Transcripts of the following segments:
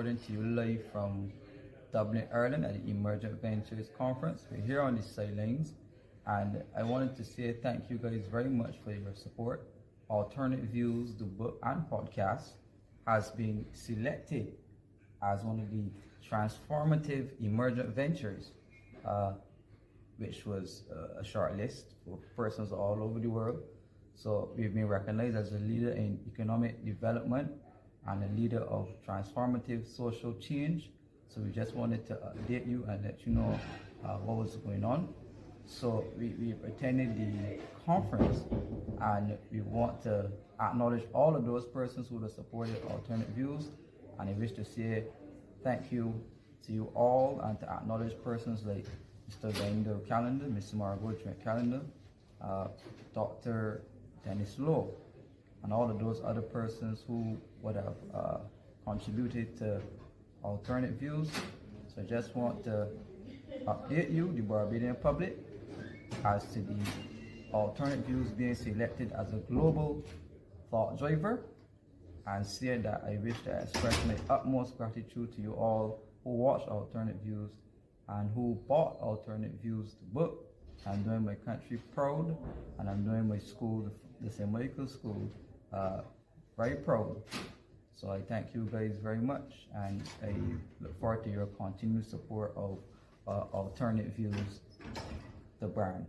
reporting to you live from Dublin, Ireland at the Emergent Ventures Conference. We're here on the sidelines, and I wanted to say thank you guys very much for your support. Alternate Views, the book and podcast, has been selected as one of the transformative emergent ventures, which was a short list for persons all over the world. So we've been recognized as a leader in economic development and a leader of transformative social change. So we just wanted to update you and let you know what was going on. So we attended the conference, and we want to acknowledge all of those persons who have supported Alternate Views, and I wish to say thank you to you all, and to acknowledge persons like Mr. Binder Calendar, Mr. Margot Trent Calendar, Dr. Dennis Lowe, and all of those other persons who would have contributed to Alternate Views. So I just want to update you, the Barbadian public, as to the Alternate Views being selected as a global thought driver, and say that I wish to express my utmost gratitude to you all who watched Alternate Views and who bought Alternate Views, the book. I'm doing my country proud, and I'm doing my school, the St. Michael's School, very proud. So I thank you guys very much, and I look forward to your continued support of Alternate Views, the brand.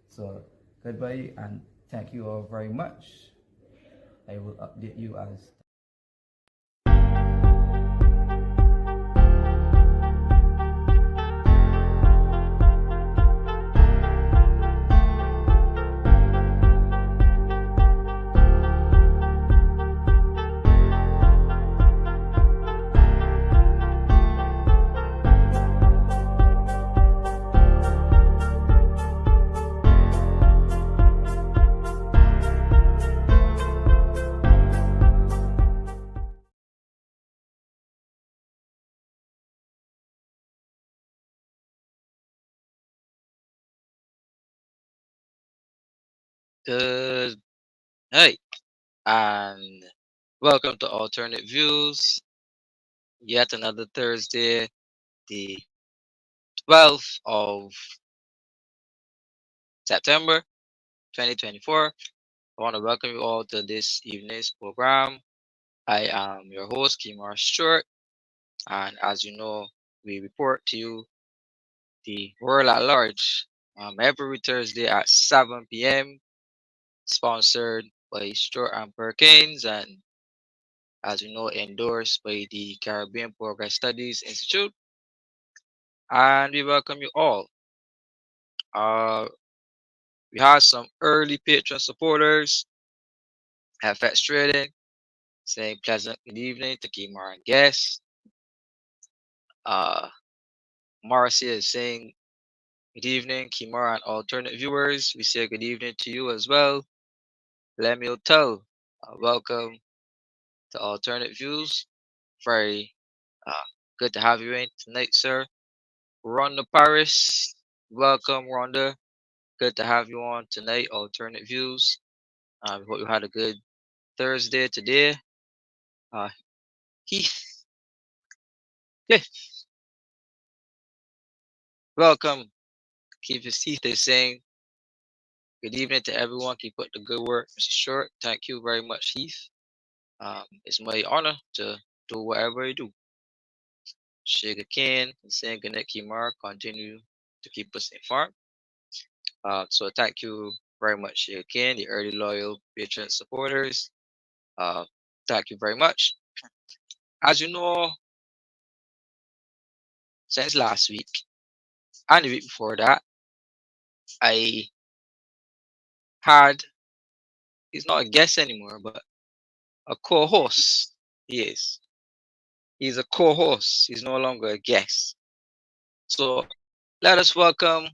So goodbye, and thank you all very much. I will update you as Good night and welcome to Alternate Views. Yet another Thursday, the 12th of September 2024. I want to welcome you all to this evening's program. I am your host, Kemar Stuart, and as you know, we report to you the world at large every Thursday at 7 p.m. Sponsored by Stuart and Perkins, and as you know, endorsed by the Caribbean Progress Studies Institute. And we welcome you all. We have some early Patron supporters. FX Trading saying pleasant good evening to Kemar and guests. Marcia is saying good evening, Kemar and alternate viewers. We say good evening to you as well. Lemuel Tell, welcome to Alternate Views. Very good to have you in tonight, sir. Rhonda Paris, welcome, Rhonda. Good to have you on tonight, Alternate Views. We hope you had a good Thursday today. Heath, yeah, welcome. Keep his teeth, they saying. Good evening to everyone. Keep up the good work, Mr. Short. Thank you very much, Heath. It's my honor to do whatever I do. Sugar Cane is saying good night, Kemar. Continue to keep us informed. So thank you very much, Sugar Cane, the early loyal patron supporters. Thank you very much. As you know, since last week and the week before that, I had, he's not a guest anymore, but a co-host. He is. He's a co-host. He's no longer a guest. So let us welcome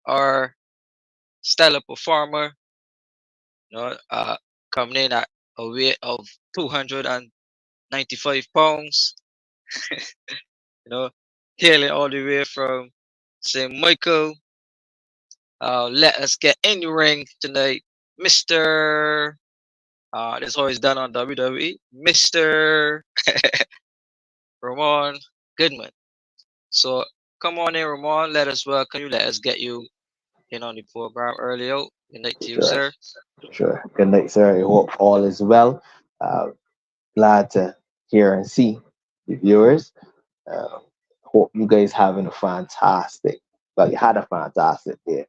our stellar performer, coming in at a weight of 295 pounds, hailing all the way from St. Michael. Let us get in the ring tonight, Mr. That's always done on WWE, Mr. Ramon Goodman. So come on in, Ramon. Let us welcome you. Let us get you in on the program earlier. Good night to you, Sure, sir. sure. Good night, sir. I hope all is well. Glad to hear and see the viewers. Uh, Hope you guys having a fantastic. Well, you had a fantastic day,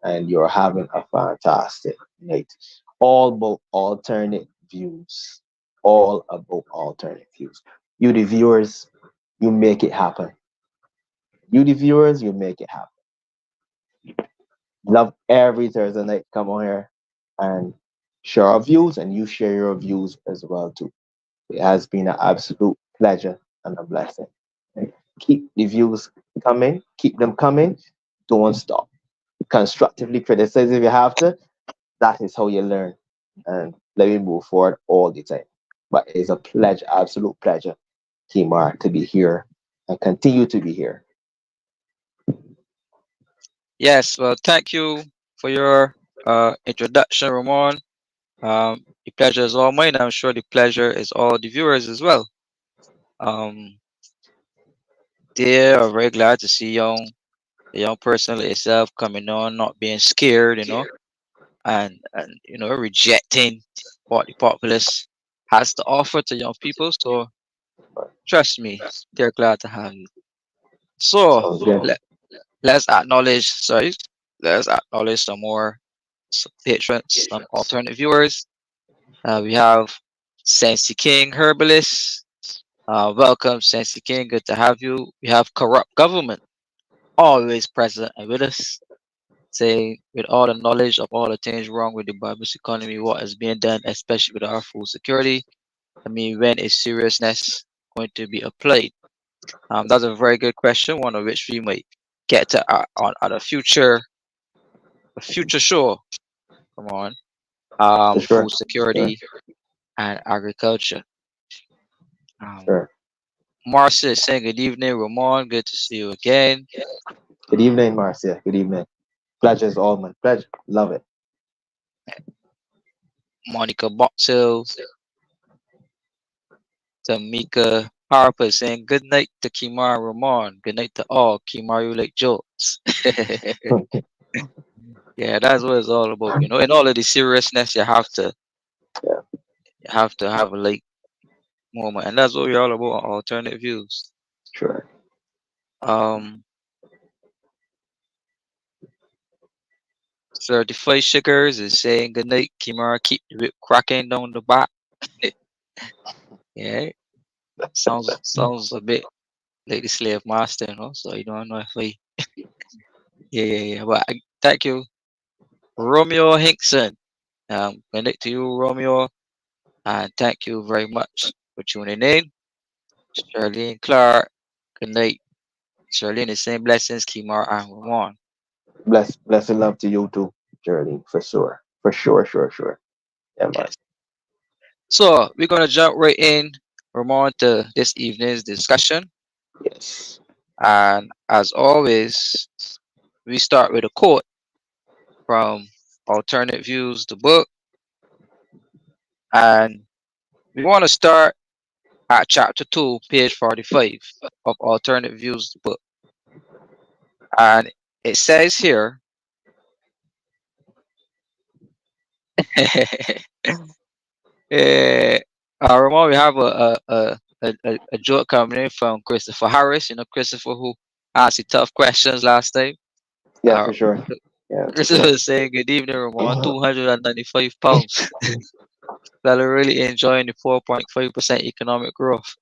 and you're having a fantastic night. All about alternate views. All about alternate views. You, the viewers, you make it happen. You, the viewers, you make it happen. Love every Thursday night. Come on here and share our views, and you share your views as well too. It has been an absolute pleasure and a blessing. Keep the views coming, keep them coming. Don't stop. Constructively criticize if you have to. That is how you learn. And let me move forward all the time. But it's a pleasure, absolute pleasure, Kimar, to be here and continue to be here. Yes, well, thank you for your introduction, Ramon. The pleasure is all mine. I'm sure the pleasure is all the viewers as well. Um, they are very glad to see a young person like yourself coming on, not being scared, and rejecting what the populace has to offer to young people. So trust me, they're glad to have you. So Sounds good. let let's acknowledge, sorry, let's acknowledge some patrons, some alternate viewers. We have Sensi King Herbalist. Welcome, Sensi King. Good to have you. We have Corrupt Government, always present and with us, saying with all the knowledge of all the things wrong with the Barbados economy, what is being done, especially with our food security. I mean, when is seriousness going to be applied? That's a very good question, one of which we might get to on a future show. Come on, For sure. food Sure. security and agriculture. Um, Sure. Marcia is saying good evening, Ramon. Good to see you again. Good evening, Marcia. Good evening. Pleasure is all my pleasure. Love it. Monica Boxhill, Tamika Harper is saying good night to Kimar Ramon. Good night to all. Kimar, you like jokes. Yeah, that's what it's all about. In all of the seriousness, Yeah, you have to have a light moment, and that's what we're all about on alternate views. sure. Um, Certified Sugars is saying good night, Kimar. Keep the whip cracking down the back. Yeah, sounds a bit like the slave master, So I don't know if I, yeah, yeah, yeah. But thank you, Romeo Hinkson. Good night to you, Romeo, and thank you very much for tuning in. Charlene Clark, good night. Charlene is saying blessings, Kimar and Ramon. Bless and love to you too, Geraldine, for sure. For sure, sure, sure. Yeah, man. Yes. So we're gonna jump right in, Ramon, to this evening's discussion. Yes. And as always, we start with a quote from Alternate Views, the book. And we want to start at chapter 2, page 45 of Alternate Views, the book. And it says here, eh, Ramon, we have a joke coming in from Christopher Harris. Christopher who asked you tough questions last time. Yeah, Uh, for sure. Yeah, for Christopher sure. is saying, good evening, Ramon. 295 pounds. Fella really enjoying the 4.5% economic growth.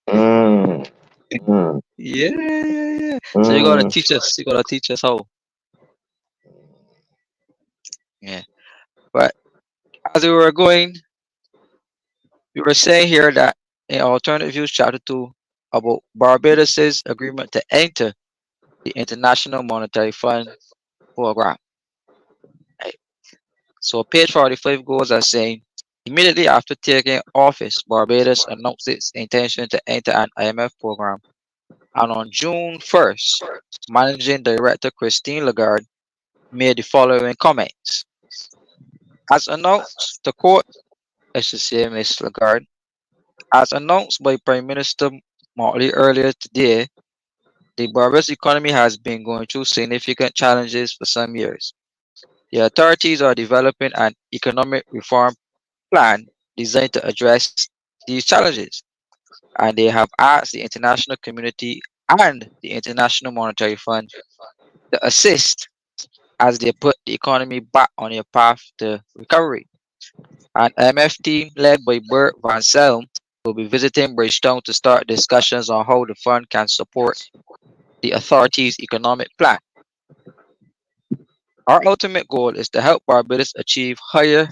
Mm, mm, Yeah, yeah, yeah. So you gotta mm. teach us. You gotta teach us how. Yeah. But as we were going, we were saying here that in Alternative Views Chapter 2 about Barbados's agreement to enter the International Monetary Fund program. Right? So page 45 goes as saying, immediately after taking office, Barbados announced its intention to enter an IMF program. And on June 1st, Managing Director Christine Lagarde made the following comments. As announced, the court, I should say Ms. Lagarde, As announced by Prime Minister Motley earlier today, the Barbados economy has been going through significant challenges for some years. The authorities are developing an economic reform plan designed to address these challenges, and they have asked the international community and the International Monetary Fund to assist as they put the economy back on a path to recovery. An IMF team led by Bert Van Selm will be visiting Bridgetown to start discussions on how the fund can support the authorities' economic plan. Our ultimate goal is to help Barbados achieve higher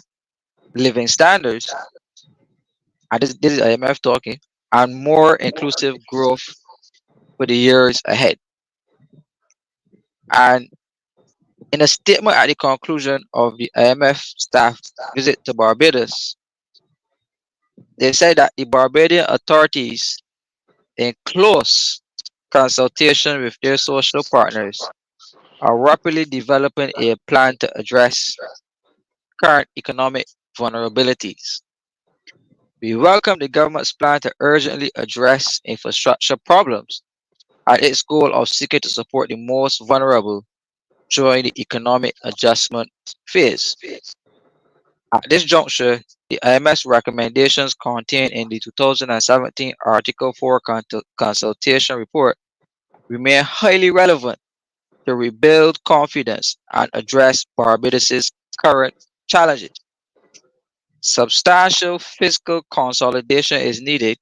living standards, and this is IMF talking, and more inclusive growth for the years ahead. And in a statement at the conclusion of the IMF staff visit to Barbados, they said that the Barbadian authorities, in close consultation with their social partners, are rapidly developing a plan to address current economic vulnerabilities. We welcome the government's plan to urgently address infrastructure problems and its goal of seeking to support the most vulnerable during the economic adjustment phase. At this juncture, the IMF's recommendations contained in the 2017 Article 4 consultation report remain highly relevant to rebuild confidence and address Barbados's current challenges. Substantial fiscal consolidation is needed,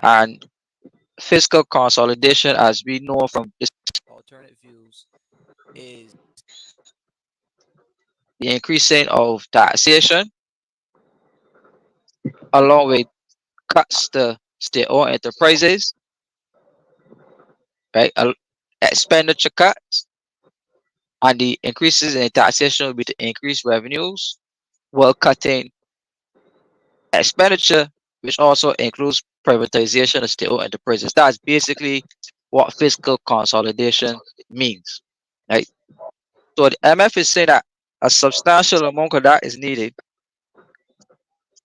and fiscal consolidation, as we know from this alternate views, is the increasing of taxation along with cuts to state-owned enterprises, right? Expenditure cuts, and the increases in taxation will be to increase revenues while cutting expenditure, which also includes privatization of state-owned enterprises. That's basically what fiscal consolidation means, right? So the MF is saying that a substantial amount of that is needed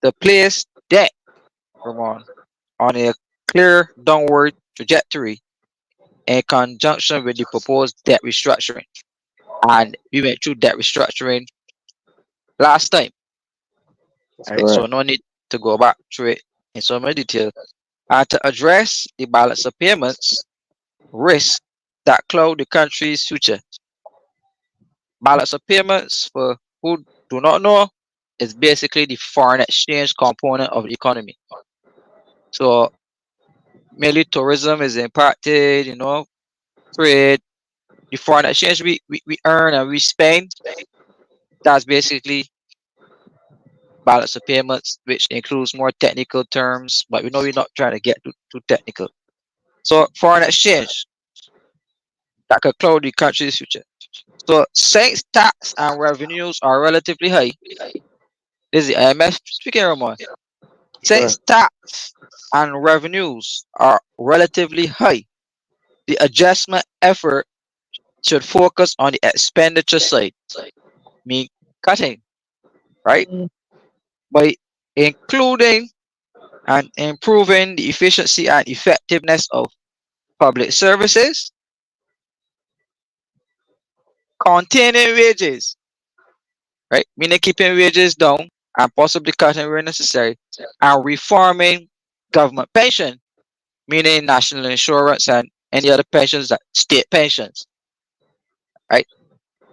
to place debt, Ramon, on a clear downward trajectory in conjunction with the proposed debt restructuring. And we went through debt restructuring last time, right? So Correct. no need to go back through it in so much detail. And to address the balance of payments risk that cloud the country's future. Balance of payments, for who do not know, is basically the foreign exchange component of the economy. So mainly tourism is impacted, trade, the foreign exchange we earn and we spend, that's basically balance of payments, which includes more technical terms, but we know we're not trying to get too technical. So foreign exchange that could cloud the country's future. So since tax and revenues are relatively high, this is the IMF speaking, Ramon. Sure. Since tax and revenues are relatively high, the adjustment effort should focus on the expenditure side, mean cutting, right? By including and improving the efficiency and effectiveness of public services, containing wages, right? Meaning keeping wages down and possibly cutting where necessary, and reforming government pension, meaning national insurance and any other pensions that state pensions, right?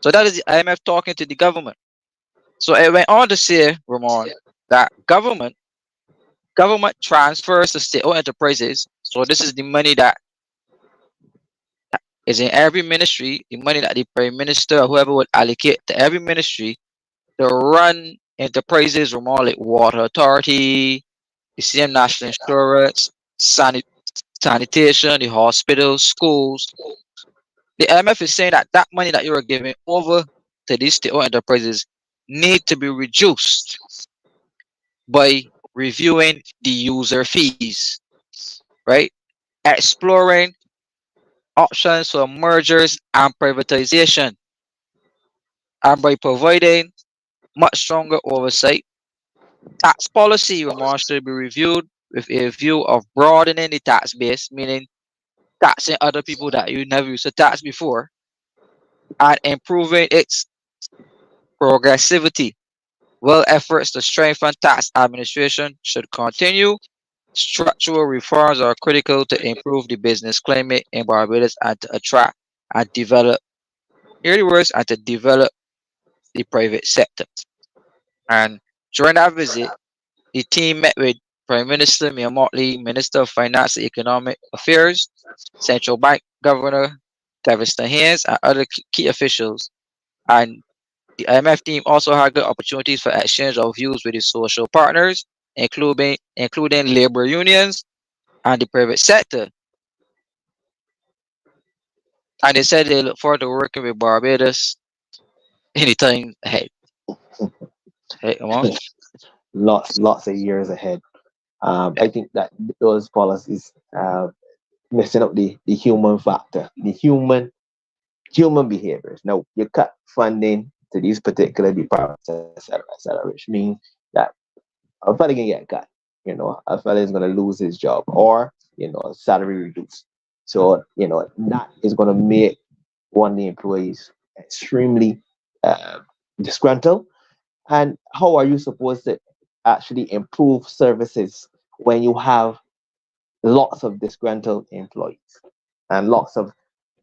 So that is the IMF talking to the government. So it went on to say, Ramon, that government transfers to state-owned enterprises. So this is the money that is in every ministry, the money that the prime minister or whoever would allocate to every ministry to run enterprises, Ramon, like water authority, the same national insurance, sanitation, the hospitals, schools. The IMF is saying that that money that you are giving over to these state-owned enterprises need to be reduced by reviewing the user fees, right? Exploring options for mergers and privatization, and by providing much stronger oversight. Tax policy, Ramon, should be reviewed with a view of broadening the tax base, meaning taxing other people that you never used to tax before, and improving its progressivity. While efforts to strengthen tax administration should continue, structural reforms are critical to improve the business climate in Barbados and to attract and develop, here the words, and to develop the private sector. And during that visit, the team met with Prime Minister Mia Motley, Minister of Finance and Economic Affairs, Central Bank Governor Taviston Haynes, and other key officials. And the IMF team also had good opportunities for exchange of views with its social partners, including labor unions and the private sector. And they said they look forward to working with Barbados anytime ahead. Hey, come on. Lots of years ahead. Yeah, I think that those policies messing up the human factor, the human behaviors. Now you cut funding to these particular departments, etc., which means that a fella can get cut. A fella is gonna lose his job or salary reduced. So that is gonna make one of the employees extremely uh, disgruntled. And how are you supposed to actually improve services when you have lots of disgruntled employees and lots of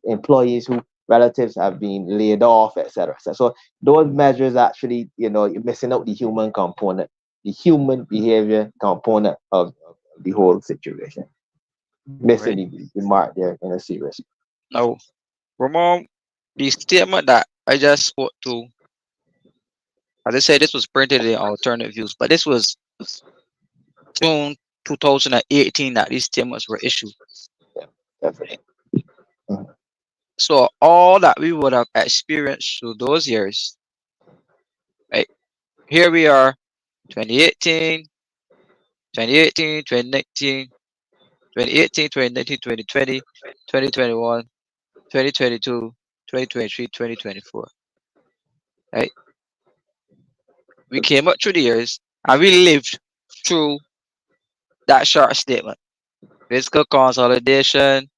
employees who relatives have been laid off, etc. So those measures actually, you're missing out the human component, the human behavior component of the whole situation. Missing right. the mark there in a serious. Now, Ramon, the statement that I just spoke to, as I said, this was printed in Alternative Views, but this was June 2018 that these statements were issued. Yeah, definitely. Mhm. So all that we would have experienced through those years, right? Here we are, 2018, 2018, 2019, 2018, 2019, 2020, 2021, 2022, 2023, 2024, right? We came up through the years and we lived through that short statement. Fiscal consolidation,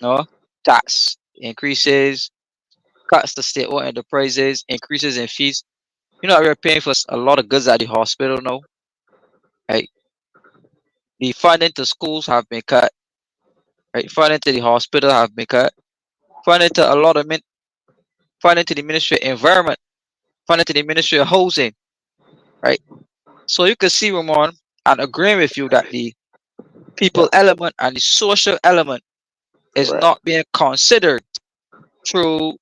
no, tax increases, cuts to state-owned enterprises, increases in fees. We're paying for a lot of goods at the hospital now, right? The funding to schools have been cut, right? Funding to the hospital have been cut. Funding to a lot of funding to the Ministry of Environment, funding to the Ministry of Housing, right? So you can see, Ramon, and agreeing with you that the Yeah, people element and the social element is correct. not being considered through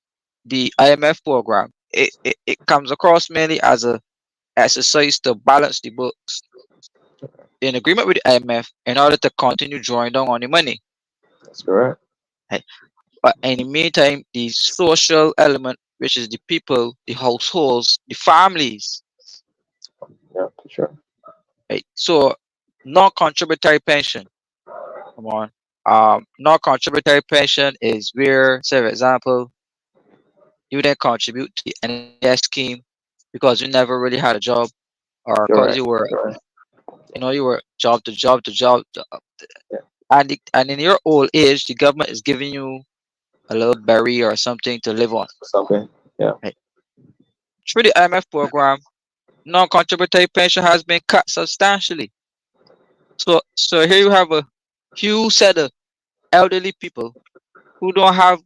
the IMF program. It comes across mainly as a exercise to balance the books in agreement with the IMF in order to continue drawing down on the money. That's correct. Right? But in the meantime, the social element, which is the people, the households, the families, Yeah, for sure. right? So non-contributory pension, come on. Non-contributory pension is where, say for example, you didn't contribute to the NHS scheme because you never really had a job or because Correct. Correct. you were job to job to job Yeah. and in your old age the government is giving you a little berry or something to live on, Something. Yeah. right? Through the IMF program, non-contributory pension has been cut substantially. So here you have a huge set of elderly people who don't have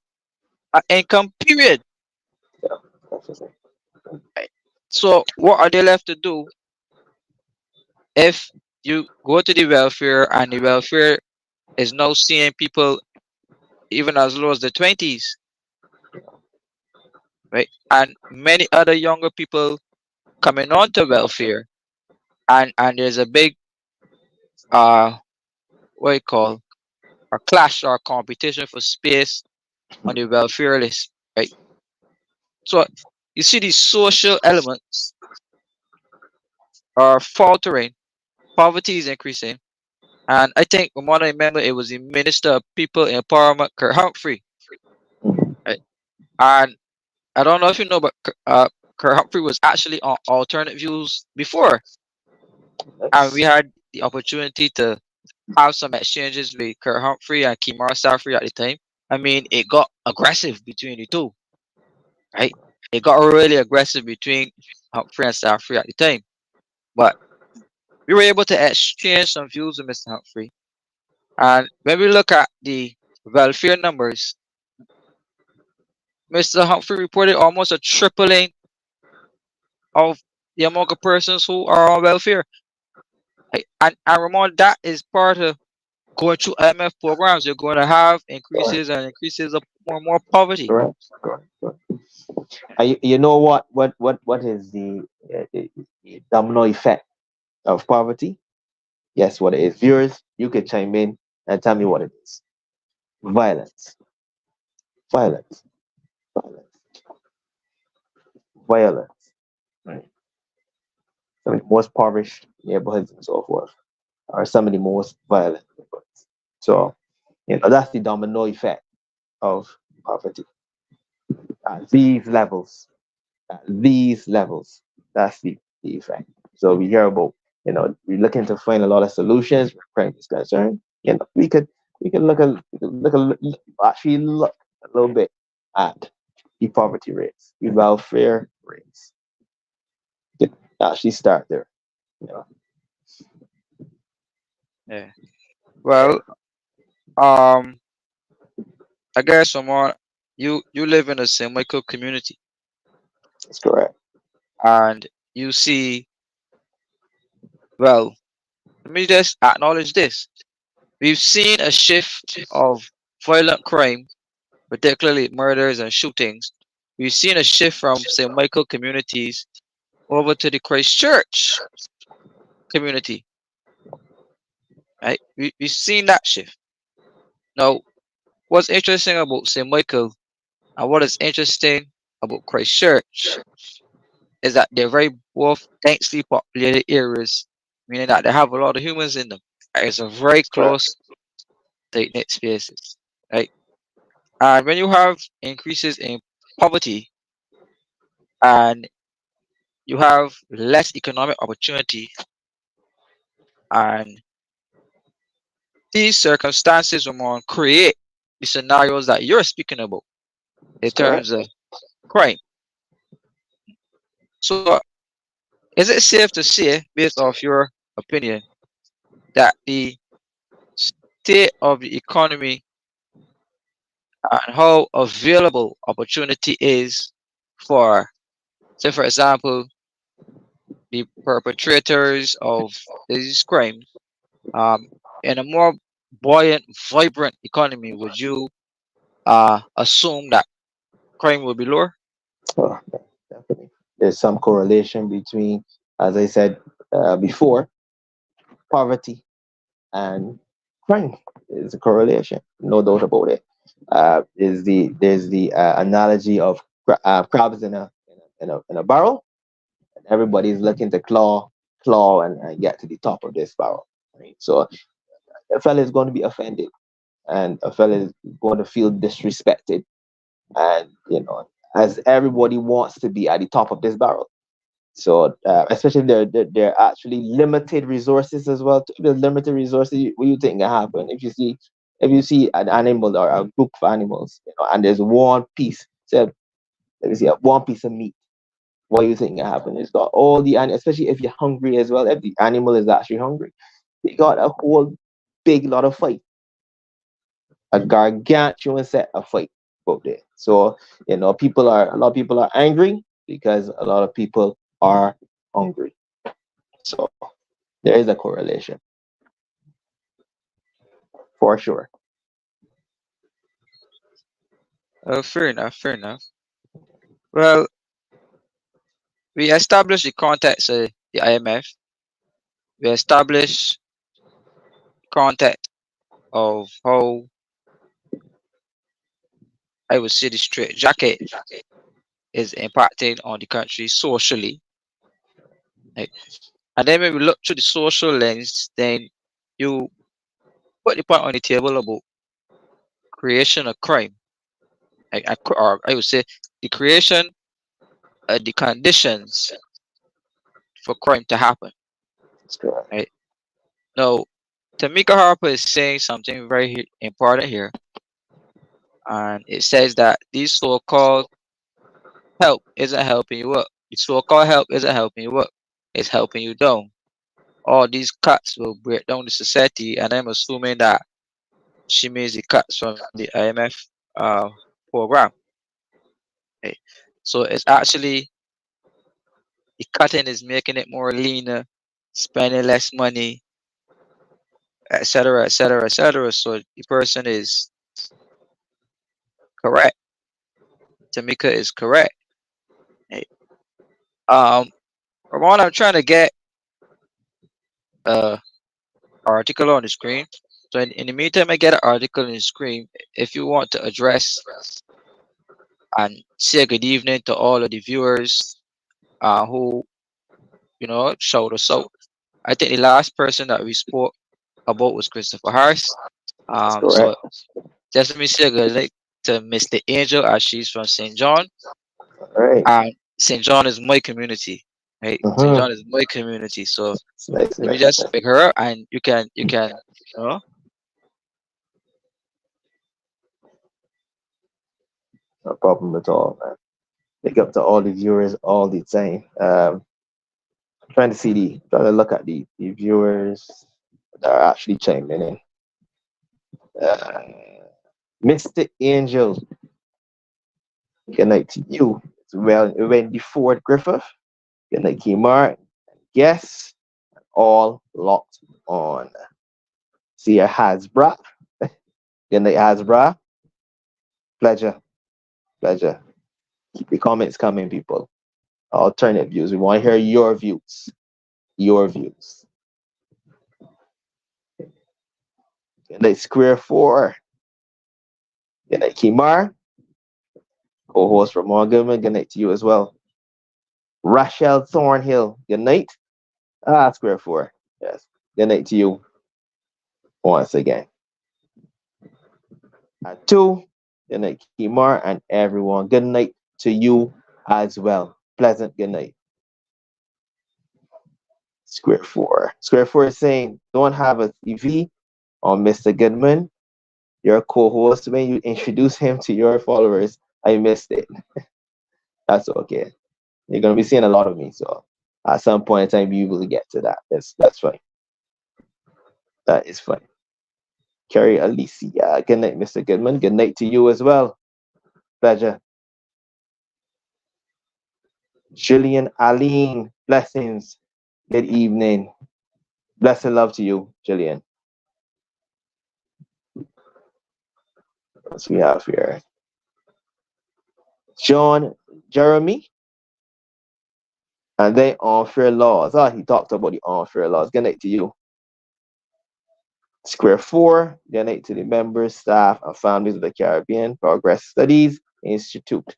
an income period, Yeah. Definitely. right? So what are they left to do if you go to the welfare and the welfare is now seeing people even as low as the 20s, right? And many other younger people coming onto welfare, and there's a big uh what you call a clash or competition for space on the welfare list, right? So you see these social elements are faltering, poverty is increasing, and I think from what I remember, it was the Minister of People Empowerment, Kurt Humphrey, Mhm. right? And I don't know if you know, but Kurt Humphrey was actually on Alternate Views before, and we That's had the opportunity to have some exchanges with Kurt Humphrey and Kemar Stuart at the time, I mean, it got aggressive between the two, right? It got really aggressive between Humphrey and Stuart at the time. But we were able to exchange some views with Mr. Humphrey. And when we look at the welfare numbers, Mr. Humphrey reported almost a tripling of the amount of persons who are on welfare. And Ramon, that is part of going through IMF programs. You're going to have Correct. increases and increases of more poverty. Correct. Correct. Correct. You know what is the domino effect of poverty? Guess what it is? Viewers, you could chime in and tell me what it is. Violence. Violence. Violence. Violence. Right. Some of the most impoverished neighborhoods and so forth are some of the most violent neighborhoods. So, that's the domino effect of poverty. At these levels, that's the effect. So we hear about, we're looking to find a lot of solutions where crime is concerned. We could actually look a little bit at the poverty rates, the welfare rates. You could actually start there. You know. Yeah. Well, um, I guess someone you live in a semi-co community, That's correct. and you see, well, let me just acknowledge this. We've seen a shift of violent crime, particularly murders and shootings. We've seen a shift from semi-co communities over to the Christchurch community, right? We've seen that shift. Now, what's interesting about St. Michael and what is interesting about Christchurch is that they're very both densely populated areas, meaning that they have a lot of humans in them. It's a very That's correct. close, tight knit spaces, right? And when you have increases in poverty and you have less economic opportunity, and these circumstances will create the scenarios that you're speaking about in That's correct. terms of crime. So, is it safe to say, based off your opinion, that the state of the economy and how available opportunity is for, say, for example, the perpetrators of these crimes, um, in a more buoyant, vibrant economy, would you assume that crime will be lower? Oh, definitely. There's some correlation between, as I said before, poverty and crime. There's a correlation, no doubt about it. There's the analogy of crabs in a barrel. And everybody's looking to claw and get to the top of this barrel. Right? So a fella is going to be offended, and a fella is going to feel disrespected, and as everybody wants to be at the top of this barrel. So especially there are actually limited resources as well. If there's limited resources, what do you think can happen if you see an animal or a group of animals, and there's one piece, say, let me see, one piece of meat. What do you think can happen? It's got all especially if you're hungry as well. If the animal is actually hungry, you got a whole big lot of fight, a gargantuan set of fight out there. So a lot of people are angry because a lot of people are hungry. So there is a correlation for sure. Fair enough, fair enough. Well, we established the context of the IMF. We established context of how I would say the straight jacket is impacting on the country socially. Right? And then when we look through the social lens, then you put the point on the table about creation of crime. Or I would say the creation of the conditions for crime to happen. That's correct. Right? Now, Tamika Harper is saying something very important here, and it says that these so-called help isn't helping you up. The so-called help isn't helping you up. It's helping you down. All these cuts will break down the society, and I'm assuming that she means the cuts from the IMF program. Okay. So it's actually the cutting is making it more leaner, spending less money, etc., etc., etc. So the person is correct. Tamika is correct. Hey, um, Ramon, I'm trying to get a article on the screen. So in the meantime, I get an article on the screen. If you want to address and say good evening to all of the viewers who showed us out. I think the last person that we spoke about was Christopher Harris. That's So correct. just let me say good night to Mr. Angel as she's from St. John. All right. And St. John is my community, right? St. Mm-hmm. John is my community. So It's nice, let me nice, just nice. pick her up, and you can, you know, No problem at all, man. Big up to all the viewers all the time. Trying to see trying to look at the viewers that are actually chiming in. Uh, Mr. Angel, good night to you. Well, Wendy Ford Griffith, good night, Kemar. Guests, all locked on. See your Hasbra. Good night, Hasbra. Pleasure, pleasure. Keep the comments coming, people. Alternate views. We want to hear your views. Your views. Good night, Square 4. Good night, Kemar. Co-host Ramom Goodman. Good night to you as well. Rachel Thornhill. Good night. Square 4. Yes. Good night to you once again. And 2. Good night, Kemar, and everyone. Good night to you as well. Pleasant good night. Square 4. Square 4 is saying, don't have a TV on Mr. Goodman. Your co-host, when you introduce him to your followers, I missed it. That's okay. You're gonna be seeing a lot of me, so at some point in time you will get to that. That's fine. That is fine. Carrie Alicia. Good night, Mr. Goodman. Good night to you as well. Pleasure. Jillian Aline. Blessings. Good evening. Bless and love to you, Jillian. What we have here? John Jeremy. And then unfair laws. He talked about the unfair laws. Good night to you. Square 4, donate to the members, staff, and families of the Caribbean Progress Studies Institute.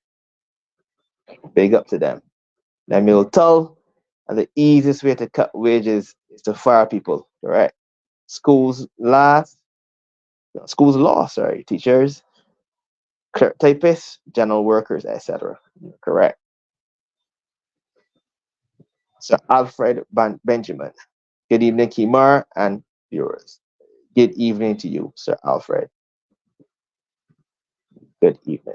Big up to them. Let me tell, and the easiest way to cut wages is to fire people, correct? Schools lost, sorry, teachers, clerk typists, general workers, etc. Correct. Sir Alfred Benjamin. Good evening, Kemar and viewers. Good evening to you, Sir Alfred. Good evening.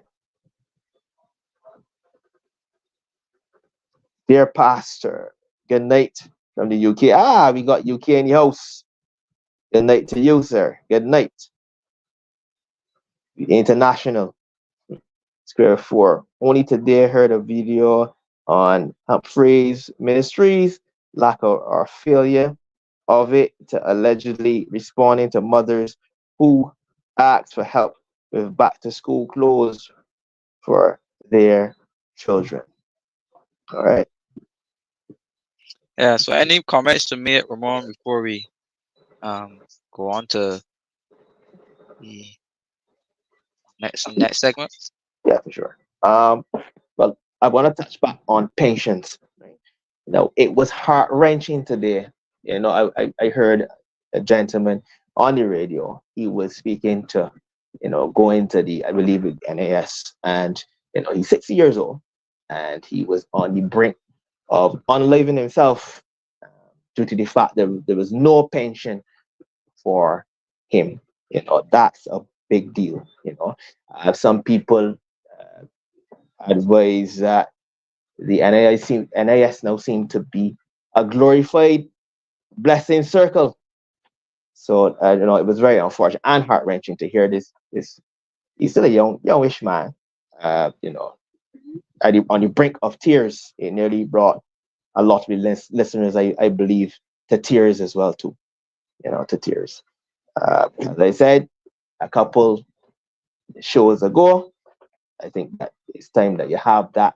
Dear Pastor, good night from the UK. We got UK in the house. Good night to you, sir. Good night. International. Square 4. Only today heard a video on Humphrey's Ministries, lack of or failure of it to allegedly responding to mothers who asked for help with back to school clothes for their children. All right. yeah. So any comments to make, Ramon, before we go on to the next segment? Yeah, for sure. Well, I want to touch back on pensions. Right? It was heart wrenching today. I heard a gentleman on the radio. He was speaking to, going to I believe, NAS, and he's 60 years old, and he was on the brink of unliving himself due to the fact that there was no pension for him. That's a big deal. Some people advise that the NIS now seem to be a glorified blessing circle. So it was very unfortunate and heart wrenching to hear this. He's still a youngish man. On the brink of tears. It nearly brought a lot of the listeners, I believe, to tears as well too. To tears. As I said a couple shows ago, I think that it's time that you have that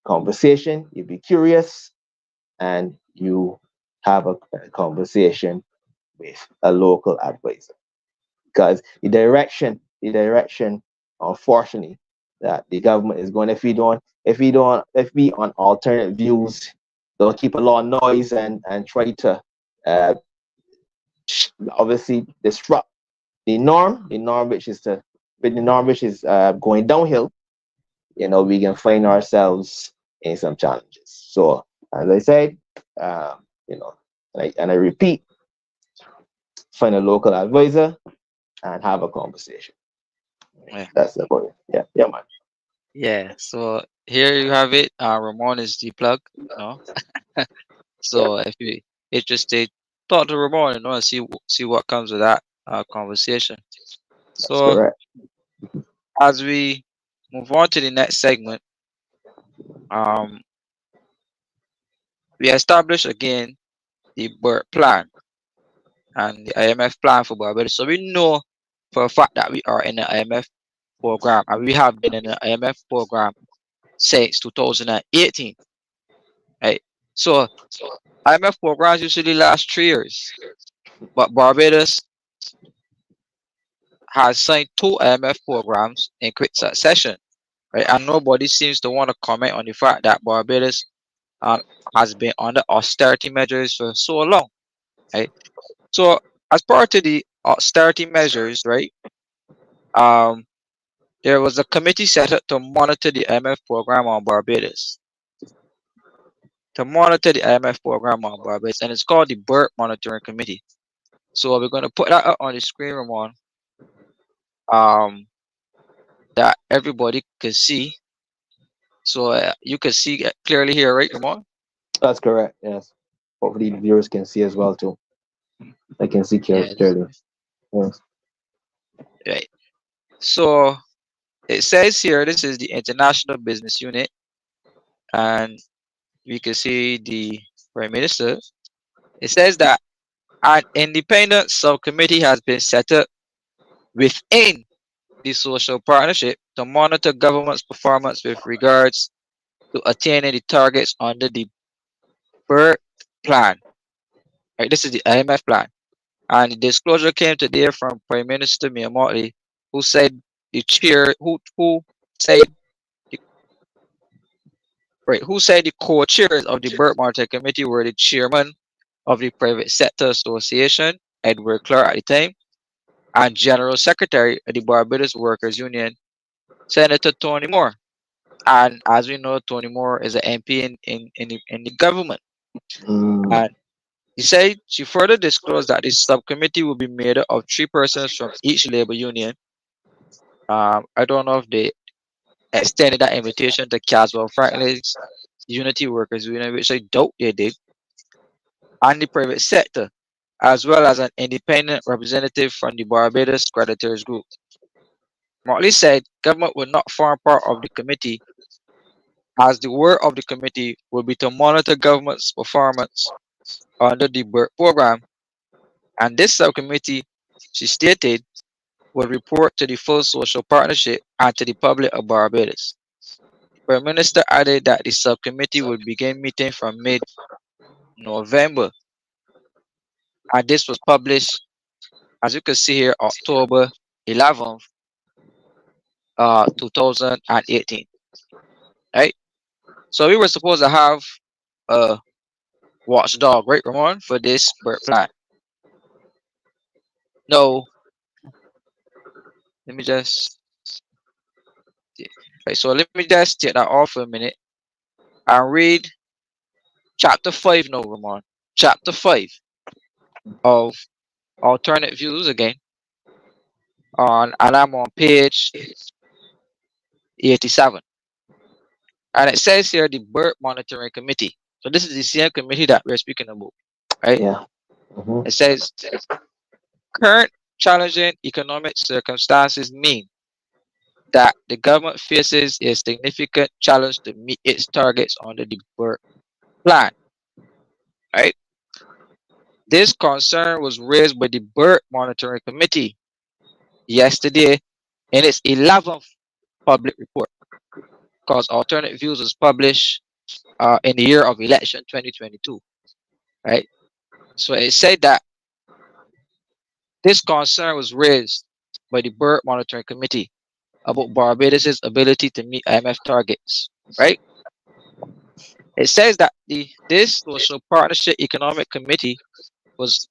conversation. You be curious and you have a conversation with a local advisor, because the direction, unfortunately, that the government is going, if we on alternate views, they'll keep a lot of noise and try to uh, obviously disrupt the norm which is going downhill. We can find ourselves in some challenges. So, as I said, um, you know, and I repeat, find a local advisor and have a conversation. Yeah. That's about it. Yeah, man. Yeah. So here you have it. Ramon is the plug. No. Yeah, So if you interested, talk to Ramon, and see what comes with that conversation. that's So correct. as we move on to the next segment, um, we establish again the BERT plan and the IMF plan for Barbados. So we know for a fact that we are in the IMF program, and we have been in the IMF program since 2018. Right. So IMF programs usually last 3 years, but Barbados has signed two IMF programs in quick succession. Right, and nobody seems to want to comment on the fact that Barbados um, has been under austerity measures for so long. Right. So as part of the austerity measures, right, um, there was a committee set up to monitor the IMF program on Barbados. To monitor the IMF program on Barbados, and it's called the BERT Monitoring Committee. So we're going to put that up on the screen, Ramon, um, that everybody can see. So you can see it clearly here, right, Ramon? That's correct. Yes. Hopefully the viewers can see as well too. I can see Yes. clearly. Yes. Right. So it says here, this is the International Business Unit, and we can see the Prime Minister. It says that an independent subcommittee has been set up within the social partnership to monitor government's performance with regards to attaining the targets under the BERT plan. Right, this is the IMF plan. And the disclosure came today from Prime Minister Miyamoti, who said the chair who said the, who said the co-chairs of the BERT Monitoring Committee were the chairman of the Private Sector Association, Edward Clark at the time, and General Secretary of the Barbados Workers Union, Senator Tony Moore. And as we know, Tony Moore is an MP in the government. Mm, And he said she further disclosed that this subcommittee will be made up of 3 persons from each labor union. I don't know if they extended that invitation to Caswell Franklin's Unity Workers Union, which I doubt they did, and the private sector, as well as an independent representative from the Barbados Creditors Group. Motley said government would not form part of the committee, as the work of the committee will be to monitor government's performance under the BERT program, and this subcommittee, she stated, will report to the full social partnership and to the public of Barbados. The Prime Minister added that the subcommittee will begin meeting from mid-November, and this was published, as you can see here, October 11th, 2018. Right? So we were supposed to have a watchdog, right, Ramon, for this BERT plan. No, let me just right. So let me just take that off for a minute and read chapter 5 now, Ramon. Chapter 5 of alternate views again and I'm on page 87. And it says here the BERT Monitoring Committee. So this is the same committee that we're speaking about, right? Yeah. Mm-hmm. It says current challenging economic circumstances mean that the government faces a significant challenge to meet its targets under the BERT plan, right? This concern was raised by the BERT Monitoring Committee yesterday in its 11th public report, because alternate views was published in the year of election 2022, right? So it said that this concern was raised by the BERT Monitoring Committee about Barbados' ability to meet IMF targets, right? It says that this Social Partnership Economic Committee was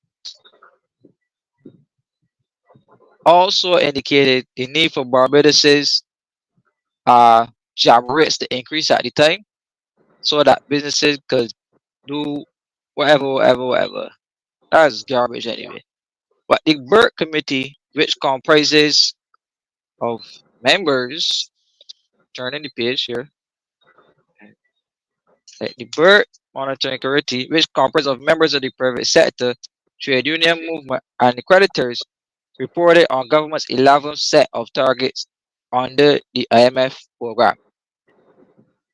also indicated the need for Barbados's job rates to increase at the time so that businesses could do whatever. That's garbage anyway. But the BERT committee, which comprises of members, turning the page here, the BERT monitoring committee, which comprises of members of the private sector, trade union movement, and the creditors, reported on government's 11th set of targets under the IMF program.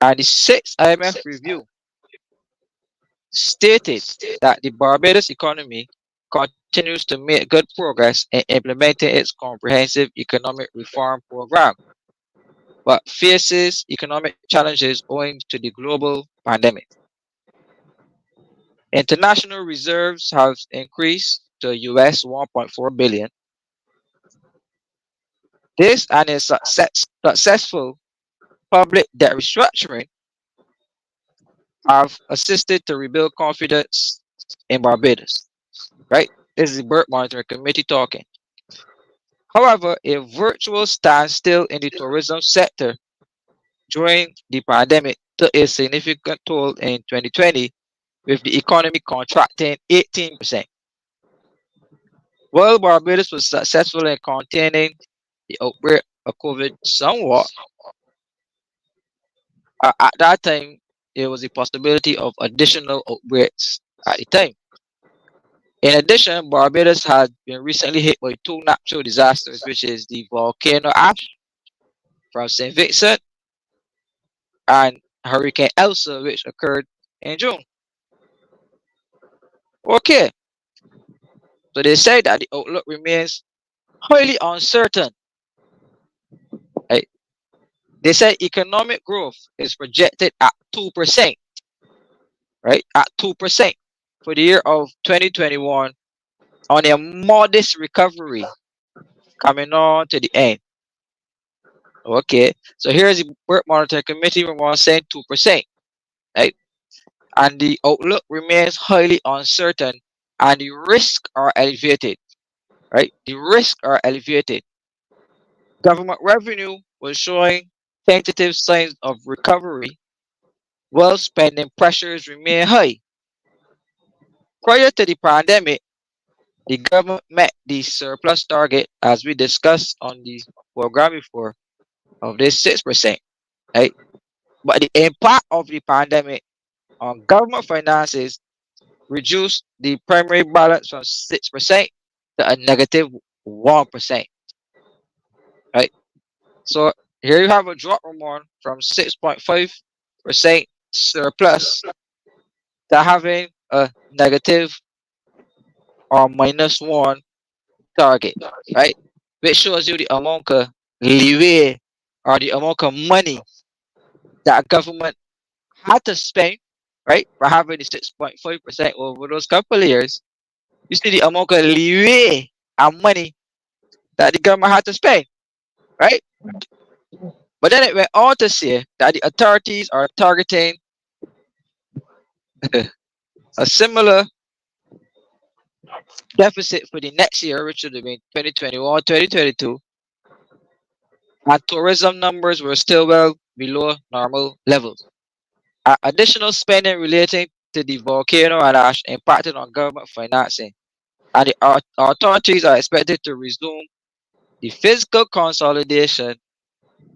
And the sixth IMF review stated that the Barbados economy continues to make good progress in implementing its comprehensive economic reform program, but faces economic challenges owing to the global pandemic. International reserves have increased to US 1.4 billion. This and a successful public debt restructuring have assisted to rebuild confidence in Barbados. Right? This is the BERT Monitoring Committee talking. However, a virtual standstill in the tourism sector during the pandemic took a significant toll in 2020, with the economy contracting 18%. While Barbados was successful in containing the outbreak of COVID somewhat, at that time there was a possibility of additional outbreaks at the time. In addition, Barbados had been recently hit by two natural disasters, which is the volcano ash from St. Vincent and Hurricane Elsa, which occurred in June. Okay, so they say that the outlook remains highly uncertain. Right? They say economic growth is projected at 2%, right? At 2% for the year of 2021 on a modest recovery coming on to the end. Okay, so here's the World Monetary Committee Ramon saying 2%, right? And the outlook remains highly uncertain and the risks are elevated, right? The risks are elevated. Government revenue was showing tentative signs of recovery, while spending pressures remain high. Prior to the pandemic, the government met the surplus target, as we discussed on the program before, of this 6%, right? But the impact of the pandemic on government finances reduced the primary balance from 6% to a negative 1%, right? So here you have a drop, Ramon, from 6.5% surplus to having a negative or -1 target, right? Which shows you the amount of leeway or the amount of money that government had to spend, right? For having the 6.5% over those couple of years. You see the amount of leeway and money that the government had to spend, right? But then it went on to say that the authorities are targeting a similar deficit for the next year, which would have been 2021, 2022, and tourism numbers were still well below normal levels. Additional spending relating to the volcano and ash impacted on government financing. and the authorities are expected to resume the fiscal consolidation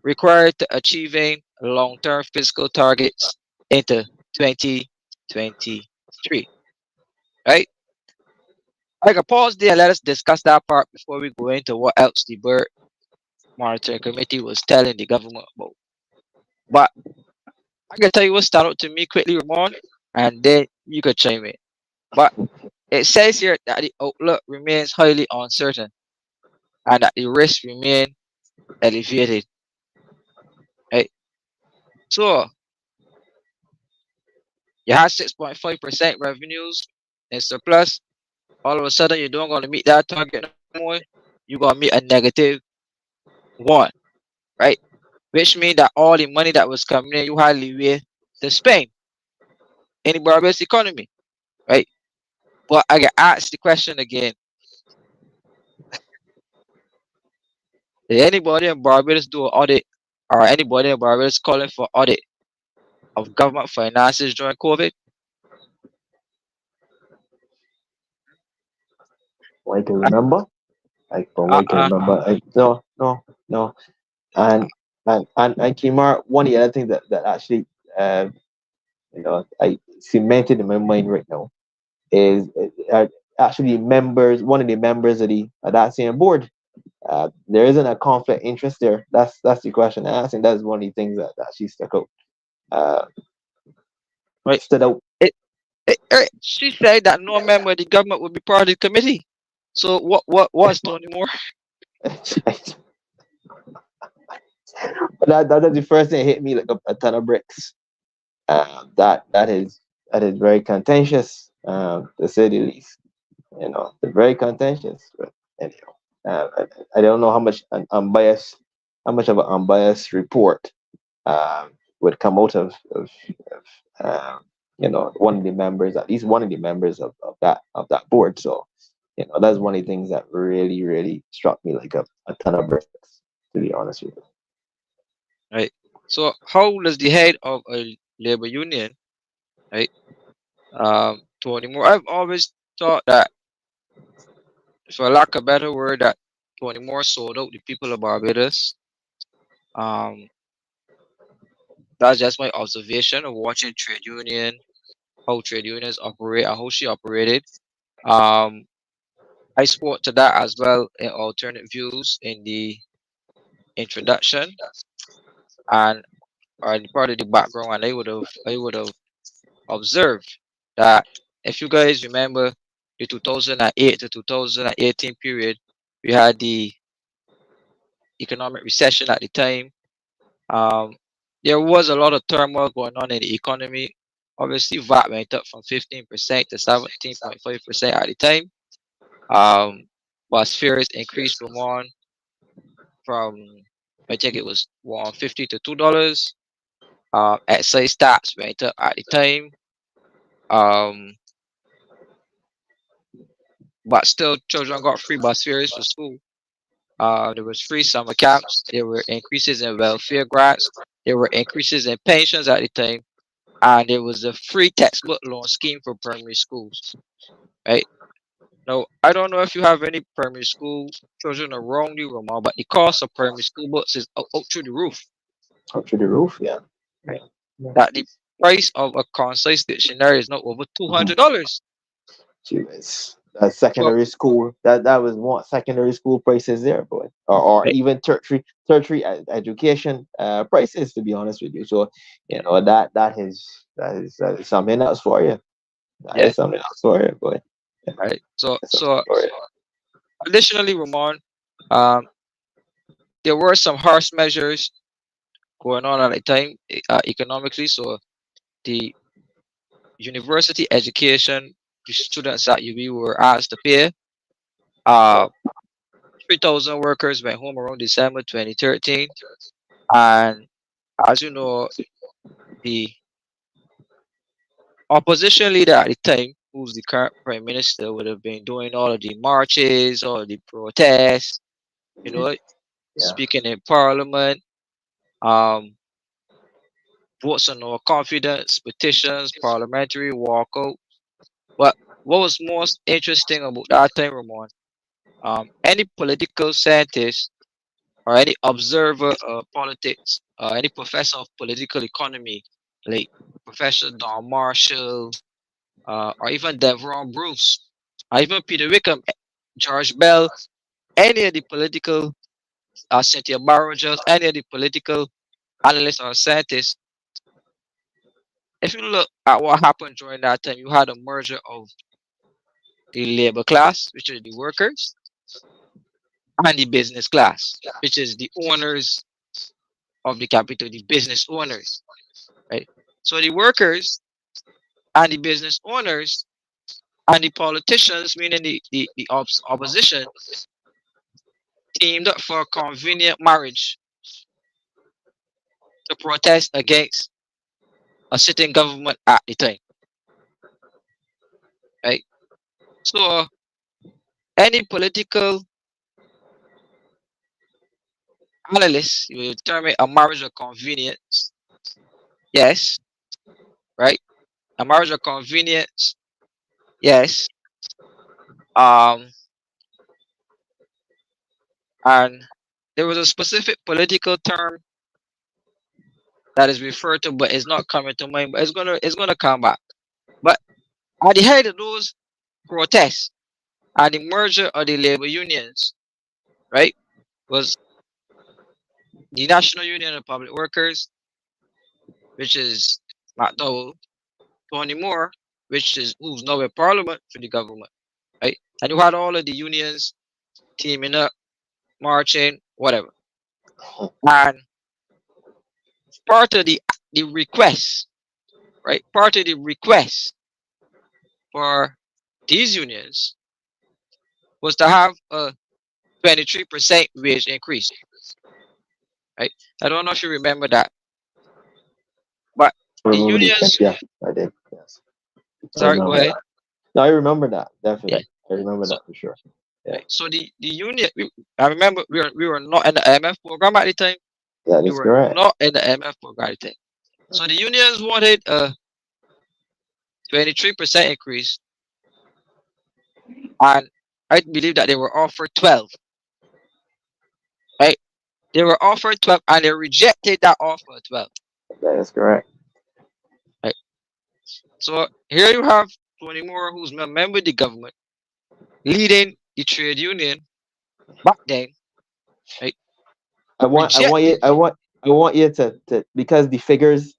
required to achieving long-term fiscal targets into 2023. Right? I can pause there and let us discuss that part before we go into what else the BERT Monitoring Committee was telling the government about. But I can tell you what stood out to me quickly, Ramon, and then you could chime in. But it says here that the outlook remains highly uncertain and that the risks remain elevated. Right? So you have 6.5% revenues in surplus. All of a sudden, you don't going to meet that target no more. You're going to meet a -1, right? Which means that all the money that was coming in, you hardly way to spend in the Barbados economy, right? But I get asked the question again: did anybody in Barbados do an audit, or anybody in Barbados calling for audit of government finances during COVID? I can remember. Like from what I can Uh-uh. remember. No, no, no. And and Kimar, one of the other things that actually I cemented in my mind right now is actually members. One of the members of the of that same board. There isn't a conflict interest there. That's the question I asked, and that's one of the things that actually stuck out. Uh, Right. stood out. She said that no member of the government would be part of the committee. So what was Tony Moore? But that's the first thing that hit me like a ton of bricks. That is very contentious, to say the least. They're very contentious. But anyhow, I don't know how much how much of an unbiased report would come out of one of the members, at least one of the members of that board. So, that's one of the things that really, really struck me like a ton of bricks, to be honest with you. Right. So how does the head of a labor union, right, Tony Moore? I've always thought that, for lack of a better word, that Tony Moore sold out the people of Barbados. Um, that's just my observation of watching trade union, how trade unions operate, and how she operated. Um, I spoke to that as well in alternate views in the introduction and part of the background, and I would have observed that if you guys remember the 2008 to 2018 period, we had the economic recession at the time. Um, there was a lot of turmoil going on in the economy. Obviously, VAT went up from 15% to 17.5% at the time. Bus fares increased from from I think it was $1.50 to $2. Excise tax went up at the time. Um, but still, children got free bus fares for school. There was free summer camps. There were increases in welfare grants. There were increases in pensions at the time, and there was a free textbook loan scheme for primary schools. Right now, I don't know if you have any primary school children around you, Ramon, but the cost of primary school books is up through the roof. Up to the roof, yeah. Right, Yeah. Yeah. that the price of a concise dictionary is now over Mhm. $200. Jeez. That So, secondary school, that was what secondary school prices there, boy, or right, even tertiary education prices, to be honest with you. So, that is something else for you. That yeah, is something else for you, boy. Yeah, right. So, that's something so for you. additionally, Ramon, um, there were some harsh measures going on at the time, economically. So the university education, the students at UB were asked to pay. Uh, 3,000 workers went home around December 2013. And as you know, the opposition leader at the time, who's the current prime minister, would have been doing all of the marches, all of the protests, you know, Yeah. speaking in parliament, um, votes on no confidence, petitions, parliamentary walkout. But what was most interesting about that time, Ramon? Any political scientist or any observer of politics, any professor of political economy, like Professor Don Marshall, or even Devron Bruce, or even Peter Wickham, George Bell, any of the political, Cynthia Barrow, any of the political analysts or scientists, if you look at what happened during that time, you had a merger of the labor class, which are the workers, and the business class, which is the owners of the capital, the business owners, right? So the workers and the business owners and the politicians, meaning the opposition, teamed up for a convenient marriage to protest against a sitting government at the time, right? So any political analyst will determine a marriage of convenience, yes, right? A marriage of convenience, yes. Um, and there was a specific political term that is referred to, but it's not coming to mind. But it's gonna come back. But at the head of those protests and the merger of the labor unions, right, was the National Union of Public Workers, which is McDowell, Tony Moore, which is who's now in Parliament for the government, right? And you had all of the unions teaming up, marching, whatever. And part of the request, right? Part of the request for these unions was to have a 23% wage increase, right? I don't know if you remember that, but I the remember the unions, yeah, I did. Yes, I sorry, go remember ahead. that. No, I remember that Yeah. definitely. I remember So, that for sure. Yeah, right. So the union, I remember we were not in the IMF program at the time. that We is were correct. not in the IMF program at the time. So the unions wanted a 23% increase, and I believe that they were offered 12, right? They were offered 12 and they rejected that offer of 12, That is correct. right? So here you have Tony Moore, who's a member of the government, leading the trade union back then, right? I want you Rejecting, to because the figures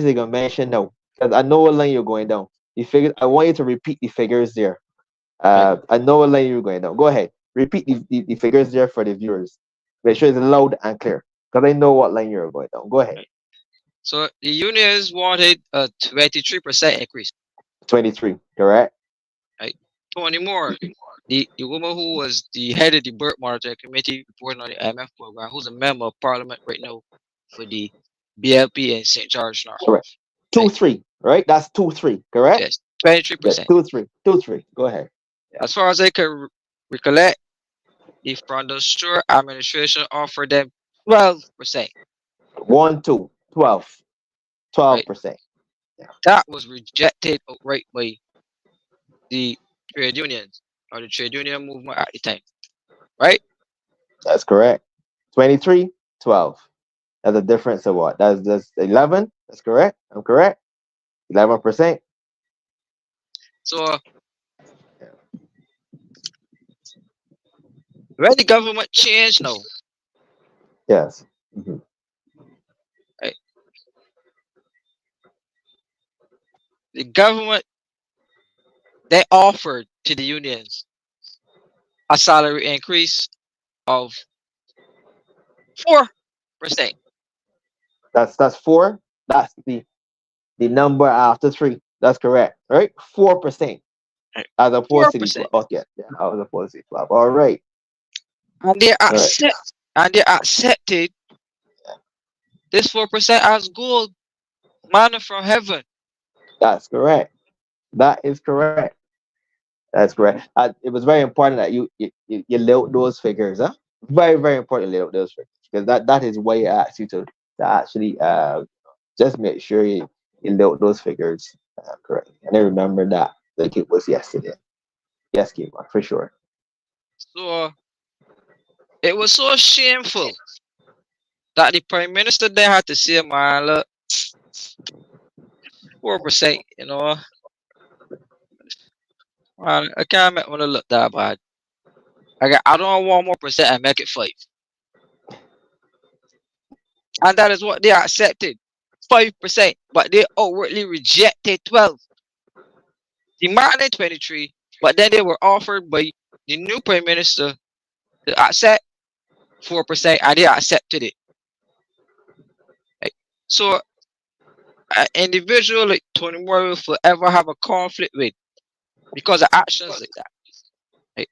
they're gonna mention now, because I know what line you're going down. The figures I want you to repeat the figures there. right? I know what line you're going down. Go ahead. Repeat the figures there for the viewers. Make sure it's loud and clear. Because I know what line you're going down. Go ahead. Right. So the unions wanted a 23% increase, 23, correct? right? Tony Moore, the woman who was the head of the BERT Monitoring Committee reporting on the IMF program, who's a member of parliament right now for the BLP in St. George North, Correct. Two right? three, right? That's 2-3, correct? Yes, Yeah, 23%. 2-3. 2-3. Go ahead. Yeah. As far as I can recollect, the Front Stuart administration offered them 12%, 1, 2, 12. right? 12%. Yeah, That was rejected outright by the trade unions or the trade union movement at the time, right? that's correct. 23, 12. That's a difference of what? That's 11. That's correct. I'm correct. 11%. So when the government changed now, Yes. Mhm. right? The government they offered to the unions a salary increase of 4%. That's 4. That's the number after 3. That's correct. Right? 4%. Right? As opposed to the 4%. 12. Okay. Yeah, as opposed to the 12. All right. And they All right. accepted this 4% as gold, manna from heaven. That's correct. That is correct. That's correct. It was very important that you lay out those figures, huh? Very, very important to lay out those figures because that is why I asked you to actually just make sure you lay out those figures correctly. And I remember that. like it was yesterday. Yes, Kemar, for sure. So it was so shameful that the prime minister they had to say, man, look, 4%, man, I can't make one look that bad. I don't want more percent and make it 5. And that is what they accepted. 5%, but they outwardly rejected 12. Demanded 23, but then they were offered by the new prime minister to accept 4%, and they accepted it. Right? So an individual like Tony Moore will forever have a conflict with because of actions like that. Right?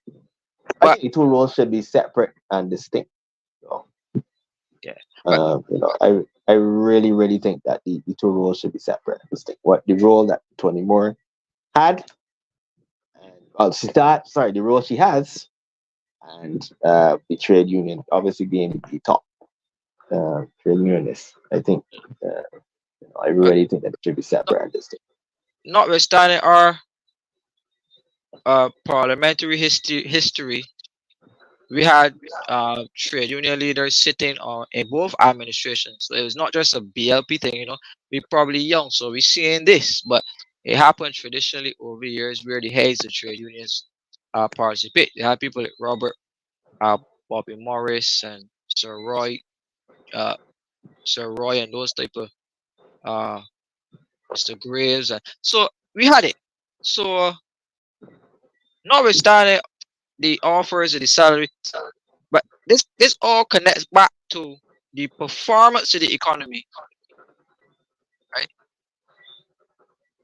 I But think the two roles should be separate and distinct. You know, yeah, but I really, really think that the two roles should be separate and distinct. What the role that Tony Moore had, and the role she has, and the trade union obviously being the top trade unionist. I think I but really think that it should be not, separate and distinct. notwithstanding our parliamentary history, we had trade union leaders sitting on in both administrations. So it was not just a BLP thing, We probably young, so we seeing this, but it happened traditionally over years where the heads of trade unions participate. They had people like Robert, Bobby Morris, and uh, Sir Roy, and those type of uh, Mr. Graves, and so we had it. So notwithstanding the offers and the salary, but this all connects back to the performance of the economy, right?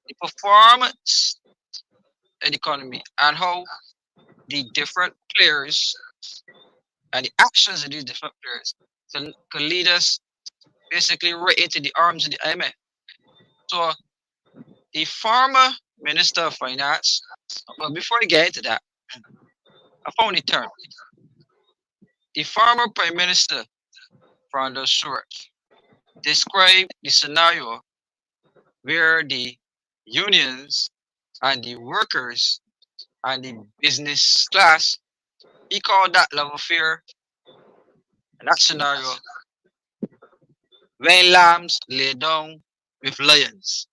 The performance of the economy and how the different players and the actions of these different players can lead us basically right into the arms of the IMF. So the former Minister of Finance, well, before I get into that, I found the term. The former Prime Minister, Endorsed Stuart, described the scenario where the unions and the workers and the business class, he called that level of fear and that scenario when lambs lay down with lions.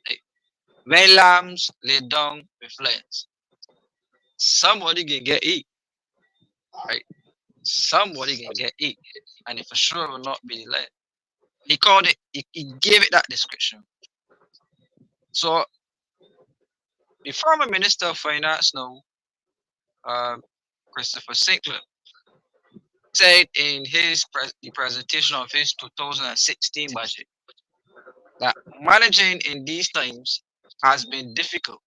Right? When lambs lay down with lions, somebody can get eat, right? Somebody can get eat, and it for sure will not be the lion. He called it. He gave it that description. So the former Minister of Finance now, uh, Christopher Sinclair, said in the presentation of his 2016 budget that managing in these times has been difficult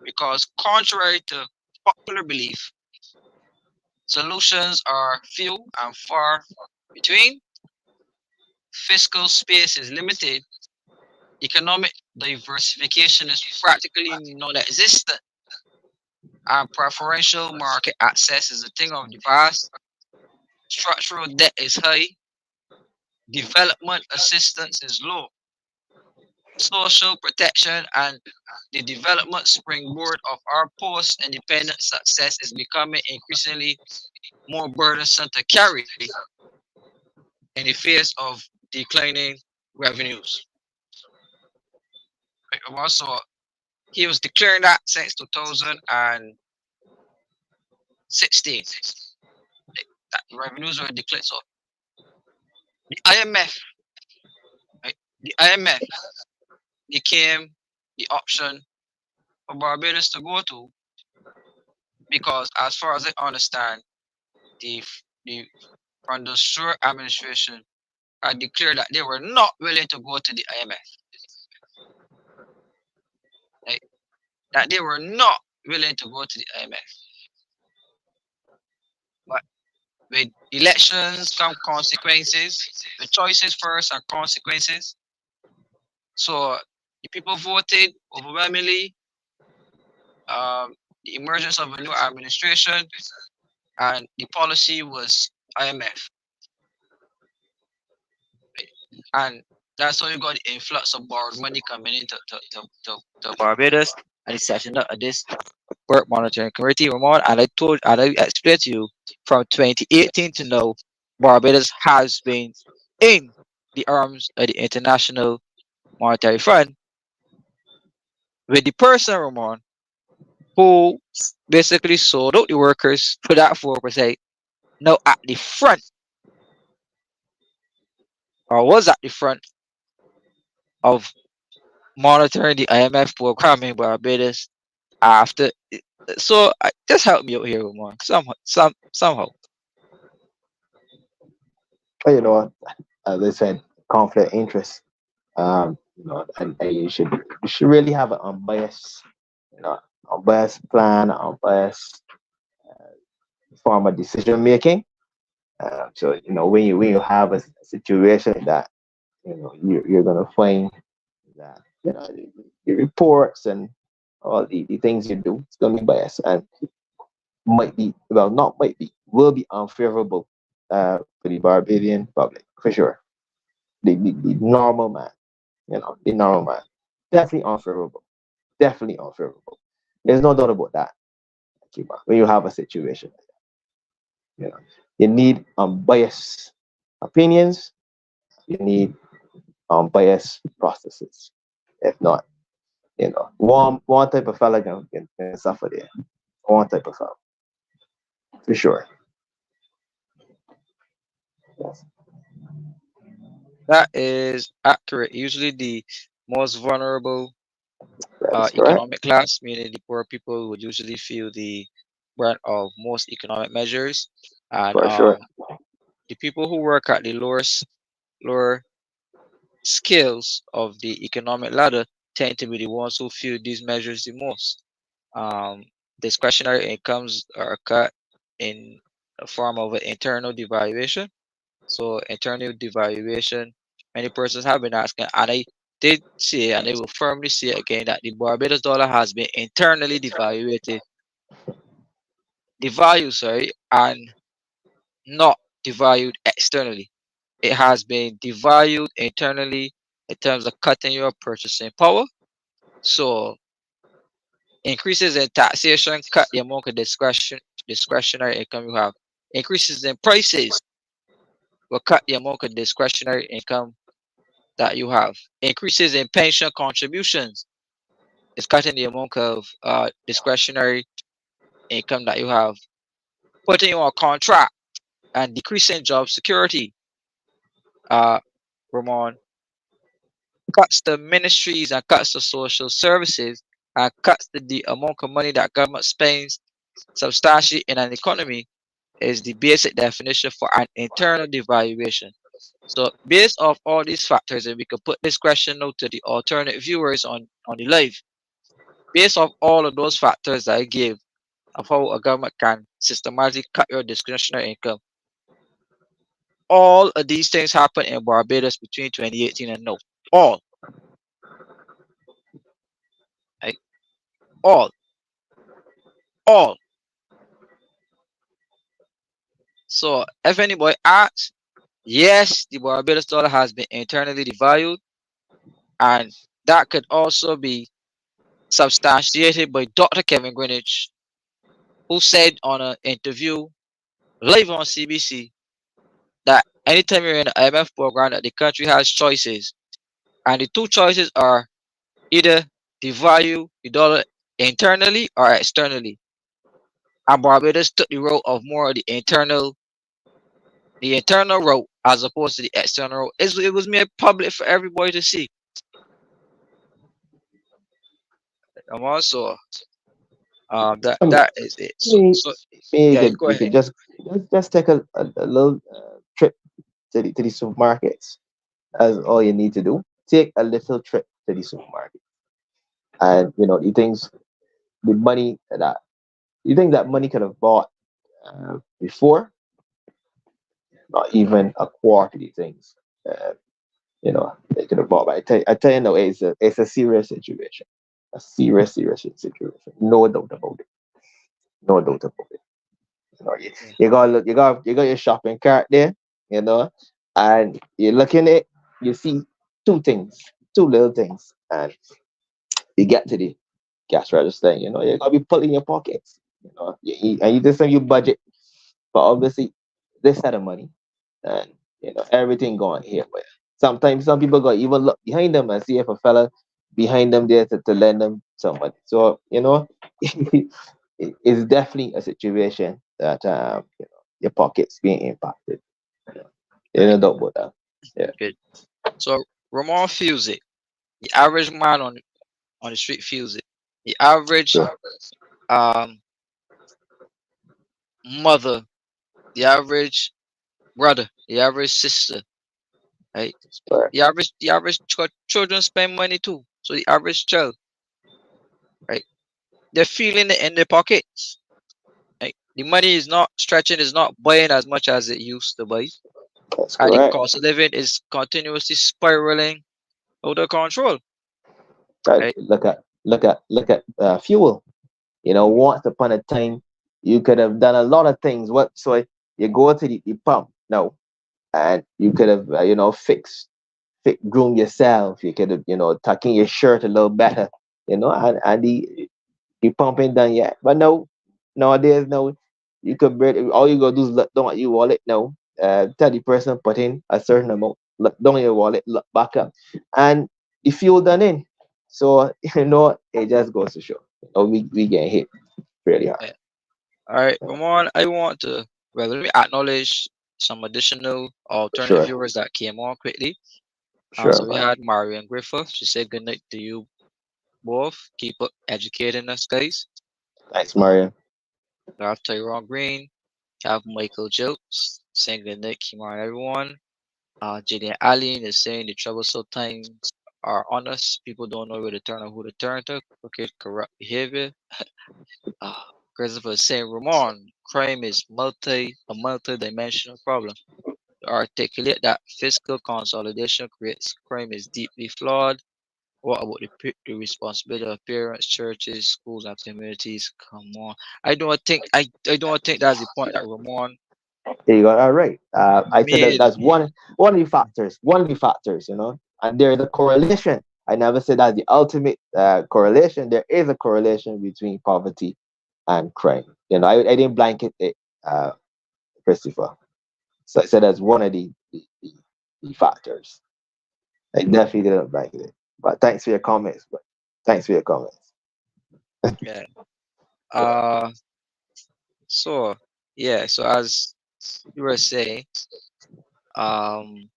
because, contrary to popular belief, solutions are few and far between, fiscal space is limited, economic diversification is practically non existent, and preferential market access is a thing of the past, structural debt is high, development assistance is low, social protection and the development springboard of our post-independent success is becoming increasingly more burdensome to carry in the face of declining revenues. Also, he was declaring that since 2016 that the revenues were declared. So the IMF, right? The IMF became the option for Barbados to go to because, as far as I understand, the from the Stuart administration had declared that they were not willing to go to the IMF. Right? That they were not willing to go to the IMF. But with elections come consequences. The choices first are consequences. So the people voted overwhelmingly. The emergence of a new administration and the policy was IMF. Right? And That's how you got the influx of borrowed money coming into to Barbados, and it's setting up this BERT monitoring committee, Ramon. And I explained to you from 2018 to now, Barbados has been in the arms of the International Monetary Fund with the person, Ramon, who basically sold out the workers for that 4%, now at the front, or was at the front of monitoring the IMF program in Barbados after. So just help me out here, Ramon. Somehow. But, as I said, conflict of interest. And you should really have an unbiased, unbiased plan, unbiased form of decision making. So when you have a situation that you're gonna find that the reports and all the things you do, it's gonna be biased and might be, well, not might be, will be unfavorable for the Barbadian public for sure. The normal man, the normal man, definitely unfavorable, definitely unfavorable. There's no doubt about that. Kima, when you have a situation, you know, you need unbiased opinions, you need unbiased processes. If not, one type of fella can suffer there. One type of fella, for sure. Yes, That is accurate. Usually, the most vulnerable that is correct, economic class, meaning the poor people, would usually feel the brunt of most economic measures, and for sure. the people who work at the lower scales of the economic ladder tend to be the ones who feel these measures the most. Um, Discretionary incomes are cut in the form of an internal devaluation. So internal devaluation, many persons have been asking, and I did say, and I will firmly say again, that the Barbados dollar has been internally devalued, sorry, and not devalued externally. It has been devalued internally in terms of cutting your purchasing power. So increases in taxation cut the amount of discretionary income you have. Increases in prices will cut the amount of discretionary income that you have. Increases in pension contributions is cutting the amount of discretionary income that you have. Putting you on contract and decreasing job security, uh, Ramon, cuts the ministries and cuts the social services and cuts the amount of money that government spends substantially in an economy is the basic definition for an internal devaluation. So based off all these factors, and we could put this question out to the alternate viewers on the live, based off all of those factors that I gave of how a government can systematically cut your discretionary income, all of these things happened in Barbados between 2018 and now. All, right? All, all. So if anybody asks, yes, the Barbados dollar has been internally devalued, and that could also be substantiated by Dr. Kevin Greenwich, who said on an interview live on CBC that anytime you're in an IMF program, that the country has choices, and the two choices are either devalue the dollar internally or externally. And Barbados took the route of more of the internal route as opposed to the external route. It was made public for everybody to see. And also, that I mean, that is it. me, So me, yeah, you go you ahead. could just take a little trip to the supermarkets. That's all you need to do. Take a little trip to the supermarket, and the things, the money that you think that money could have bought before, not even a quarter of the things. They could have bought. But I tell you, no, it's a serious situation, a serious, serious situation. No doubt about it. No doubt about it. Yeah. You gotta look. You got your shopping cart there. And you look in it. You see. two things, two little things, and you get to the cash register. You know, you're gonna be pulling your pockets. You know, and you just say you budget for obviously this set of money, and you know everything going here. But sometimes some people go even look behind them and see if a fella behind them there to lend them some money. So you know, it's definitely a situation that you know your pockets being impacted. You know, you Right. know doubt about that. Yeah, Good. So Ramon feels it. The average man on the street feels it. The average sure. um mother, the average brother, the average sister, right? Right. The average children spend money too. So the average child, right? They're feeling it in their pockets. Right? The money is not stretching, is not buying as much as it used to buy. That's And the correct. cost of living is continuously spiraling out of control. Right? Look at fuel. You know, once upon a time, you could have done a lot of things. What so you go to the pump now, and you could have you know groom yourself. You could have you know tucking your shirt a little better. You know, and the pump ain't done yet. But no, nowadays no, you could all you gotta do is look down at your wallet now. Tell the person put in a certain amount. Look down at your wallet, look back up, and the fuel done in. So you know it just goes to show. You know, we get hit really hard. Yeah. All right, Ramon, I want to let me acknowledge some additional alternative Sure, viewers that came on quickly. So sure, we man. had Marion Griffith. She said good night to you both. Keep up educating us, guys. Thanks, Mario. We have Tyrone Green. We have Michael Jokes saying good night, Kemar, everyone. Jaden Allen is saying the troublesome times are on us. People don't know where to turn or who to turn to. Crooked, corrupt behavior. Uh, Christopher is saying, Ramon, crime is a multi-dimensional problem. To articulate that fiscal consolidation creates crime is deeply flawed. What about the responsibility of parents, churches, schools, and communities? Come on, I don't think that's the point that Ramon There you go. All right. I said that made. that's one of the factors. One of the factors, you know, and there is a correlation. I never said that's the ultimate correlation. There is a correlation between poverty and crime. You know, I didn't blanket it, Christopher. So I said that's one of the factors. I definitely didn't blanket it. But thanks for your comments. But thanks for your comments. Yeah. Yeah, Uh. So yeah. So as you were saying, um.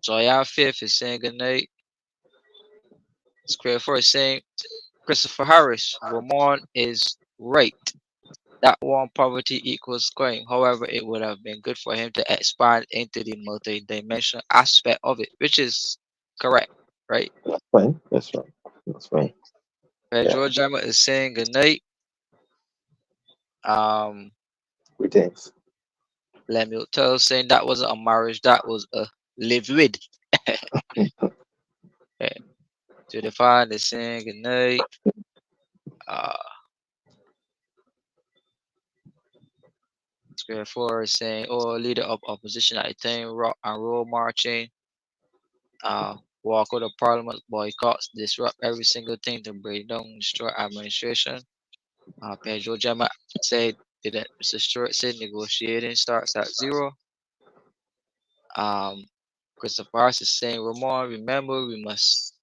So yeah, Fifth is saying good night. Square Four is saying Christopher Harris. Ramon is right. That one poverty equals crime. However, it would have been good for him to expand into the multi-dimensional aspect of it, which is correct, right? that's fine. That's fine. That's fine. Right. Yeah. Pedro Jama is saying good night. Um, Greetings. Lemuel Tell saying that wasn't a marriage, that was a live with. Right. To the fan is saying good night. Uh, Square Four is saying, oh, leader of opposition at the time, rock and roll marching. Uh, walk out of parliament, boycotts, disrupt every single thing to break down, destroy administration. Pedro Jama said that Mr. Stewart said negotiating starts at zero. Um, Christopher Harris is saying, Ramon, remember we must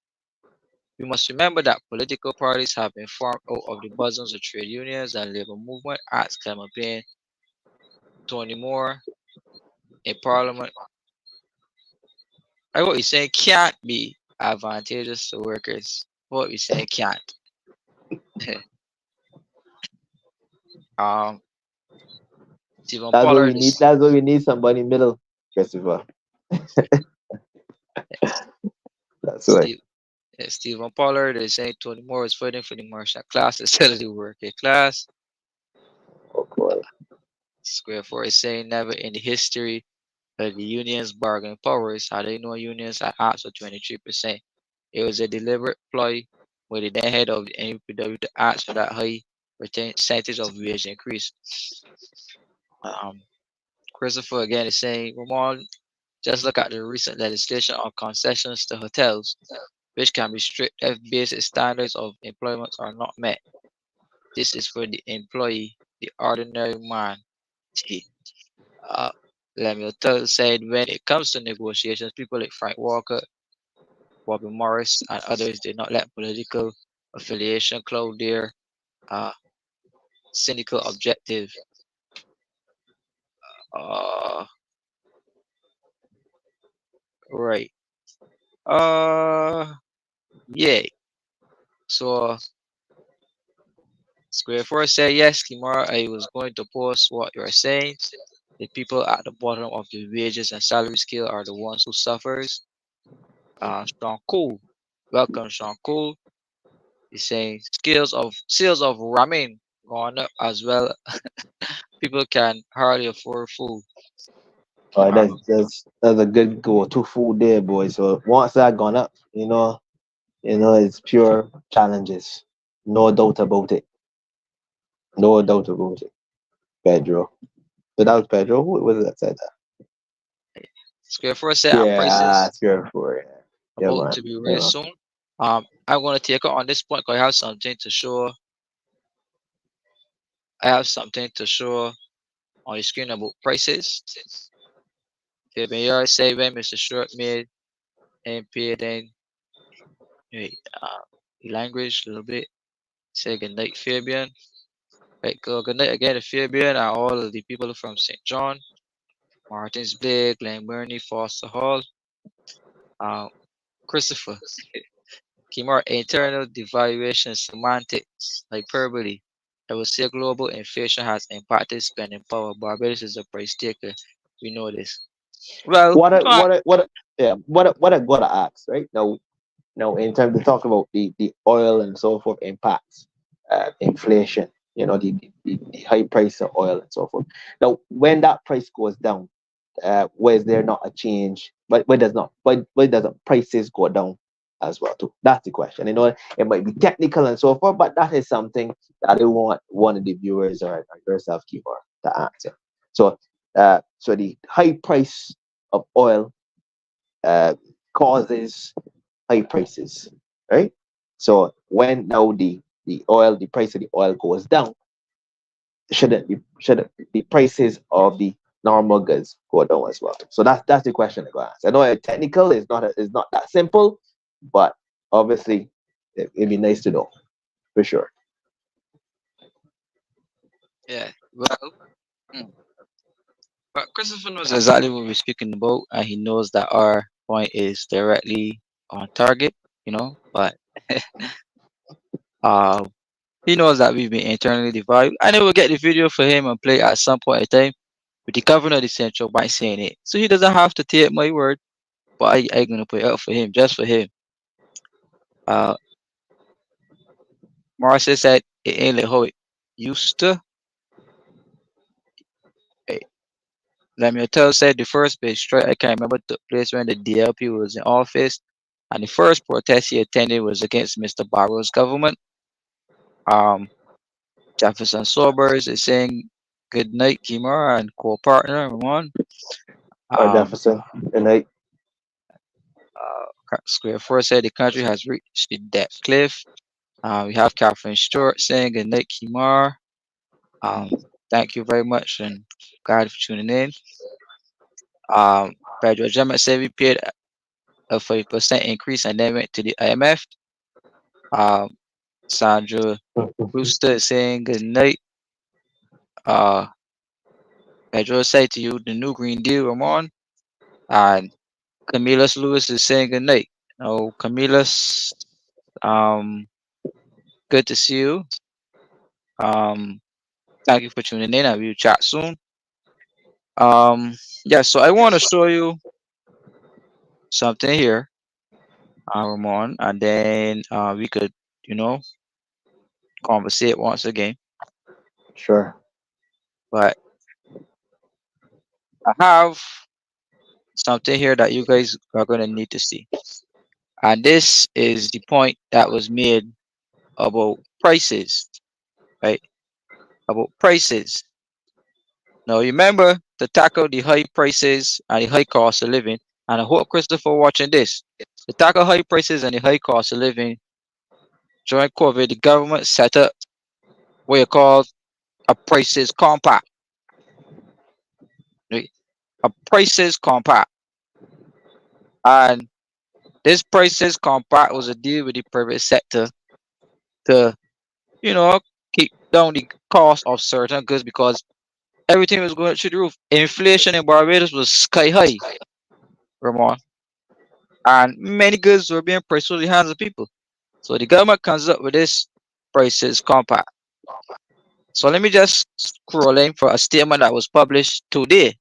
remember that political parties have been formed out of the bosoms of trade unions and labor movement. Acts campaign Tony Moore in Parliament. What we saying can't be advantageous to workers. What we saying can't. um, Stephen That's what we Pollard need. is That's what we need. Somebody in the middle, Christopher. That's right. Steve. Stephen Pollard is saying Tony Moore is fighting for the martial class instead of the working class. Oh boy. Square Four is saying never in the history of the union's bargaining powers had they known unions had asked for 23%. It was a deliberate ploy by the then head of the NUPW to ask for that high percentage of wage increase. Um, Christopher again is saying, Ramon, Just look at the recent legislation on concessions to hotels, which can be strict if basic standards of employment are not met. This is for the employee, the ordinary man. Gee, Uh, Lemuel said when it comes to negotiations, people like Frank Walker, Bobby Morris, and others did not let political affiliation cloud their uh, cynical objective. Uh, right. Uh, yeah. So Square 4 said, yes, Kimura, I was going to post what you're saying. The people at the bottom of the wages and salary scale are the ones who suffers. Sean Cool. Welcome, Sean Cool. He's saying sales of ramen gone up as well. People can hardly afford food. That's Um, that's a good go-to food there, boy. So once that gone up, it's pure challenges. No doubt about it. No doubt about it. Pedro. So that was Pedro. Who was it that said that? Square 4 said, and Yeah, prices it's pure for it. Yeah, about man. to be Yeah, raised man. soon. I'm going to take it on this point because I have something to show on your screen about prices. Fabian say when Mr. Short made and paid then wait, the language a little bit. Say good night, Fabian. Right, good night again to Fabian and all of the people from St. John, Martins Blake, Glen Burnie, Foster Hall, uh, Christopher. Kemar internal devaluation semantics, hyperbole. I will say global inflation has impacted spending power. Barbados is a price taker. We know this. Well, What I, not what I, what I, yeah, what I gotta ask right now in terms of talk about the oil and so forth impacts inflation. The high price of oil and so forth. Now, when that price goes down, where is there not a change? But where does not? Why doesn't prices go down as well too? That's the question. It might be technical and so forth, but that is something that I want one of the viewers or yourself, Keyboard, to answer. So, so the high price of oil uh, causes high prices, right? So when now the price of the oil goes down, shouldn't the prices of the normal goods go down as well? So that's the question I got asked. I know it's technical, it's not that simple, but obviously it'd be nice to know for sure. yeah. Well, mm, but Christopher knows exactly what we're speaking about, and he knows that our point is directly on target. But uh, he knows that we've been internally divided. I will get the video for him and play at some point in time with the governor of the central by saying it, so he doesn't have to take my word. But I gonna put it up for him, just for him. Uh, Marcia said it ain't like how it used to. Hey, Lemuel said the first big strike I can remember took place when the DLP was in office, and the first protest he attended was against Mr. Barrow's government. Um, Jefferson Sobers is saying good night, Kimura and co-partner Ramon. Or Um, Jefferson, and I Square Four said the country has reached the debt cliff. We have Catherine Stewart saying good night, Kimura. Um, Thank you very much and glad for tuning in. Pedro Gemma said we paid a 40% increase and then went to the IMF. Um, Sandra Brewster is saying good night. Uh, Pedro said to you the new Green Deal, Ramon. And Camillus Lewis is saying good night. Oh, Camillus, good to see you. Um, Thank you for tuning in and we'll chat soon. Um, yeah, so I want to show you something here, Ramon, and then we could, you know, conversate once again. sure. But I have something here that you guys are going to need to see. And this is the point that was made about prices, right? About prices. Now, remember, to tackle the high prices and the high cost of living. And I hope Christopher watching this. To tackle high prices and the high cost of living during COVID, the government set up what you call a prices compact. Right? A prices compact. And this prices compact was a deal with the private sector to, you know, keep down the cost of certain goods because everything was going through the roof. Inflation in Barbados was sky high, Ramon, and many goods were being priced through the hands of people. So the government comes up with this prices compact. So let me just scroll in for a statement that was published today.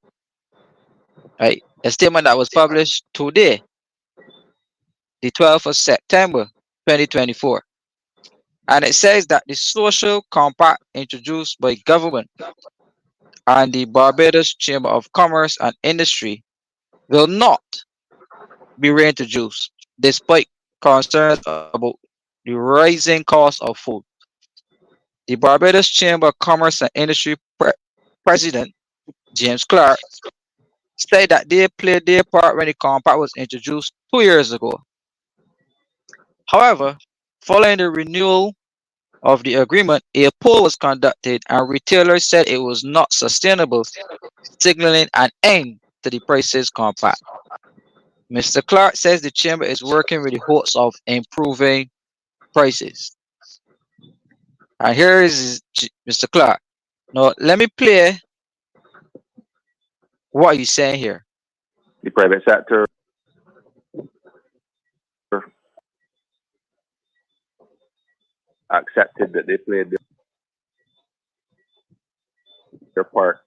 Right, a statement that was published today, the 12th of September, 2024. And it says that the social compact introduced by government and the Barbados Chamber of Commerce and Industry will not be reintroduced despite concerns about the rising cost of food. The Barbados Chamber of Commerce and Industry President James Clark said that they played their part when the compact was introduced 2 years ago. However, following the renewal of the agreement, a poll was conducted and retailers said it was not sustainable, signaling an end to the prices compact. Mr. Clark says the chamber is working with the hopes of improving prices. And here is Mr. Clark. Now, let me play what he's saying here. The private sector accepted that they played their part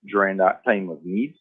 during that time of need.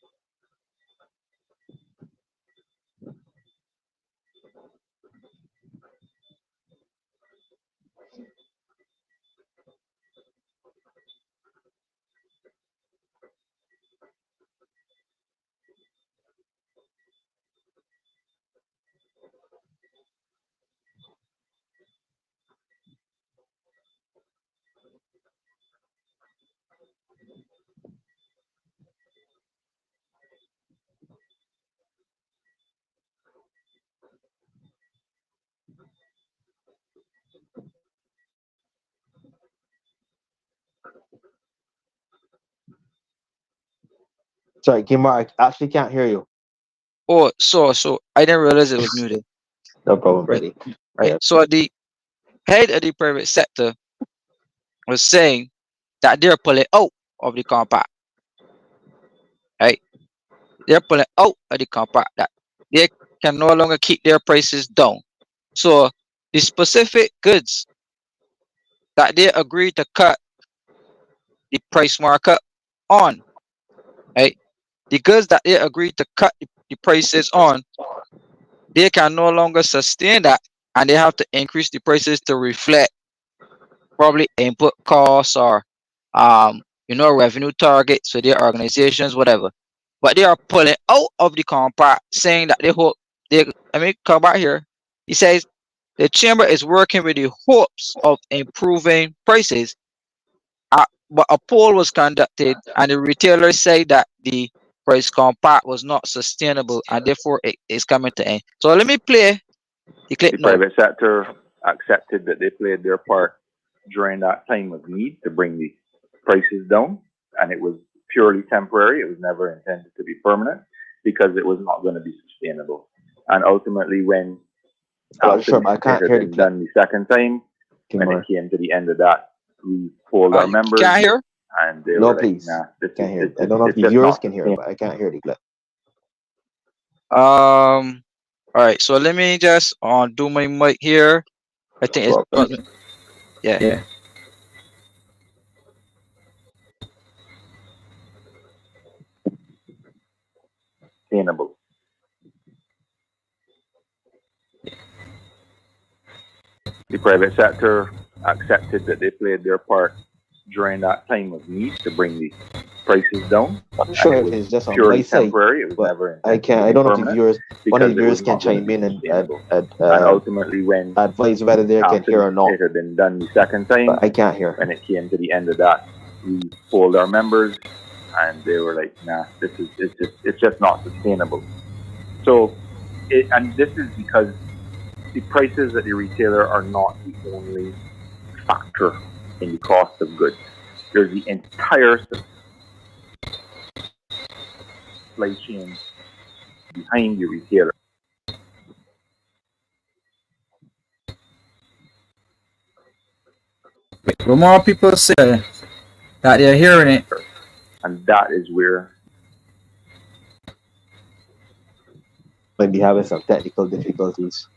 Sorry, Kemar, I actually can't hear you. Oh, so I didn't realize it was muted. No problem, Right, buddy. right. Yeah. So the head of the private sector was saying that they're pulling out of the compact. Right, they're pulling out of the compact. That they can no longer keep their prices down. So the specific goods that they agreed to cut the price markup on, right? The goods that they agreed to cut the prices on, they can no longer sustain that, and they have to increase the prices to reflect probably input costs or revenue targets for their organizations, whatever. But they are pulling out of the compact, saying that they hope they. I mean, come back here. He says the chamber is working with the hopes of improving prices. But a poll was conducted, and the retailers say that the price compact was not sustainable, and therefore it is coming to end. So let me play the clip The now. private sector accepted that they played their part during that time of need to bring the prices down, and it was purely temporary. It was never intended to be permanent because it was not going to be sustainable. And ultimately, when after Sure, I it can't had hear the been clip. done the second time, when Kemar. it came to the end of that, we polled our You members, can't hear? and they No, were like, please. "Nah, this Can't hear. is I don't know if it's the just viewers not can hear, sustainable." but I can't hear the clip. All right, so let me just do my mic here. I think it's yeah. Yeah. Sustainable. The private sector accepted that they played their part during that time of need to bring the prices down. I'm And sure it if was it's just on my purely side, temporary. It was but never I intended can't. to I be don't know if the permanent viewers, one of because the it viewers was can not going to chime be in sustainable. and And ultimately, when advise whether they can after hear or not. it had been done the second time, But I can't hear. when it came to the end of that, we polled our members, and they were like, nah, it's just not sustainable. So, and this is because the prices at the retailer are not the only factor in the cost of goods. There's the entire supply chain behind the retailer. The more people say that they're hearing it, And that is where Might be having some technical difficulties.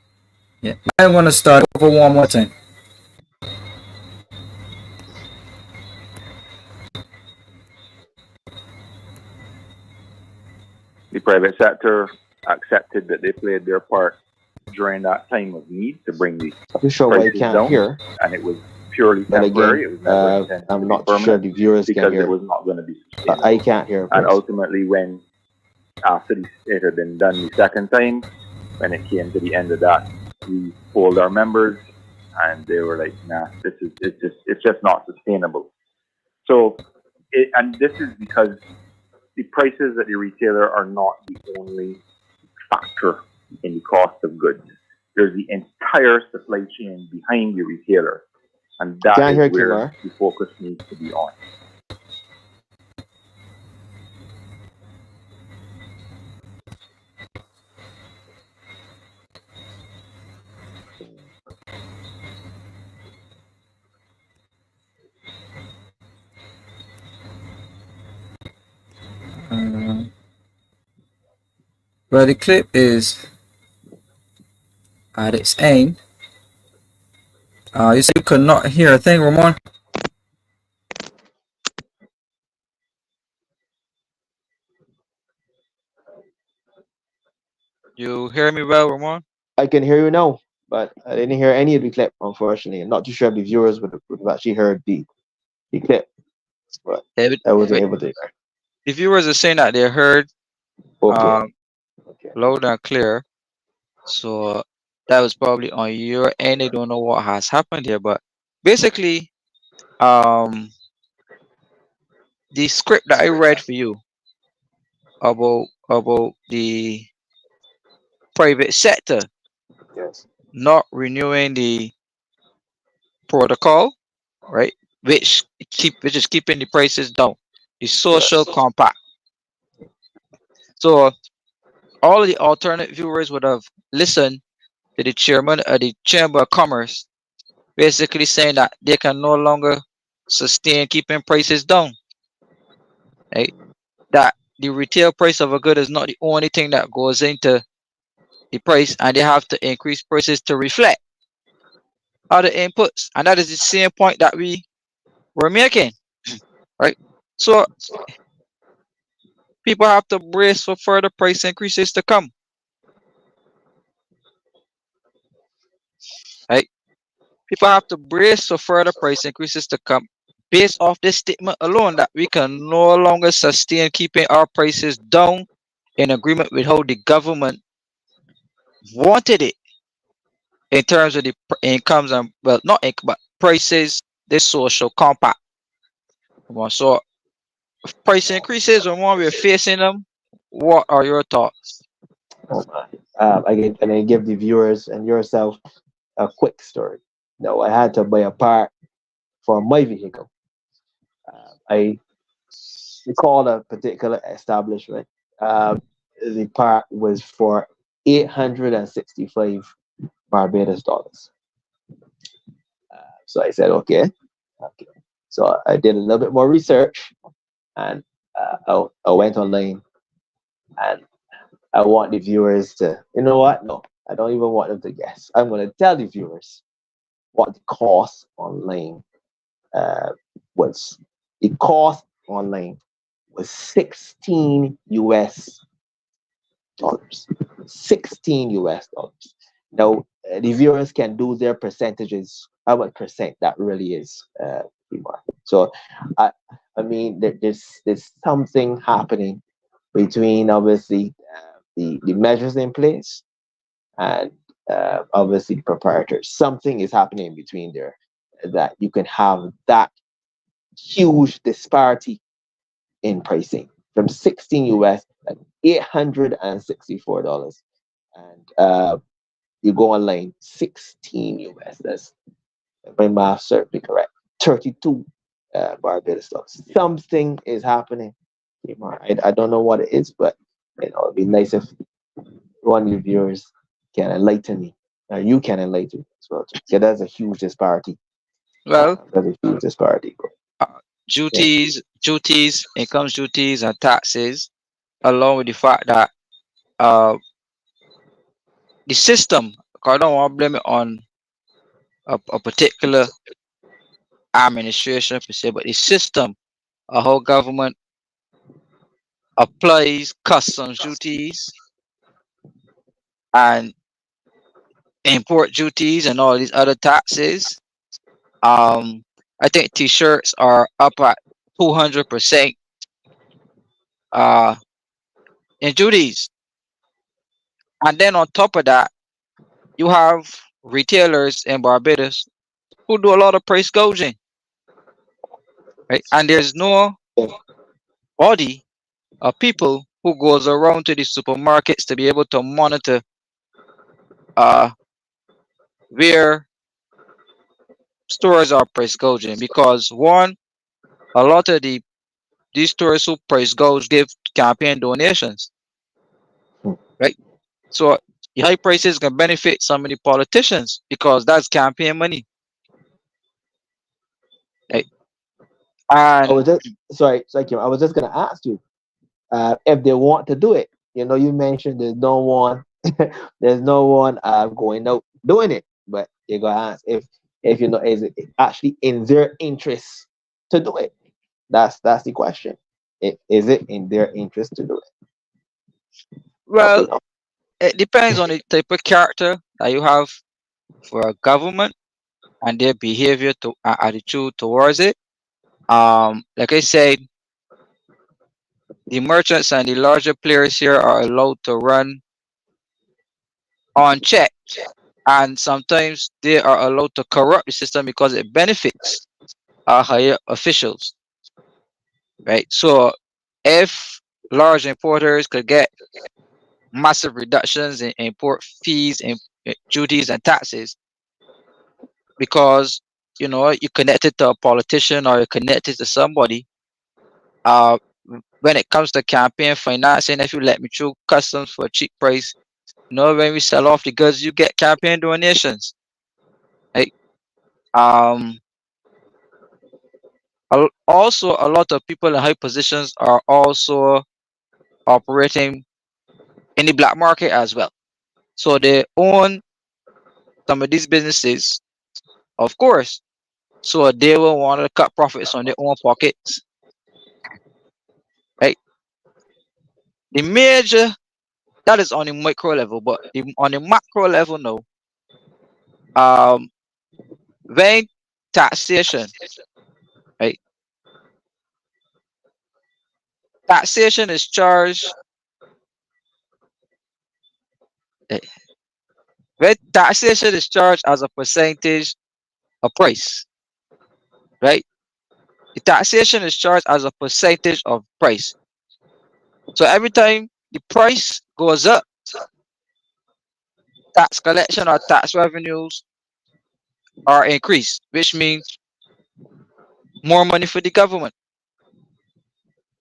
yeah, I'm gonna start over one more time. the private sector accepted that they played their part during that time of need to bring the I'm sure why you prices can't down, hear, and it was purely but temporary. again, It was never intended I'm to be not sure permanent the viewers can because it hear. was not going to be sustainable. I can't hear. And Chris. ultimately, when after it had been done the second time, when it came to the end of that, we polled our members, and they were like, "Nah, it's just not sustainable." So, and this is because the prices at the retailer are not the only factor in the cost of goods. There's the entire supply chain behind the retailer, and that Can't is hear, where Kemar. the focus needs to be on. Well, the clip is at its aim. You said you could not hear a thing, Ramon. You hear me well, Ramon? I can hear you now, but I didn't hear any of the clip, unfortunately. I'm not too sure if the viewers would have actually heard the clip, but I wasn't able to. The viewers are saying that they heard Okay. Okay. loud and clear. So that was probably on your end. They don't know what has happened here, but basically, the script that I read for you about the private sector Yes. not renewing the protocol, right? Which is keeping the prices down. The social compact. So all of the alternate viewers would have listened to the chairman of the Chamber of Commerce basically saying that they can no longer sustain keeping prices down. Right? That the retail price of a good is not the only thing that goes into the price, and they have to increase prices to reflect other inputs. And that is the same point that we were making. Right? So people have to brace for further price increases to come. Right? People have to brace for further price increases to come based off this statement alone that we can no longer sustain keeping our prices down in agreement with how the government wanted it in terms of the incomes and, well, not income, but prices, this social compact. So if price increases and when we're facing them, what are your thoughts? Oh my. I give the viewers and yourself a quick story. No, I had to buy a part for my vehicle. I called a particular establishment. The part was for 865 Barbados dollars. So I said, okay. So I did a little bit more research, and I went online, and I want the viewers to, you know what? No, I don't even want them to guess. I'm going to tell the viewers what the cost online was. The cost online was 16 US dollars. 16 US dollars. Now, the viewers can do their percentages, how much percent that really is. So, I mean, there's something happening between obviously the measures in place and obviously the proprietors. Something is happening between there that you can have that huge disparity in pricing from 16 US, like $864. And you go online, 16 US. That's, if my math serves me correct, 32 Barbados dollars. Something is happening. I don't know what it is, but it'd be nice if one of your viewers can enlighten me. You can enlighten me as well too. Yeah, that's a huge disparity. Well, That's a huge disparity, bro. uh, Yeah. duties, income duties, and taxes, along with the fact that uh, the system, 'cause I don't want to blame it on a particular administration per se, but the system, a whole government applies customs duties and import duties and all these other taxes. Um, I think t-shirts are up at 200% in duties, and then on top of that, you have retailers in Barbados who do a lot of price gouging, right? And there's no body of people who goes around to the supermarkets to be able to monitor uh where stores are price gouging, because one, a lot of these stores who price gouge give campaign donations, right? So the high prices can benefit some of the politicians because that's campaign money, right? I was And just sorry, Kim. I was just gonna ask you if they want to do it. You mentioned there's no one going out doing it, but you gotta ask if is it actually in their interest to do it? That's the question. Is it in their interest to do it? Love to well, know. it depends on the type of character that you have for a government and their behavior to attitude towards it. Like I said, the merchants and the larger players here are allowed to run on check, and sometimes they are allowed to corrupt the system because it benefits our higher officials, right? So if large importers could get massive reductions in import fees and duties and taxes because you're connected to a politician or you're connected to somebody, uh when it comes to campaign financing, if you let me through customs for a cheap price, when we sell off the goods, you get campaign donations, right? um Also, a lot of people in high positions are also operating in the black market as well, so they own some of these businesses, of course, so they will want to cut profits on their own pockets, right? The major, that is on the micro level, but on the macro level, no. um when taxation, right? Taxation is charged. eh, when taxation is charged as a percentage of price, right? The taxation is charged as a percentage of price. So every time the price goes up, tax collection or tax revenues are increased, which means more money for the government.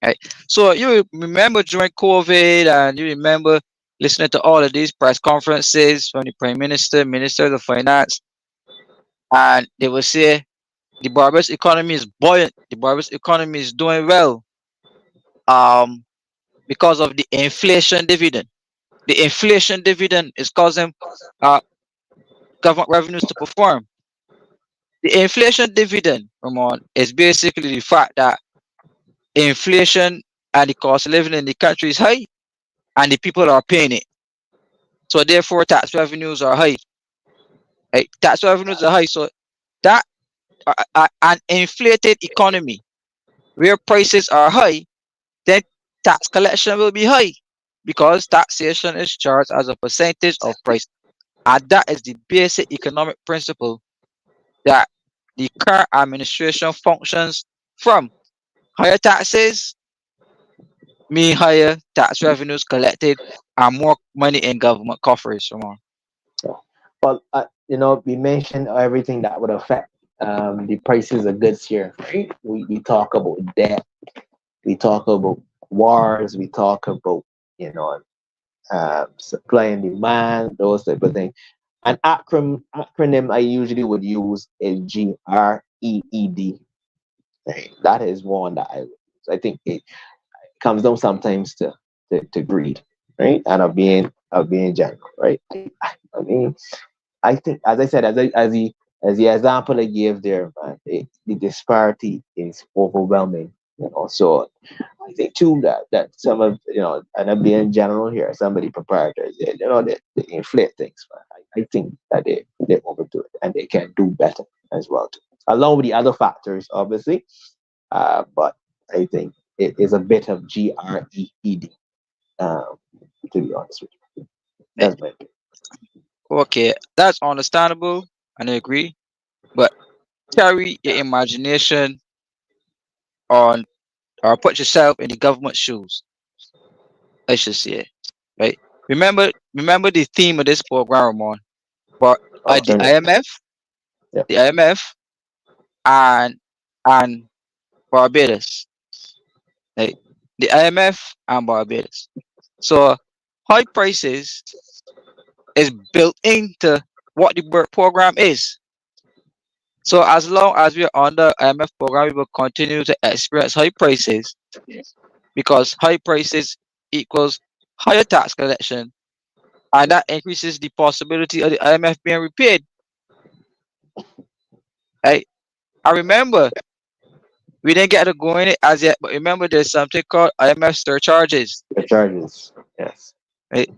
Right. So you remember during COVID, and you remember listening to all of these press conferences from the Prime Minister, Ministers of Finance, and they will say the Barbados economy is buoyant, the Barbados economy is doing well, um, because of the inflation dividend. The inflation dividend is causing uh, government revenues to perform. The inflation dividend, Ramon, is basically the fact that inflation and the cost of living in the country is high, and the people are paying it. So therefore, tax revenues are high. Right? Tax revenues are high. So that an inflated economy where prices are high, then tax collection will be high because taxation is charged as a percentage of price. And that is the basic economic principle that the current administration functions from. Higher taxes, mean higher tax revenues collected and more money in government coffers, Ramon. So, well, we mentioned everything that would affect the prices of goods here, right? We talk about debt, we talk about wars, we talk about, you know, supply and demand, those type of things. An acronym I usually would use is GREED. Right? That is one that I would use. I think it comes down sometimes to greed, right? And of being general, right? I mean, I think, as I said, as the example I gave there, man, the disparity is overwhelming. So I think too that some of, and I'm being general here, some of the proprietors, they inflate things, man. I think that they overdo it, and they can do better as well too, along with the other factors, obviously. But I think it is a bit of GREED, um, to be honest with you. Eh, That's my opinion. Okay, that's understandable, and I agree. But carry your imagination on, or put yourself in the government shoes. I should say it, right? Remember the theme of this program, Ramon. But the Alternative. IMF, Yeah. the IMF, and and Barbados, right? The IMF and Barbados. So high prices is built into what the BERT program is. So as long as we're on the IMF program, we will continue to experience high prices because high prices equals higher tax collection, and that increases the possibility of the IMF being repaid. Right? I remember we didn't get to go in it as yet, but remember there's something called IMF surcharges. The charges. Yes. Right?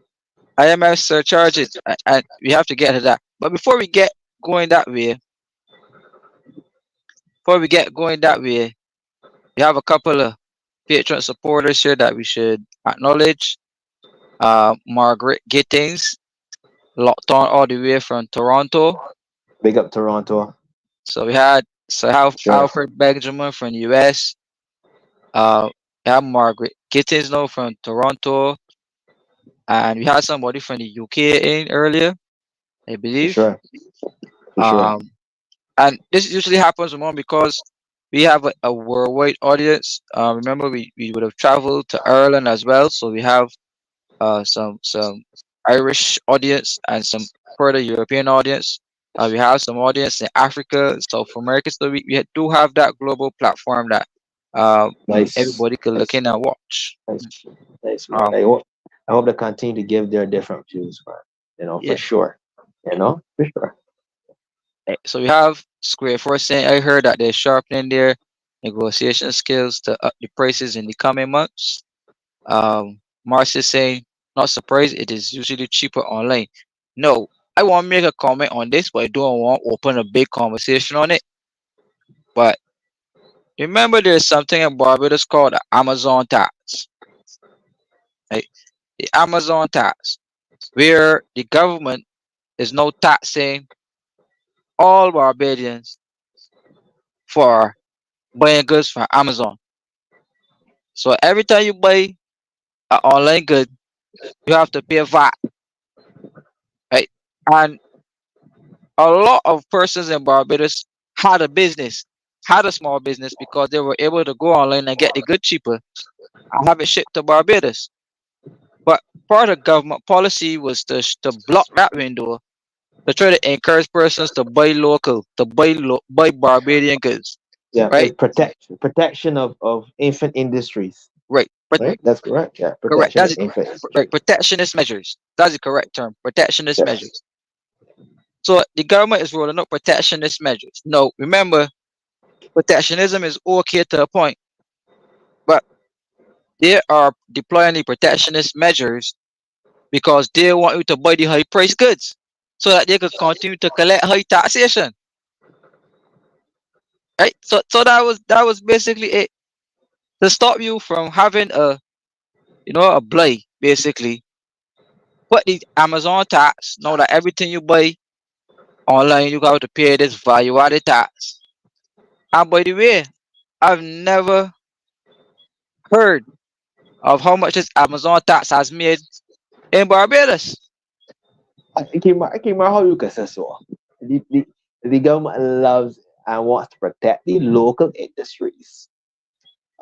IMF surcharges, and we have to get to that. But before we get going that way, before we get going that way, we have a couple of Patron supporters here that we should acknowledge. Margaret Gittings, locked on all the way from Toronto. Big up Toronto. So we had Sure. Alfred Benjamin from US. Uh, we have Margaret Gittings now from Toronto, and we had somebody from the UK in earlier, I For believe. sure. For sure. Um, and this usually happens more because we have a worldwide audience. Remember, we would have traveled to Ireland as well, so we have some Irish audience and some further European audience. We have some audience in Africa, South America, so we do have that global platform that uh, Nice. everybody could look Nice. in and watch. Nice. Nice, man. Um, I hope they continue to give their different views, man. For yeah. sure. For sure. So we have Square Force saying, I heard that they're sharpening their negotiation skills to up the prices in the coming months. Mars is saying, not surprised, it is usually cheaper online. No, I want to make a comment on this, but I don't want to open a big conversation on it. But remember, there's something in Barbados called the Amazon tax, right? The Amazon tax, where the government is now taxing all Barbadians for buying goods from Amazon. So every time you buy an online good, you have to pay VAT, right? And a lot of persons in Barbados had a small business because they were able to go online and get the good cheaper and have it shipped to Barbados. But part of government policy was to block that window to try to encourage persons to buy local, to buy Barbadian goods, Yeah. right? Protection of infant industries. Right, but Right. That's correct. Yeah. correct. Protection That's of it. infant Right, industries. protectionist measures. That's the correct term. Protectionist Yes. measures. So the government is rolling out protectionist measures. No, remember, protectionism is okay to a point, but they are deploying the protectionist measures because they want you to buy the high price goods so that they could continue to collect high taxation. Right? So that was basically it. To stop you from having a blight, basically. Put the Amazon tax, know that everything you buy online you got to pay this value added tax. And by the way, I've never heard of how much this Amazon tax has made in Barbados. Kemar, how you can say so? The government loves and wants to protect the local industries.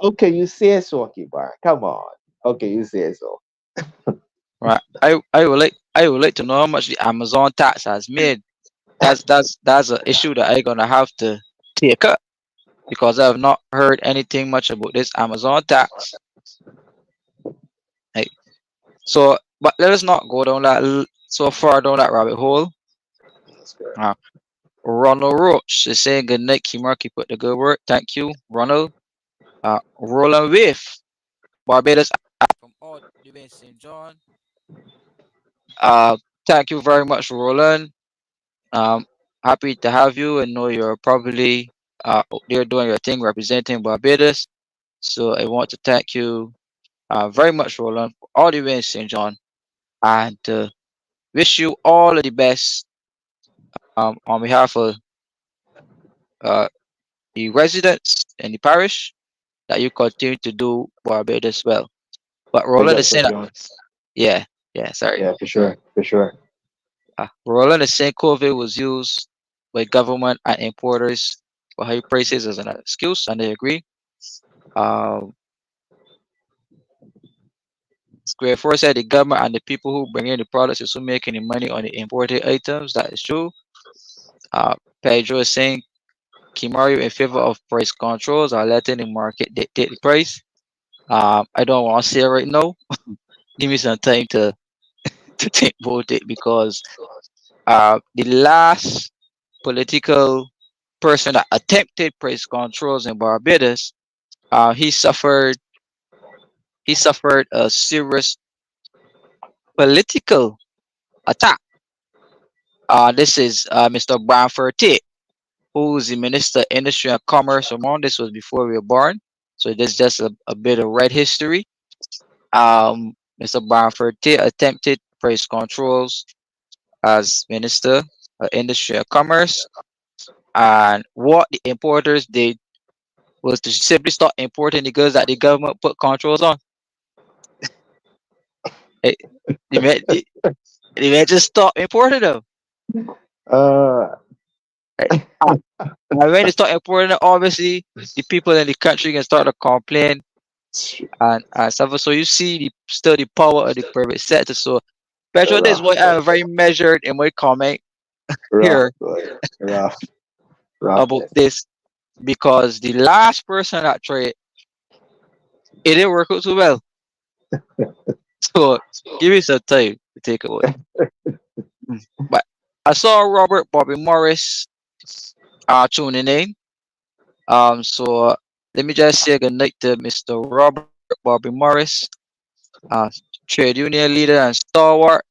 Okay, you say so, Kemar. Come on. Okay, you say so. Right. I would like to know how much the Amazon tax has made. That's an issue that I'm gonna have to take up because I have not heard anything much about this Amazon tax. Right. So, but let us not go down so far down that rabbit hole. That's good. Uh, Ronald Roach is saying good night, Kimar. Keep up the good work. Thank you, Ronald. Roland Wave, Barbados from all the way in St. John. Uh, Thank you very much, Roland. Um, Happy to have you and know you're probably out there doing your thing representing Barbados. So I want to thank you very much, Roland, for all the way in St. John, and wish you all of the best on behalf of uh, the residents in the parish that you continue to do Barbados well. But Big Roland up is St. saying that, John. yeah, yeah, sorry. Yeah, for sure. For sure. Roland is saying COVID was used by government and importers for high prices as an excuse, and I agree. Um, Square 4 said the government and the people who bring in the products is still making the money on the imported items. That is true. Uh, Pedro is saying, Kimario in favor of price controls or letting the market dictate the price. I don't want to say it right now. Give me some time to think about it because the last political person that attempted price controls in Barbados, he suffered a serious political attack. This is Mr. Bradford Tate, who's the Minister of Industry and Commerce. Ramon, this was before we were born, so this is just a bit of red history. Mr. Bradford Tate attempted price controls as Minister of Industry and Commerce, and what the importers did was to simply stop importing the goods that the government put controls on. It, they just stop importing them. Uh, Right? And when they start importing them, obviously the people in the country can start to complain and stuff. So you see still the power of the private sector. So Petro, this is rough, why I'm very measured in my comment rough, here boy. Rough, about roughness. this because the last person that tried it didn't work out too well. So give me some time to take about it. But I saw Robert Bobby Morris tuning in. So let me just say good night to Mr. Robert Bobby Morris, uh, trade union leader and stalwart.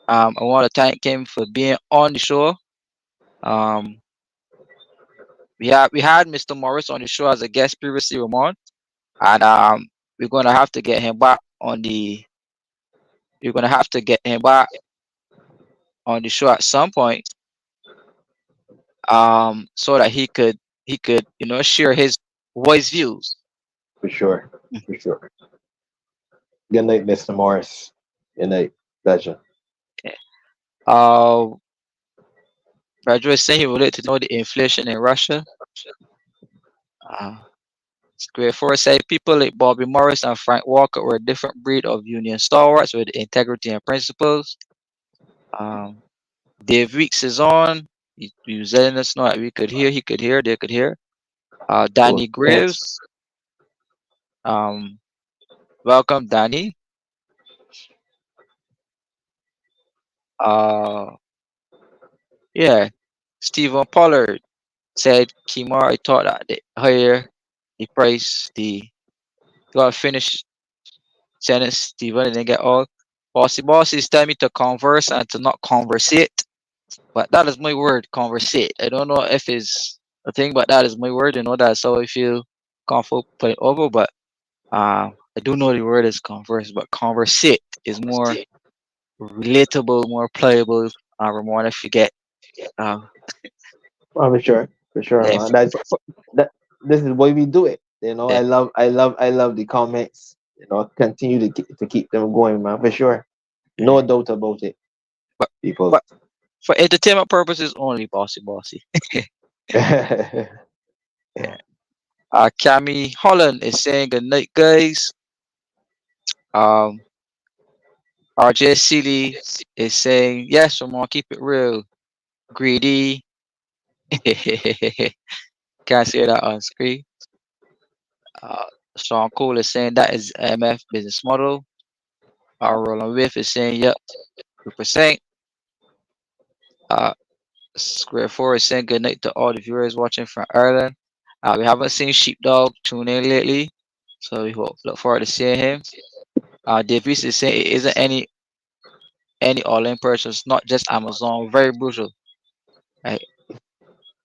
I want to thank him for being on the show. Um, we had Mr. Morris on the show as a guest previously, Ramon, and we're gonna have to get him back on the. We're gonna have to get him back on the show at some point, so that he could share his voice views. For sure. For sure. Good night, Mr. Morris. Good night. Pleasure. Uh, Pedro is saying he would like to know the inflation in Russia. Uh, Square 4 said people like Bobby Morris and Frank Walker were a different breed of union stalwarts with integrity and principles. Um, Dave Weeks is on. He was letting us know that we could hear, he could hear, they could hear. Cool. Danny Thanks. Graves. Welcome, Danny. Uh, yeah. Stephen Pollard said, Kimar, I thought that the higher the price, the gotta finish sentence, Stephen, and then get all. Boss is telling me to converse and to not conversate. But that is my word, conversate. I don't know if it's a thing, but that is my word. That's how I feel comfortable putting over. But I do know the word is converse, but conversate is more relatable, more playable. Ramon, if you get, uh, Oh, for sure. For sure, yeah, man. That this is why we do it. yeah, I love the comments. continue to keep them going, man, for sure. No Yeah. doubt about it, But people. but for entertainment purposes only, bossy. Yeah. Cami Holland is saying good night, guys. Um, RJ Seeley is saying yes, Ramon, keep it real. Greedy. Can't see that on screen. Uh, Sean Cole is saying that is MF business model. Roland With is saying yep, 2%. Uh, Square 4 is saying good night to all the viewers watching from Ireland. We haven't seen Sheepdog tune in lately, so we look forward to seeing him. Dave Reese is saying it isn't any all-in purchase, not just Amazon. Very brutal. Right?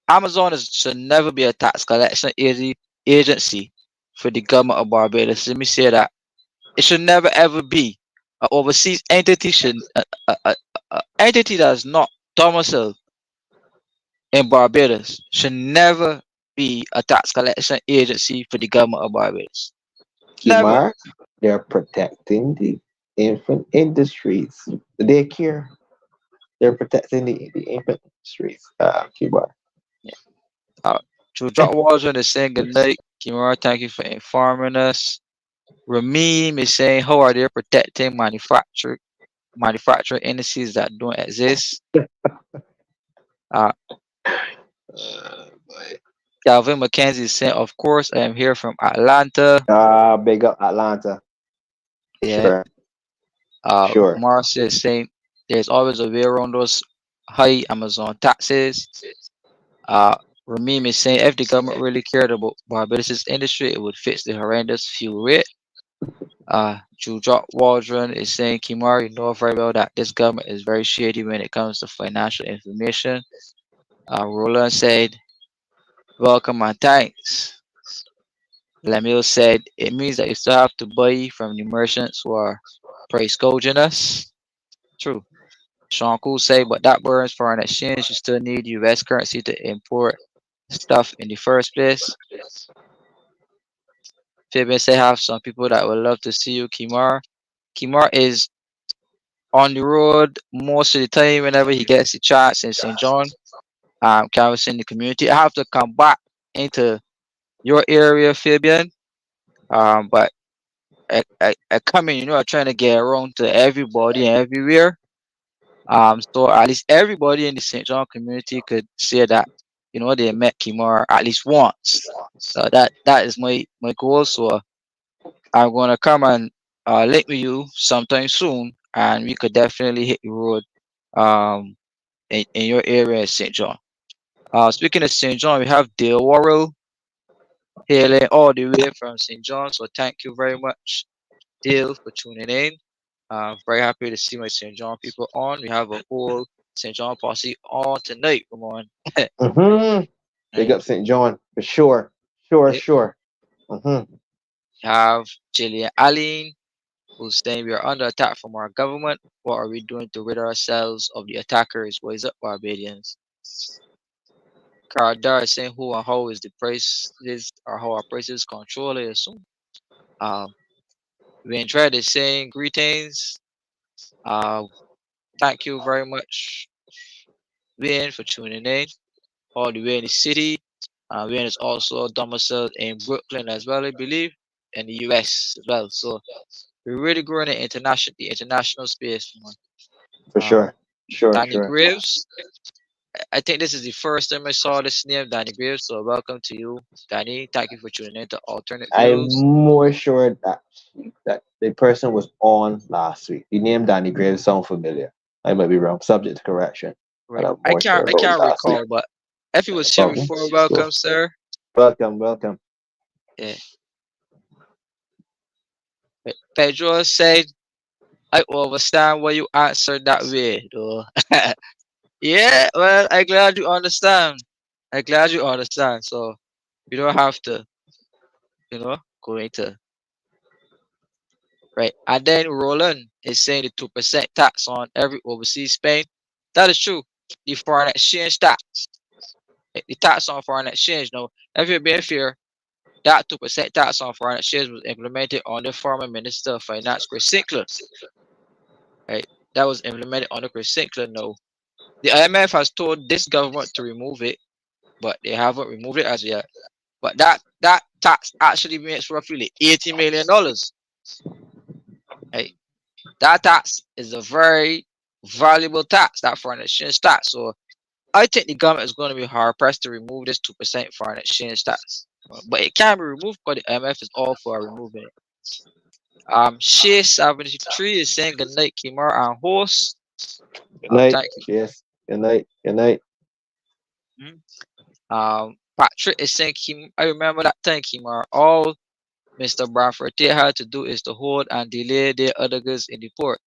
Amazon should never be a tax collection agency for the government of Barbados. Let me say that it should never ever be an overseas entity. Should entity that is not domiciled in Barbados should never be a tax collection agency for the government of Barbados. Never. Kimar, they're protecting the infant industries. They care. They're protecting the infant industries. Kimar. Yeah. To drop Waldron is saying good night. Kimura, thank you for informing us. Ramim is saying, how are they protecting manufacturing indices that don't exist? Uh, Boy. Calvin McKenzie is saying, of course, I am here from Atlanta. Big up Atlanta. Yeah. Sure. Sure. Marcia is saying, there's always a way around those high Amazon taxes. Ramim is saying, if the government really cared about Barbados' industry, it would fix the horrendous fuel rate. Judra Waldron is saying, Kimar, you know very well that this government is very shady when it comes to financial information. Roland said, welcome and thanks. Lemuel said, it means that you still have to buy from the merchants who are price gouging us. True. Sean Cool said, but that burns foreign exchange. You still need US currency to import stuff in the first place. Fabian said, have some people that would love to see you, Kimar. Kimar is on the road most of the time whenever he gets the chance in St. John, canvassing the community. I have to come back into your area, Fabian. But I come in, I'm trying to get around to everybody and everywhere. So at least everybody in the St. John community could say that, they met Kimar at least once. So that is my goal. So I'm gonna come and link with you sometime soon, and we could definitely hit the road. Um, in your area in St. John. Speaking of St. John, we have Dale Worrell hailing all the way from St. John. So thank you very much, Dale, for tuning in. Very happy to see my St. John people on. We have a whole St. John posse on tonight. Come on. Mm-hmm. Big Right. up St. John for sure. Sure, Yeah. sure. Mm-hmm. We have Jillian Allen, who's saying we are under attack from our government. What are we doing to rid ourselves of the attackers? What is up, Barbadians? Karadar is saying who and how is the prices or how our prices control it soon. Um Wayne is saying greetings. Uh Thank you very much, Wayne, for tuning in all the way in the city. Wayne is also domiciled in Brooklyn as well, I believe, in the US as well. So we're really growing the international space, man. For Um sure. Sure, Danny sure. Graves. I think this is the first time I saw this name, Danny Graves. So welcome to you, Danny. Thank you for tuning in to Alternate I'm Views. more sure that the person was on last week. The name Danny Graves sound familiar. I might be wrong. Subject to correction. But Right. I'm I more can't sure I about can't last week. recall, but if he was here Okay. before, Cool. welcome, sir. Welcome, welcome. Yeah. Right. Pedro said, I understand why you answered that way, though. Yeah, well, I glad you understand. I glad you understand. So you don't have to, go into right. And then Roland is saying the 2% tax on every overseas spend. That is true. The foreign exchange tax. The tax on foreign exchange. No, if you're being fair, That 2% tax on foreign exchange was implemented on the former Minister of Finance, Chris Sinclair. Right? That was implemented under Chris Sinclair. No, the IMF has told this government to remove it, but they haven't removed it as yet. But that tax actually makes roughly like $80 million. Right? That tax is a very valuable tax, that foreign exchange tax. So I think the government is going to be hard pressed to remove this 2% foreign exchange tax. But it can be removed because the IMF is all for removing it. Shay73 is saying good night, Kimar and host. Good night. Thank you. Cheers. Good night. Good night. Mhm. Patrick is saying I remember that time, Kimar. All Mr. Bradford they had to do is to hold and delay their other goods in the port.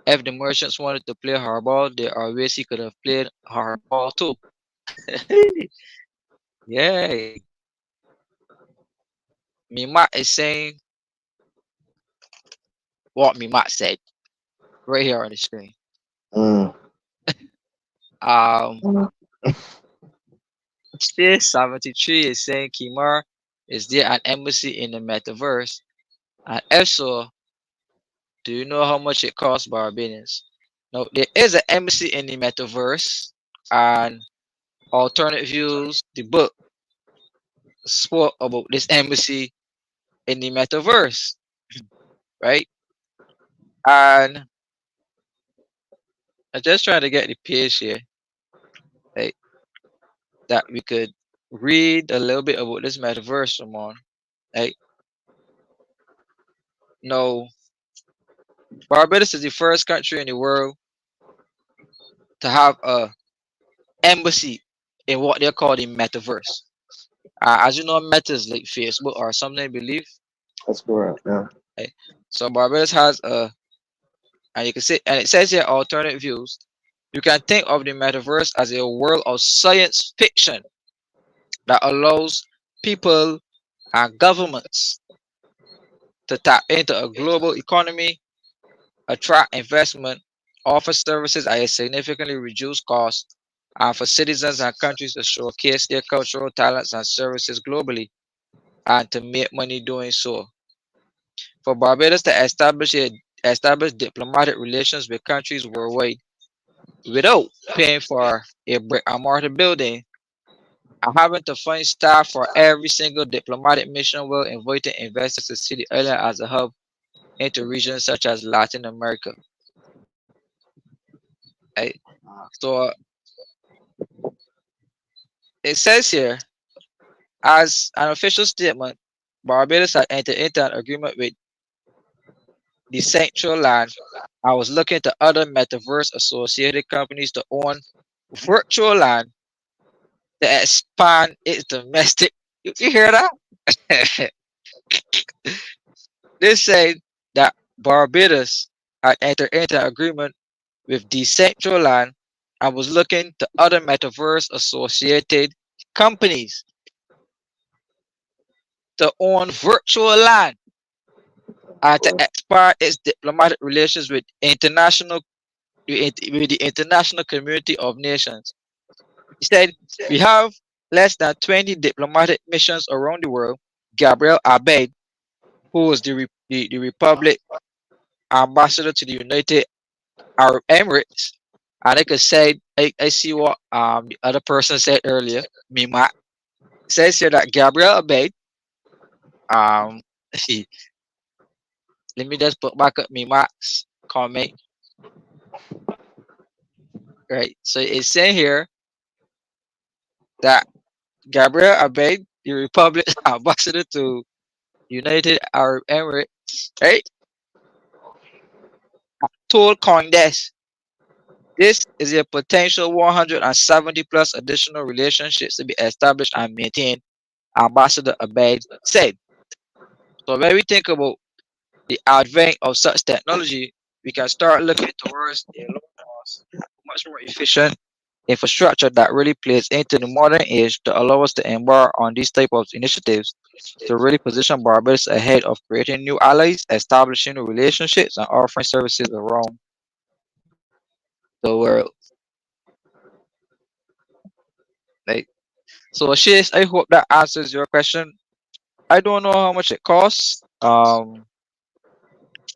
If the merchants wanted to play hardball, there are ways he could have played hardball too. Yeah. Mima is saying what Mima said right here on the screen. Mm. Um, Stay73 is saying, Kimar, is there an embassy in the metaverse? And if so, do you know how much it costs Barbadians? No, there is an embassy in the metaverse, and Alternate Views, the book, spoke about this embassy in the metaverse, right? And I'm just trying to get the page here, right? That we could read a little bit about this metaverse, Ramon. Right? No, Barbados is the first country in the world to have a embassy in what they call the metaverse. As you know, Meta is like Facebook or something, I believe. That's correct. Yeah. Right? So Barbados has and you can see, and it says here, alternate views. You can think of the metaverse as a world of science fiction that allows people and governments to tap into a global economy, attract investment, offer services at a significantly reduced cost, and for citizens and countries to showcase their cultural talents and services globally and to make money doing so. For Barbados to establish diplomatic relations with countries worldwide without paying for a brick and mortar building and having to find staff for every single diplomatic mission while inviting investors to see the island as a hub into regions such as Latin America. Right? So it says here, as an official statement, Barbados had entered into an agreement with the Central Land. I was looking to other metaverse associated companies to own virtual land to expand its domestic. You hear that? They say that Barbados had entered into an agreement with Decentraland and was looking to other metaverse associated companies to own virtual land and to expand its diplomatic relations with the international community of nations. He said, we have less than 20 diplomatic missions around the world. Gabriel Abed, who was the Republic ambassador to the United Arab Emirates, and I could say, I see what the other person said earlier, Mima, says here that Gabriel Abed, um, let me just put back up Mima's comment, right? So it's saying here that Gabriel Abed, the Republic ambassador to United Arab Emirates, right, told Congress this is a potential 170 plus additional relationships to be established and maintained, Ambassador Abed said. So when we think about the advent of such technology, we can start looking towards a low cost, much more efficient infrastructure that really plays into the modern age to allow us to embark on these type of initiatives to really position Barbados ahead of creating new allies, establishing new relationships, and offering services around the world. Like, so, Shish, I hope that answers your question. I don't know how much it costs.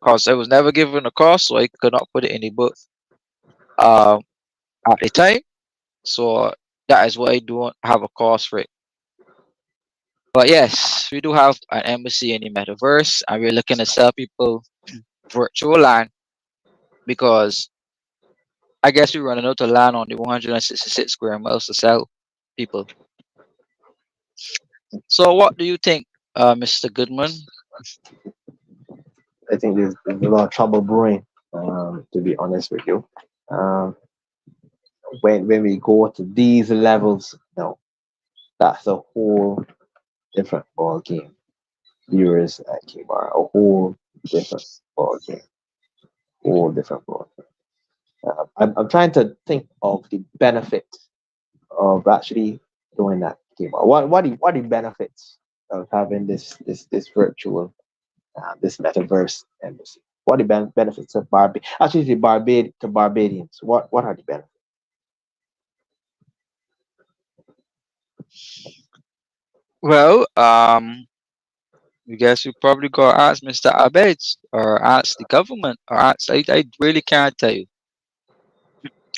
Cause I was never given a cost, so I could not put it in the book. Um, at the time, so that is why I don't have a cost for it. But yes, we do have an embassy in the metaverse, and we're looking to sell people virtual land because I guess we're running out of land on the 166 square miles to sell people. So, what do you think, Mr. Goodman? I think there's a lot of trouble brewing, to be honest with you. Um, when we go to these levels, no, that's a whole different ball game. Viewers at Kemar, a whole different ball game, whole different ball game. I'm trying to think of the benefit of actually doing that Kemar. What the benefits of having this virtual this metaverse embassy? What are the benefits of actually to Barbadians? What are the benefits? Well, I guess we probably go ask Mr. Abed or ask the government or ask. I really can't tell you.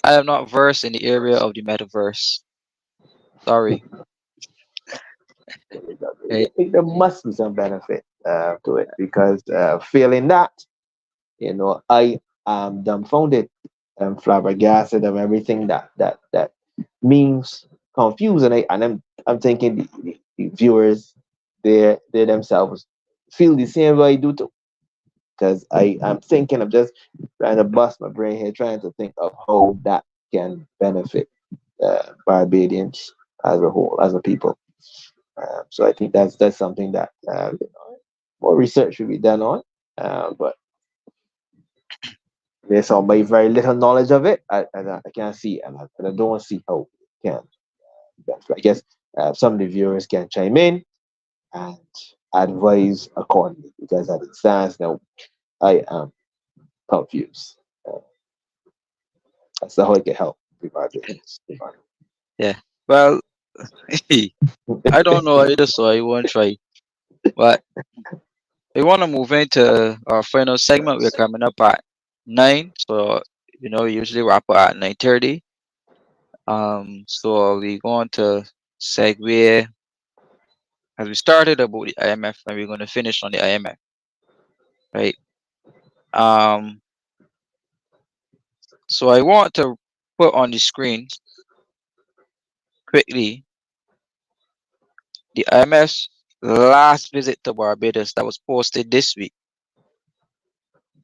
I am not versed in the area of the metaverse. Sorry. I Right. think there must be some benefit to it because failing that, I am dumbfounded and flabbergasted of everything that means confused, and I'm thinking the viewers, they themselves feel the same way I do too. Because I'm thinking, I'm just trying to bust my brain here, trying to think of how that can benefit Barbadians as a whole, as a people. So I think that's something that more research should be done on. But there's some very little knowledge of it. I can't see, and I don't see how it can benefit. I guess some of the viewers can chime in and advise accordingly because as it stands now, I am confused. Uh, that's how I can help the Barbadians. Yeah. Well, I don't know either, so I won't try. But we want to move into our final segment. We're coming up at 9, so we usually wrap up at 9:30. So we're going to segue as we started about the IMF, and we're going to finish on the IMF, right? Um, so I want to put on the screen quickly the IMF's last visit to Barbados that was posted this week,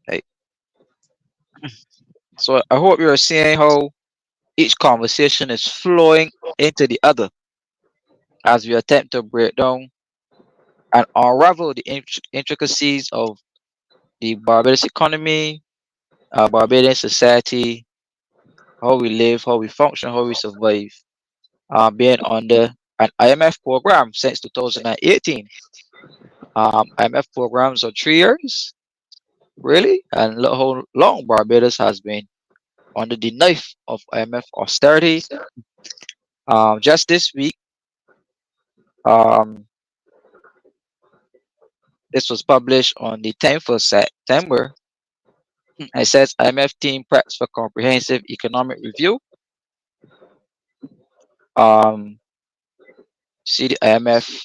right? So I hope you're seeing how each conversation is flowing into the other as we attempt to break down and unravel the intricacies of the Barbados economy, Barbadian society, how we live, how we function, how we survive, being under an IMF program since 2018. IMF programs are 3 years, really, and look how long Barbados has been under the knife of IMF austerity. Just this week, um, this was published on the 10th of September. It says IMF team preps for comprehensive economic review. Um, see the IMF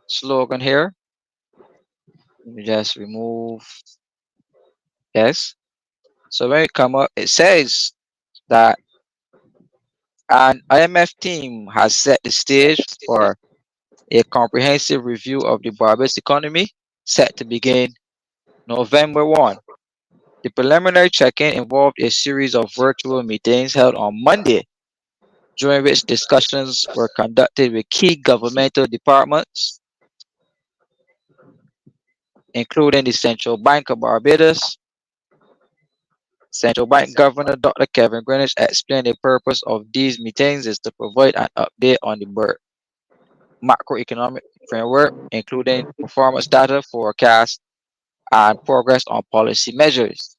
slogan here. Let me just remove yes. So when it come up, it says that an IMF team has set the stage for a comprehensive review of the Barbados economy set to begin November 1. The preliminary check-in involved a series of virtual meetings held on Monday, during which discussions were conducted with key governmental departments, including the Central Bank of Barbados. Central Bank Governor Dr. Kevin Greenwich explained the purpose of these meetings is to provide an update on the BERT macroeconomic framework, including performance data, forecasts, and progress on policy measures.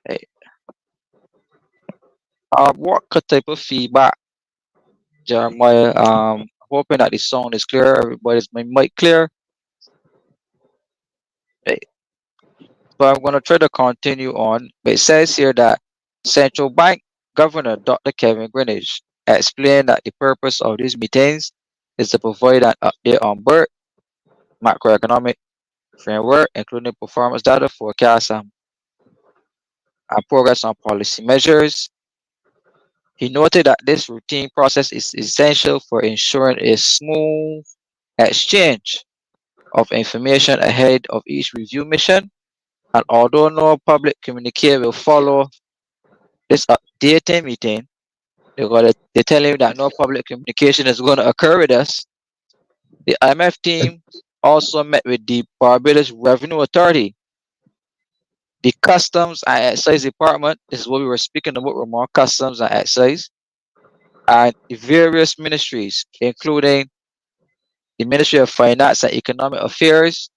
Hey, what type of feedback Jeremiah. Hoping that the sound is clear. Everybody's my mic clear. Right. So I'm gonna try to continue on. But it says here that Central Bank Governor Dr. Kevin Greenwich explained that the purpose of these meetings is to provide an update on BERT macroeconomic framework, including performance data, forecasts, and progress on policy measures. He noted that this routine process is essential for ensuring a smooth exchange of information ahead of each review mission. And although no public communique will follow this updating meeting, they're telling you that no public communication is going to occur with us. The IMF team also met with the Barbados Revenue Authority, the Customs and Excise Department. This is what we were speaking about, Ramon, Customs and Excise, and the various ministries, including the Ministry of Finance and Economic Affairs,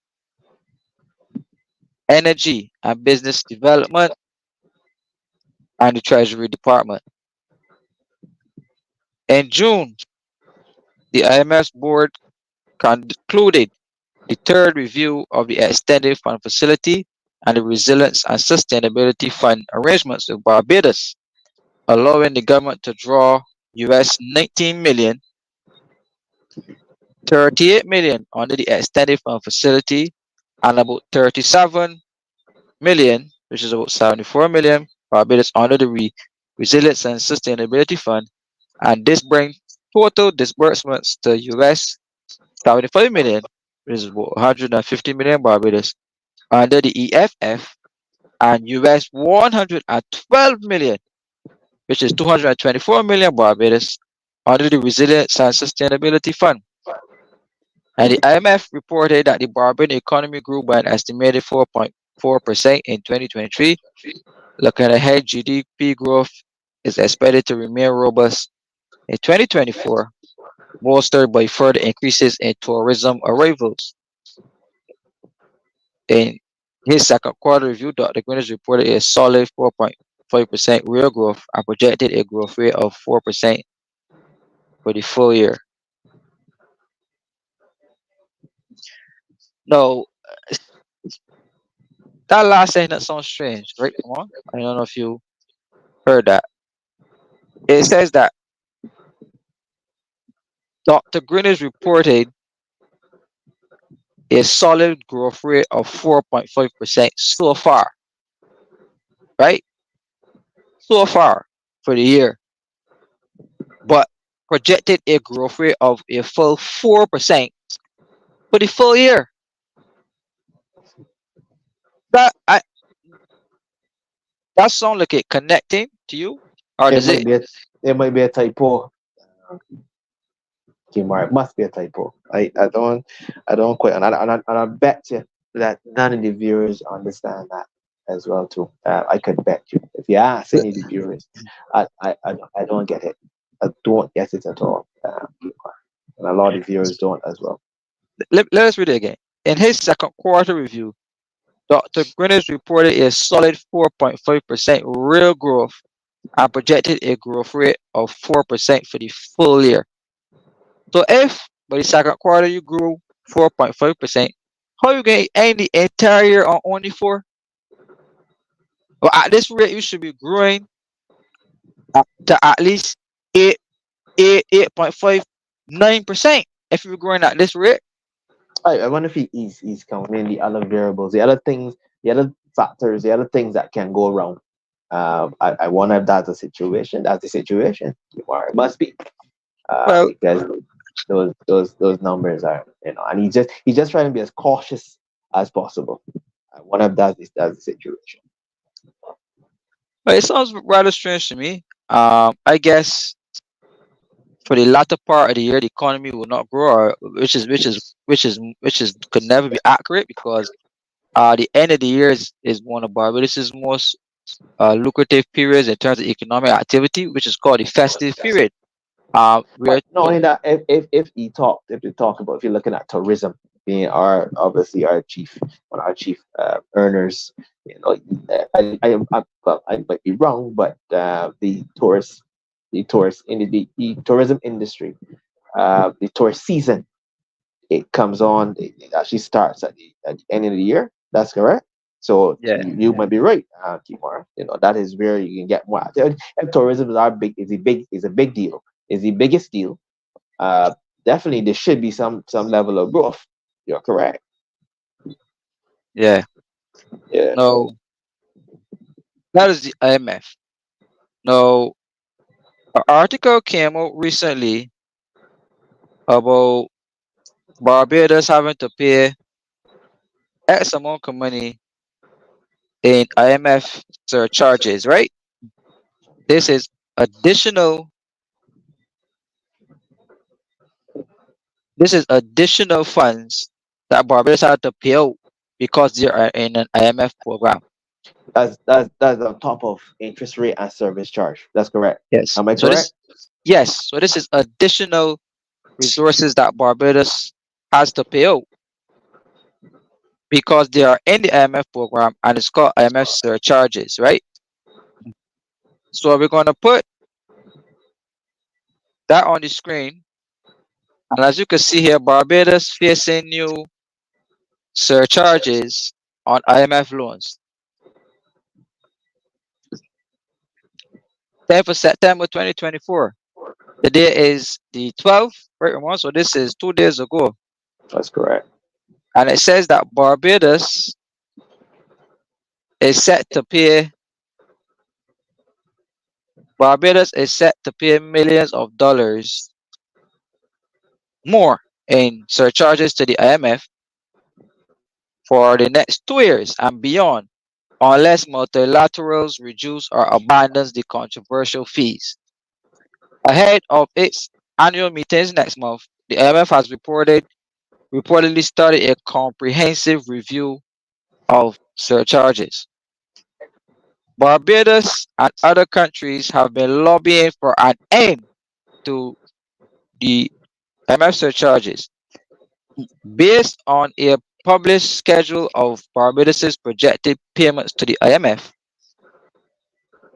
Energy and Business Development, and the Treasury Department. In June, the IMF's board concluded the third review of the Extended Fund Facility and the Resilience and Sustainability Fund arrangements with Barbados, allowing the government to draw US 19 million, 38 million under the Extended Fund Facility, and about 37 million, which is about 74 million Barbados under the Resilience and Sustainability Fund, and this brings total disbursements to US 75 million, which is about 150 million Barbados under the EFF, and US 112 million, which is 224 million Barbados under the Resilience and Sustainability Fund. And the IMF reported that the Barbadian economy grew by an estimated 4.4% in 2023. Looking ahead, GDP growth is expected to remain robust in 2024, bolstered by further increases in tourism arrivals. In his second quarter review, Dr. Greenwich reported a solid 4.5% real growth and projected a growth rate of 4% for the full year. Now, that last sentence sounds strange, right? Come on. I don't know if you heard that. It says that Dr. Greenwich reported a solid growth rate of 4.5% so far, right? So far for the year, but projected a growth rate of a full 4% for the full year. That I, that sound like it connecting to you, or It does might it? be it might be a typo. Kemar, it must be a typo. I don't quite, and I bet you that none of the viewers understand that as well too. I could bet you if you ask any of the viewers, I don't get it. I don't get it at all. And a lot of viewers don't as well. Let us read it again. In his second quarter review, Dr. Greenwich reported a solid 4.5% real growth and projected a growth rate of 4% for the full year. So if by the second quarter you grew 4.5%, how you going to end the entire year on only 4? Well, at this rate, you should be growing to at least 8.59% if you're growing at this rate. I wonder if he's counting the other variables, the other things, the other factors, the other things that can go wrong. I wonder if that's the situation. That's the situation. It must be. Well, Because those numbers are, and he's just trying to be as cautious as possible. One of that's the situation. but it sounds rather strange to me. I guess for the latter part of the year, the economy will not grow, which is could never be accurate because the end of the year is one of Barbados's most lucrative periods in terms of economic activity, which is called the festive period. But We're not only that, if you talk about, if you're looking at tourism being obviously our chief, one of our chief earners, I well, I might be wrong, but the tourists the tourist in the tourism industry, the tourist season, it comes on. It actually starts at the end of the year. That's correct. So Yeah. you might be right, Kimar. That is where you can get more. And tourism is our big is a big deal. Is the biggest deal. Uh, Definitely there should be some level of growth. You're correct. Yeah. Yeah. No, that is the IMF. No, an article came out recently about Barbados having to pay X amount of money in IMF surcharges, right? This is additional this is additional funds that Barbados had to pay out because they are in an IMF program. That's on top of interest rate and service charge. That's correct. Yes. Am I So correct? this yes, so this is additional resources that Barbados has to pay out because they are in the IMF program and it's called IMF surcharges, right? So we're gonna put that on the screen. And as you can see here, Barbados facing new surcharges on IMF loans. 10th of September 2024. The day is the 12th, right, Ramon? So this is 2 days ago. That's correct. And it says that is set to pay Barbados is set to pay millions of dollars more in surcharges to the IMF for the next 2 years and beyond, unless multilaterals reduce or abandon the controversial fees. Ahead of its annual meetings next month, the IMF has reportedly started a comprehensive review of surcharges. Barbados and other countries have been lobbying for an end to the IMF surcharges based on a published schedule of Barbados's projected payments to the IMF.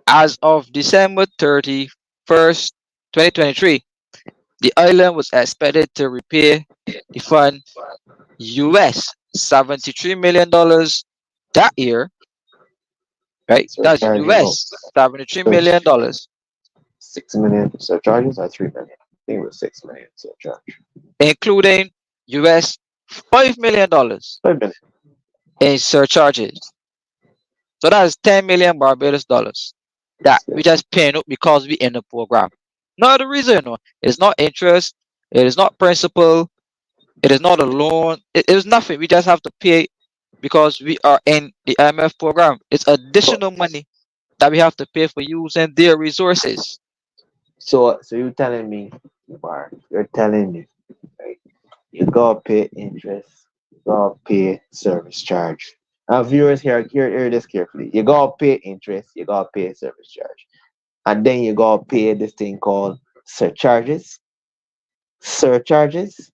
As of December 31st, 2023, the island was expected to repay the fund US $73 million that year, right? That's Surcharges of US $73 million, 6 million surcharges or 3 million. I think it was 6 million surcharge. including US $5 million 5 million. in surcharges. So that's 10 million Barbados dollars that Yes, we yes. just paying up because we in the program. No other reason, no. It's not interest, it is not principal, it is not a loan, it is nothing. We just have to pay because we are in the IMF program. It's So additional money that we have to pay for using their resources. so you're telling me, right? You gotta pay interest, you gotta pay service charge. Now viewers hear this carefully. You gotta pay interest, you gotta pay service charge. And then you gotta pay this thing called surcharges. Surcharges.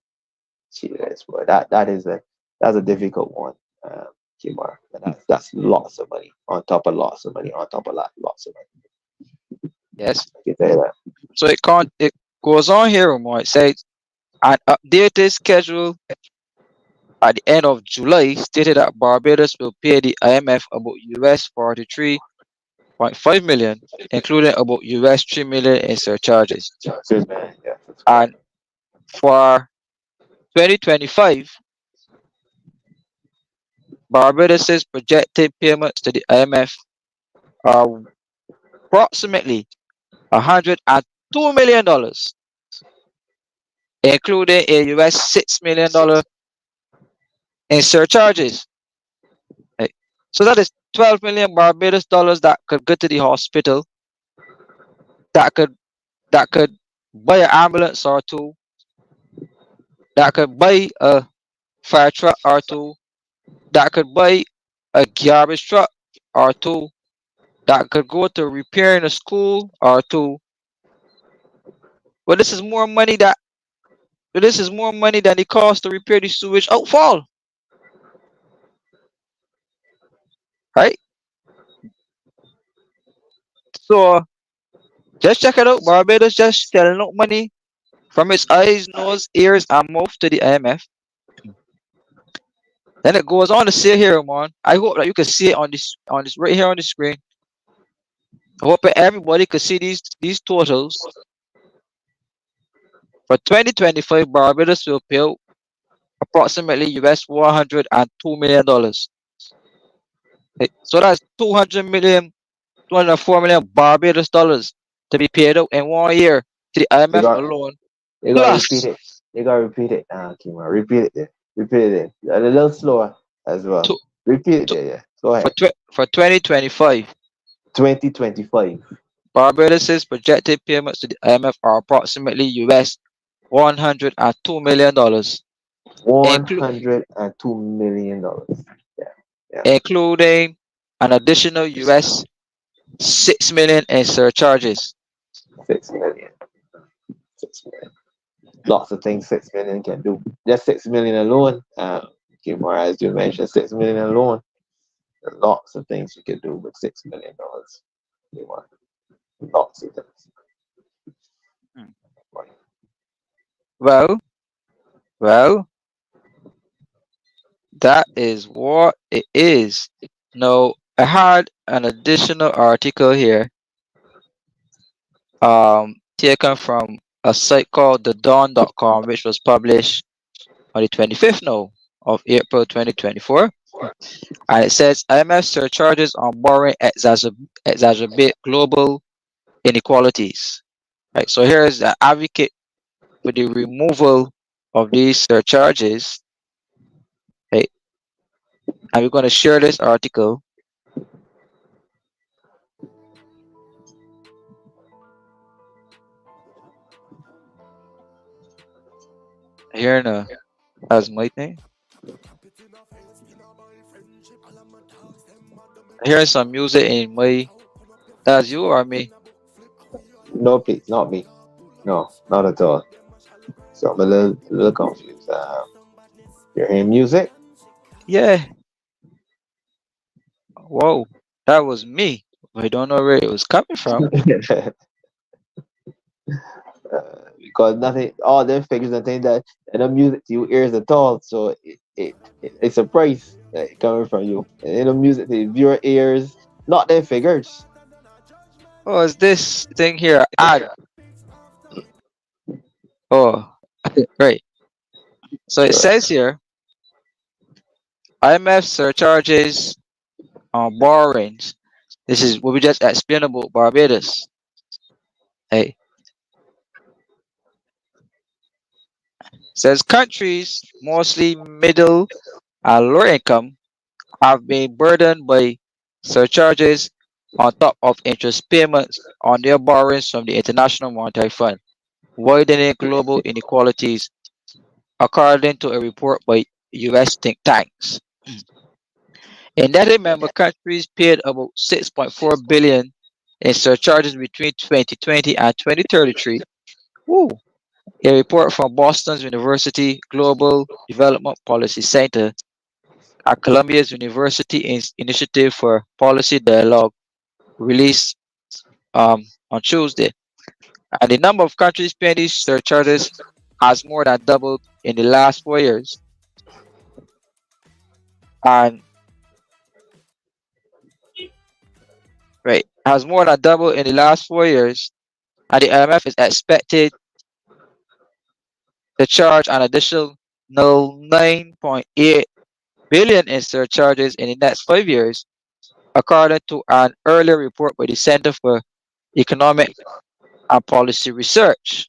Jesus, boy, that's a difficult one, Kimar. That's lots of money on top of lots of money on top of lots of money. Yes. I can tell you that. So it goes on here more. It says an updated schedule at the end of July stated that Barbados will pay the IMF about US 43.5 million, including about US 3 million in surcharges. Good man. Yeah, that's And correct. for 2025, Barbados's projected payments to the IMF are approximately $102 million, including a US $6 million in surcharges. Right? So that is 12 million Barbados dollars that could go to the hospital, that could that could buy an ambulance or two, that could buy a fire truck or two, that could buy a garbage truck or two, that could go to repairing a school or two. But this is more money than it costs to repair the sewage outfall, right? So Just check it out. Barbados just shelling out money from its eyes, nose, ears, and mouth to the IMF. Then it goes on to say here, man. I hope that you can see it on this right here on the screen. I hope that everybody could see these totals. For 2025, Barbados will pay out approximately US $102 million. So that's 204 million Barbados dollars to be paid out in 1 year to the They IMF got alone. they gotta repeat Plus, it. They gotta repeat it. Kima, repeat it there. Repeat it there. A little slower as well. to, Repeat it to, there, yeah. Go ahead. for 2025, 2025. Barbados's projected payments to the IMF are approximately US $102 million, $102 million. Yeah, yeah. including an additional US 6 million in surcharges. 6 million. 6 million. Lots of things 6 million can do. Just 6 million alone. Kimura, as you mentioned, 6 million alone. Lots of things you can do with $6 million. You want lots of things. Hmm. Well, well, that is what it is. Now, I had an additional article here, taken from a site called thedawn.com, which was published on the 25th now of April 2024. And it says IMF surcharges on borrowing exacerbate global inequalities. Right. So here is the advocate for the removal of these surcharges. Right. And we're going to share this article here now. As my thing. Here's some music in my. That's you or me? No, please, not me. No, not at all. So I'm a little confused. You're hearing music? Yeah. Whoa. That was me. I don't know where it was coming from. Because nothing, all their figures and things that and the music to your ears at all. So it's a price coming from you. And the music to your ears, not their figures. Oh, is this thing here ad? Oh, great. So it Sure. says here IMF surcharges on borrowings. This is what we just explained about Barbados. Hey, says countries, mostly middle and lower income, have been burdened by surcharges on top of interest payments on their borrowings from the International Monetary Fund, widening global inequalities, according to a report by US think tanks. In that member countries paid about 6.4 billion in surcharges between 2020 and 2033. Woo. A report from Boston's University Global Development Policy Center at Columbia's University Initiative for Policy Dialogue released on Tuesday. And the number of countries paying these surcharges has more than doubled in the last 4 years. And right, has more than doubled in the last 4 years. And the IMF is expected to charge an additional 9.8 billion in surcharges in the next 5 years, according to an earlier report by the Center for Economic and Policy Research.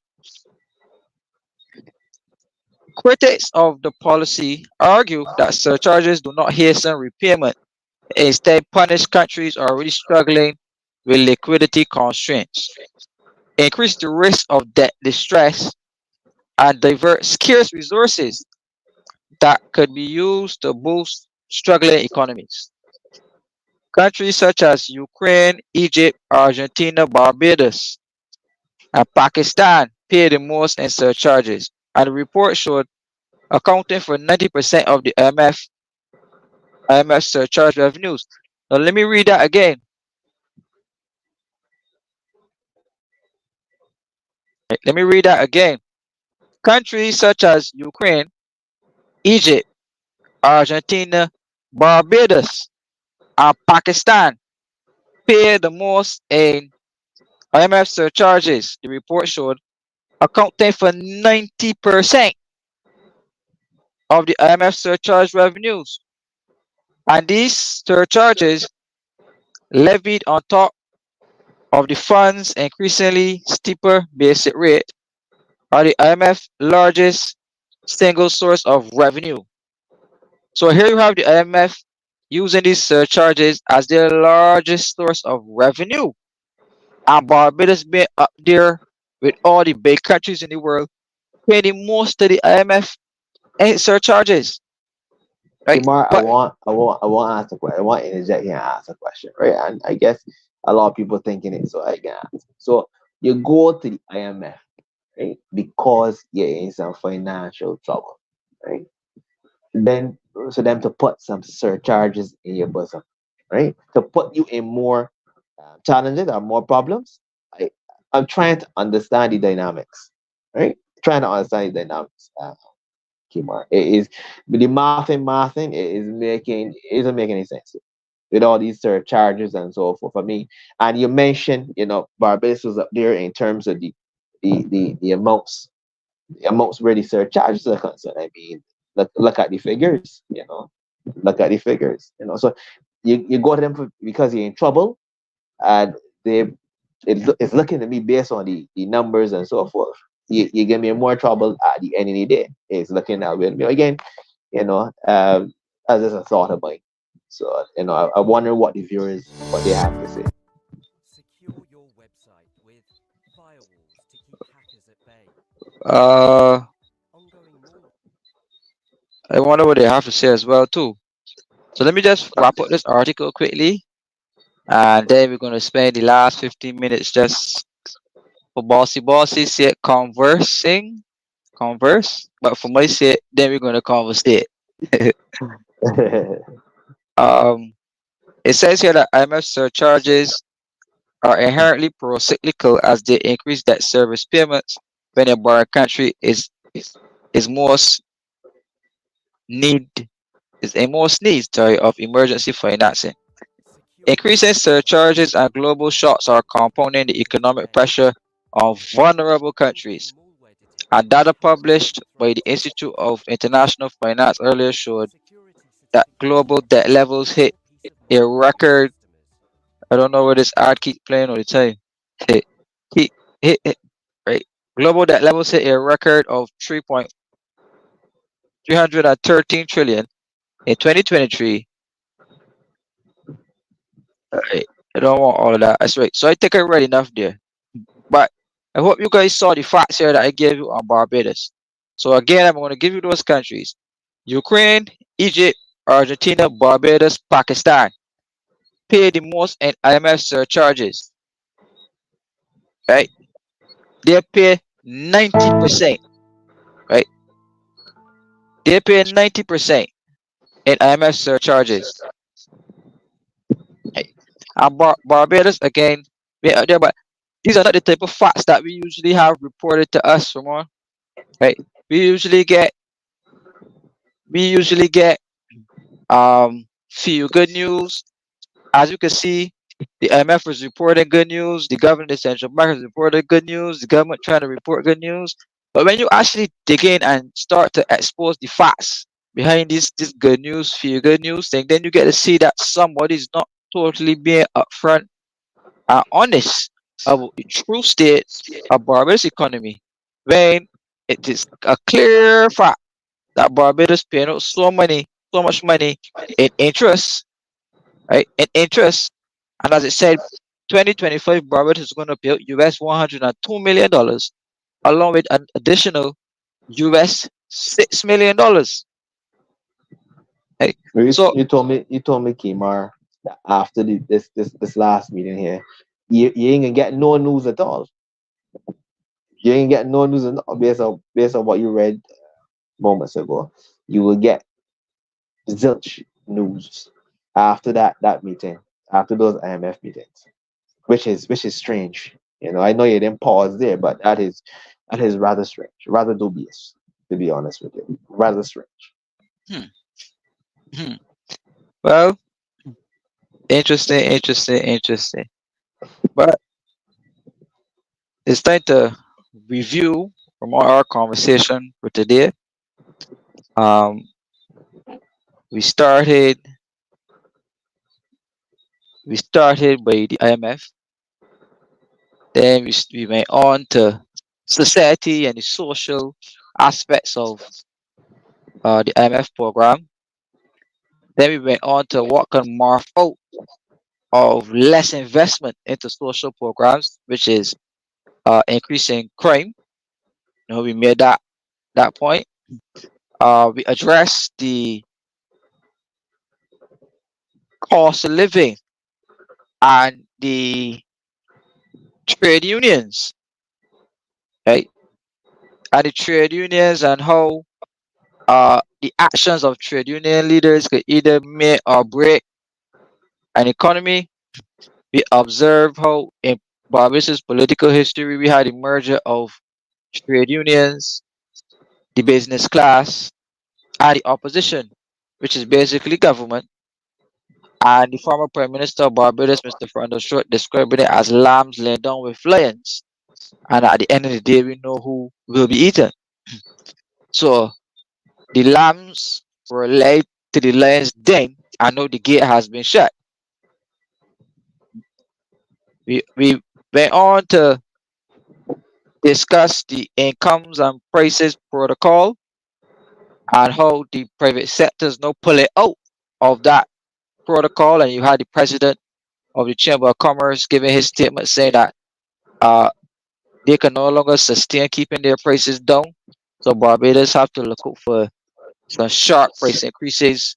Critics of the policy argue that surcharges do not hasten repayment, instead punish countries already struggling with liquidity constraints, increase the risk of debt distress, and divert scarce resources that could be used to boost struggling economies. Countries such as Ukraine, Egypt, Argentina, Barbados, and Pakistan pay the most in surcharges, and the report showed accounting for 90% of the IMF surcharge revenues. Now let me read that again. Let me read that again. Countries such as Ukraine, Egypt, Argentina, Barbados, and Pakistan pay the most in IMF surcharges. The report showed accounting for 90% of the IMF surcharge revenues. And these surcharges levied on top of the fund's increasingly steeper basic rate are the IMF largest single source of revenue. So here you have the IMF using these surcharges as their largest source of revenue. And Barbados being up there with all the big countries in the world paying most of the IMF surcharges, right? Kumar, But I want to ask a question. I want to interject here and ask a question, right? And I guess a lot of people thinking it, so I can ask. So you go to the IMF, right? Because you're in some financial trouble, right? Then so them to put some surcharges in your bosom, right? To put you in more challenges or more problems. I I'm trying to understand the dynamics, right? Trying to understand the dynamics. Kemar. It is the mathing. It is making it isn't making any sense with all these surcharges and so forth for me. And you mentioned, Barbados was up there in terms of the amounts where the surcharges are concerned. I mean, look at the figures, look at the figures, So you go to them because you're in trouble, and they it's looking to me based on the numbers and so forth. You give me more trouble at the end of the day. It's looking that way. Again, as is a thought of mine. So, I wonder what the viewers what they have to say. Secure your website with firewalls to keep hackers at bay. uh, Ongoing malware. I wonder what they have to say as well too. So let me just wrap up this article quickly, and then we're gonna spend the last 15 minutes just for bossy said converse, but for my sake, then we're gonna conversate. um, it says here that IMF surcharges are inherently pro-cyclical as they increase debt service payments when a borrowing country is most need is in most need, sorry, of emergency financing. Secure your Increasing website with surcharges and global shocks are compounding the hackers at economic bay. pressure on vulnerable Ongoing countries. malware And detection data detects published cyber by the threats. Institute of International Finance earlier showed Security that certification global debt levels ensures hit your peace of a mind and your record. customers. I don't know where this ad keeps playing all the time. Hit, hit, right. Global debt levels hit a record of 313 trillion in 2023. Right. I don't want all of that. That's right. So I think I read enough there. But I hope you guys saw the facts here that I gave you on Barbados. So again, I'm going to give you those countries: Ukraine, Egypt, Argentina, Barbados, Pakistan. Pay the most in IMF surcharges, right? They pay 90%, right? They pay 90% in IMF surcharges. Right? And Barbados, again, yeah, there, but these are not the type of facts that we usually have reported to us, Ramon, right? We usually get, we usually get feel good news. As you can see, the IMF is reporting good news, the government, the central bank is reporting good news, the government trying to report good news. But when you actually dig in and start to expose the facts behind this good news, feel good news thing, then you get to see that somebody's not totally being upfront and honest about the true state of Barbados economy. When it is a clear fact that Barbados paying out so much money in interest, right? In interest, and as it said, 2025 Barbados is going to pay out US $102 million, along with an additional US $6 million. Right? So You told me, Kimar, that after this last meeting here, you ain't gonna get no news at all. You ain't get no news at all based on what you read moments ago. You will get zilch news after that meeting, after those IMF meetings, which is strange. I know you didn't pause there, but that is rather strange, rather dubious, to be honest with you. Rather strange. Hmm. Hmm. Well, interesting, interesting, interesting. But it's time to review from all our conversation for today. Um, we started we started by the IMF. Then we went on to society and the social aspects of the IMF program. Then we went on to what can morph out of less investment into social programs, which is increasing crime. We made that point. We addressed the cost of living and the trade unions, right? And the trade unions and how the actions of trade union leaders could either make or break an economy. We observe how in Barbados' political history we had a merger of trade unions, the business class, and the opposition, which is basically government. And the former Prime Minister of Barbados, Mr. Endorsed, Stuart, described it as lambs laying down with lions. And at the end of the day, we know who will be eaten. So the lambs were led to the lion's den. I know the gate has been shut. We went on to discuss the incomes and prices protocol and how the private sectors now pull it out of that protocol. And you had the president of the Chamber of Commerce giving his statement saying that uh, they can no longer sustain keeping their prices down. So Barbados have to look out for some sharp price increases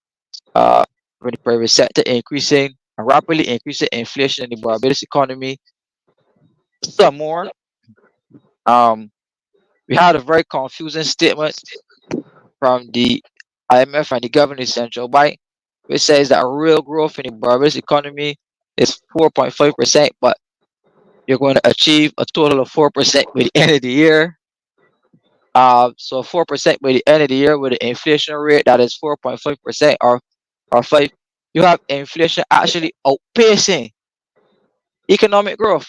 from the private sector increasing and rapidly increasing inflation in the Barbados economy. Some more. Um, we had a very confusing statement from the IMF and the governing central bank, which says that real growth in the Barbados economy is 4.5%, but you're going to achieve a total of 4% by the end of the year. So 4% by the end of the year with an inflation rate that is 4.5% or 5. You have inflation actually outpacing economic growth.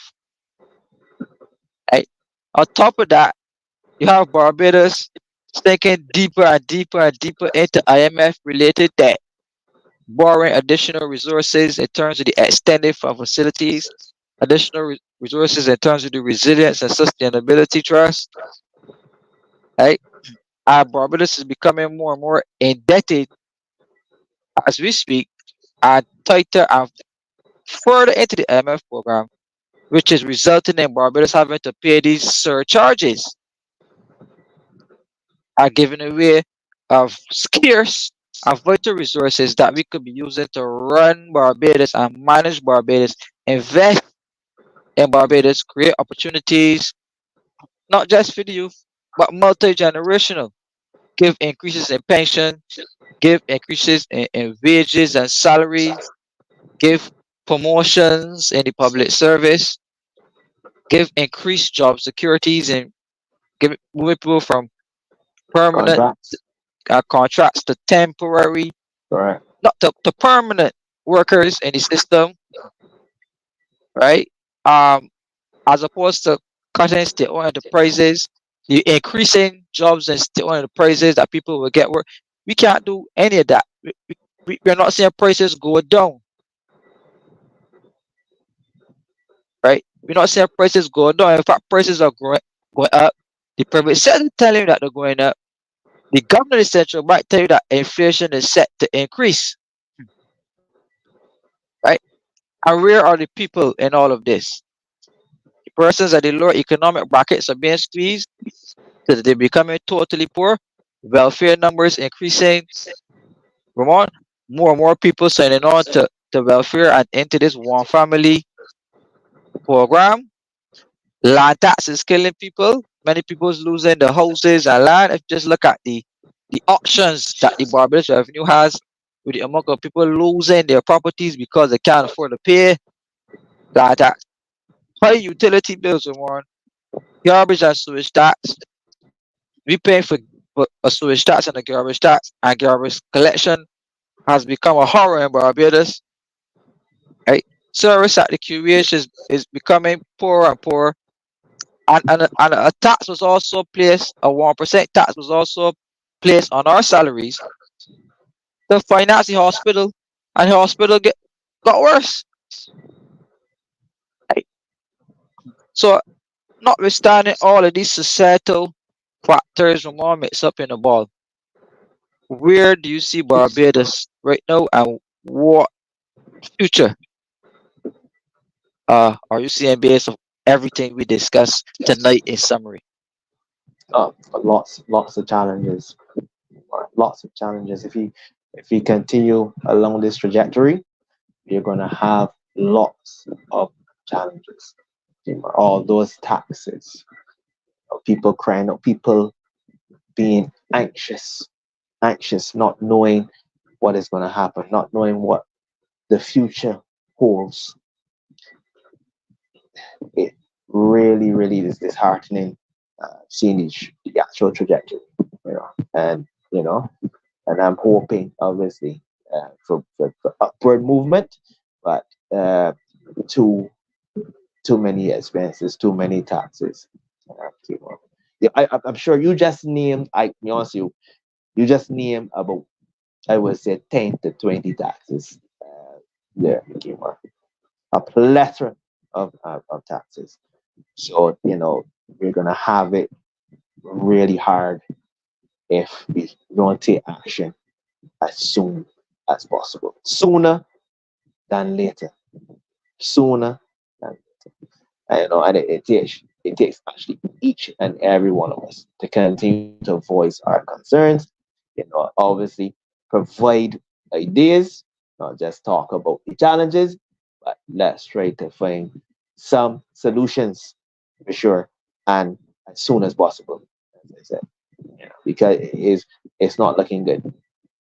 Right? On top of that, you have Barbados sinking deeper and deeper and deeper into IMF related debt, borrowing additional resources in terms of the extended fund facilities, additional resources in terms of the resilience and sustainability trust. Right? Barbados is becoming more and more indebted as we speak, and tighter and further into the IMF program, which is resulting in Barbados having to pay these surcharges, are giving away of scarce and vital resources that we could be using to run Barbados and manage Barbados, invest in Barbados, create opportunities, not just for the youth, but multi-generational, give increases in pension, give increases in wages and salaries, give promotions in the public service, give increased job securities, and give moving people from permanent Contracts. contracts to temporary, Correct. not to permanent workers in the system, right? Um, as opposed to cutting state-owned enterprises, the increasing jobs in state-owned enterprises that people will get work. We can't do any of that. We're not seeing prices go down, right? We're not seeing prices go down. In fact, prices are going up. The private sector telling you that they're going up. The government of the central bank tell you that inflation is set to increase, right? And where are the people in all of this? The persons at the lower economic brackets are being squeezed so that they're becoming totally poor. Welfare numbers increasing. Ramon, more and more people signing on to welfare and into this one family program. Land tax is killing people. Many people's losing their houses and land. If you just look at the auctions that the Barbados Revenue has, with the amount of people losing their properties because they can't afford to pay land tax. high utility bills, Ramon, garbage and sewage tax. We pay for a sewage tax and a garbage tax, and garbage collection has become a horror in Barbados. Right? Service at the QH is becoming poorer and poorer. And a tax was also placed, a 1% tax was also placed on our salaries to finance the hospital, and the hospital got worse. Right? So, notwithstanding all of these societal factors Ramon mix up in the ball, where do you see Barbados right now, and what future are you seeing based on everything we discussed tonight in summary? Lots of challenges, lots of challenges. If you continue along this trajectory, you're gonna have lots of challenges. All those taxes, people crying out, people being anxious, not knowing what is gonna happen, not knowing what the future holds. It really is disheartening seeing the actual trajectory, and and I'm hoping, obviously, for upward movement, but too too many expenses, too many taxes. Yeah, I'm sure you just named. I be honest with you, you just named about, I would say, 10 to 20 taxes. There, Kemar. A plethora of taxes. So we're gonna have it really hard if we don't take action as soon as possible, sooner than later, sooner than and it takes actually each and every one of us to continue to voice our concerns. Obviously provide ideas, not just talk about the challenges, but let's try to find some solutions for sure, and as soon as possible, as I said, because it's not looking good.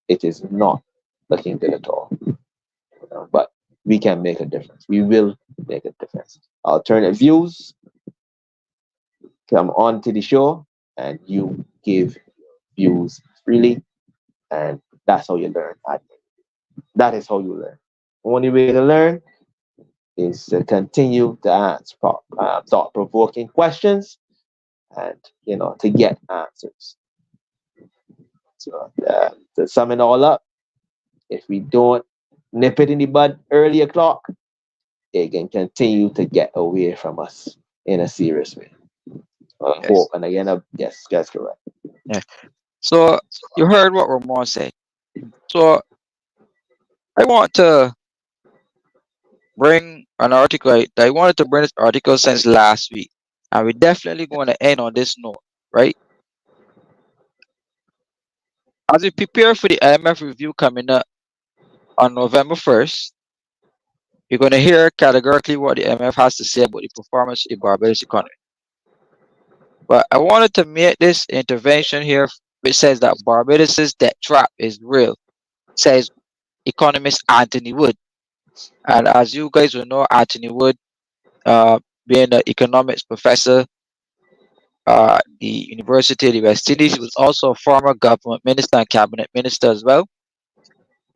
It is not looking good at all. But we can make a difference. We will make a difference. Alternate views, come on to the show and you give views freely, and that's how you learn. That is how you learn. Only way to learn is to continue to ask thought-provoking questions, and to get answers. So to sum it all up, if we don't nip it in the bud early o'clock, it can continue to get away from us in a serious way. Yes. Hope, and again, yes, that's correct. Yeah. So you heard what Ramon said. So I want to bring an article. I wanted to bring this article since last week, and we're definitely going to end on this note, right? As we prepare for the IMF review coming up on November 1st, you're going to hear categorically what the IMF has to say about the performance of the Barbados economy. But I wanted to make this intervention here, which says that Barbados's debt trap is real, says economist Anthony Wood. And as you guys will know, Anthony Wood, being an economics professor the University of the West Indies, he was also a former government minister and cabinet minister as well.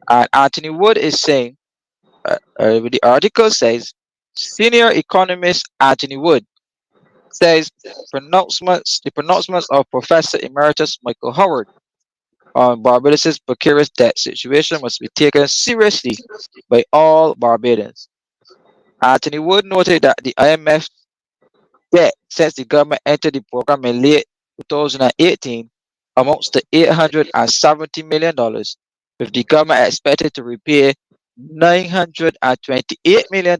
And Anthony Wood is saying, the article says, senior economist Anthony Wood says the pronouncements of Professor Emeritus Michael Howard on Barbados's precarious debt situation must be taken seriously by all Barbadians. Anthony Wood noted that the IMF debt since the government entered the program in late 2018 amounts to $870 million, with the government expected to repay $928 million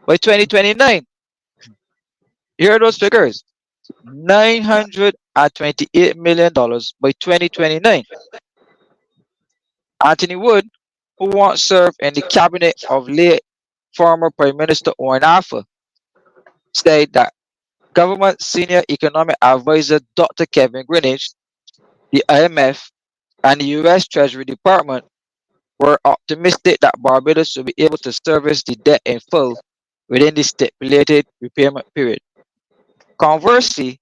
by 2029. You hear those figures? $928 million by 2029. Anthony Wood, who once served in the cabinet of late former Prime Minister Owen Arthur, said that government senior economic advisor Dr. Kevin Greenidge, the IMF, and the US Treasury Department were optimistic that Barbados will be able to service the debt in full within the stipulated repayment period. Conversely,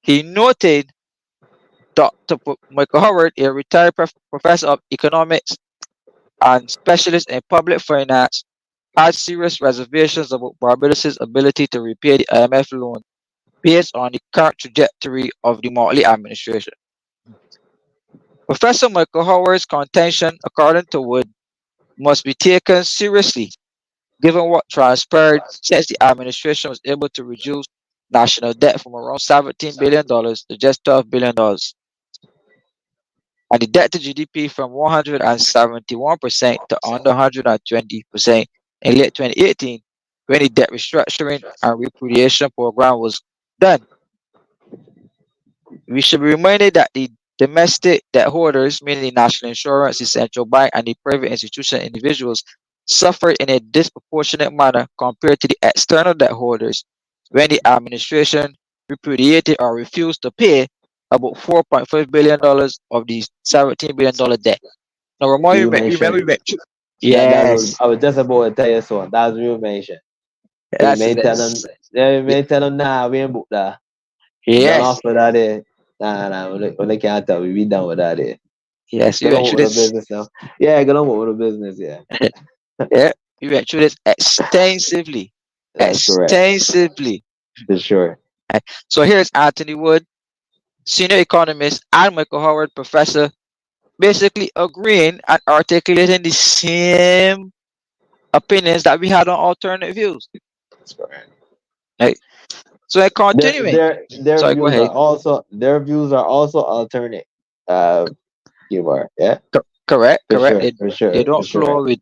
he noted Dr. Michael Howard, a retired professor of economics and specialist in public finance, had serious reservations about Barbados' ability to repay the IMF loan based on the current trajectory of the Motley administration. Professor Michael Howard's contention, according to Wood, must be taken seriously given what transpired since the administration was able to reduce national debt from around $17 billion to just $12 billion, and the debt to GDP from 171% to under 120% in late 2018 when the debt restructuring and repudiation program was done. We should be reminded that the domestic debt holders, meaning the national insurance, the central bank, and the private institution individuals, suffered in a disproportionate manner compared to the external debt holders when the administration repudiated or refused to pay about $4.5 billion of the $17 billion debt. Now, Ramon, You you remember we mentioned went through. that was Yes, I was just about to tell you so. That's what you mentioned. So you that's may tell them, this. yeah, you may tell them, nah, we ain't booked that. We done Yes, off with that there. Nah, when they can't tell we done with that there. yes, we Get went on through with the this. business now. Yeah, get on with the business, yeah. Yeah, we went through this extensively, That's correct. extensively. For sure. Right. So here's Anthony Wood, senior economist, and Michael Howard, professor, basically agreeing and articulating the same opinions that we had on alternate views. That's correct. Right. So continuing. Sorry, go ahead. Their views are also alternate. Humor. Yeah. Correct, For correct. sure. For They sure. For don't sure. flow with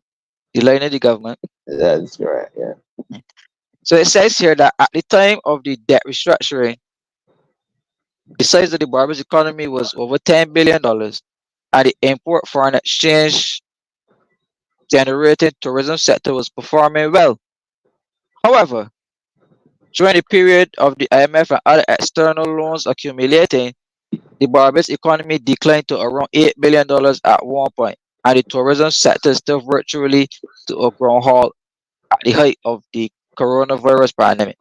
the line of the government. That's correct. Yeah. So it says here that at the time of the debt restructuring, the size of the Barbados economy was over $10 billion, and the import foreign exchange generated tourism sector was performing well. However, during the period of the IMF and other external loans accumulating, the Barbados economy declined to around $8 billion at one point, and the tourism sector still virtually to a ground halt at the height of the coronavirus pandemic.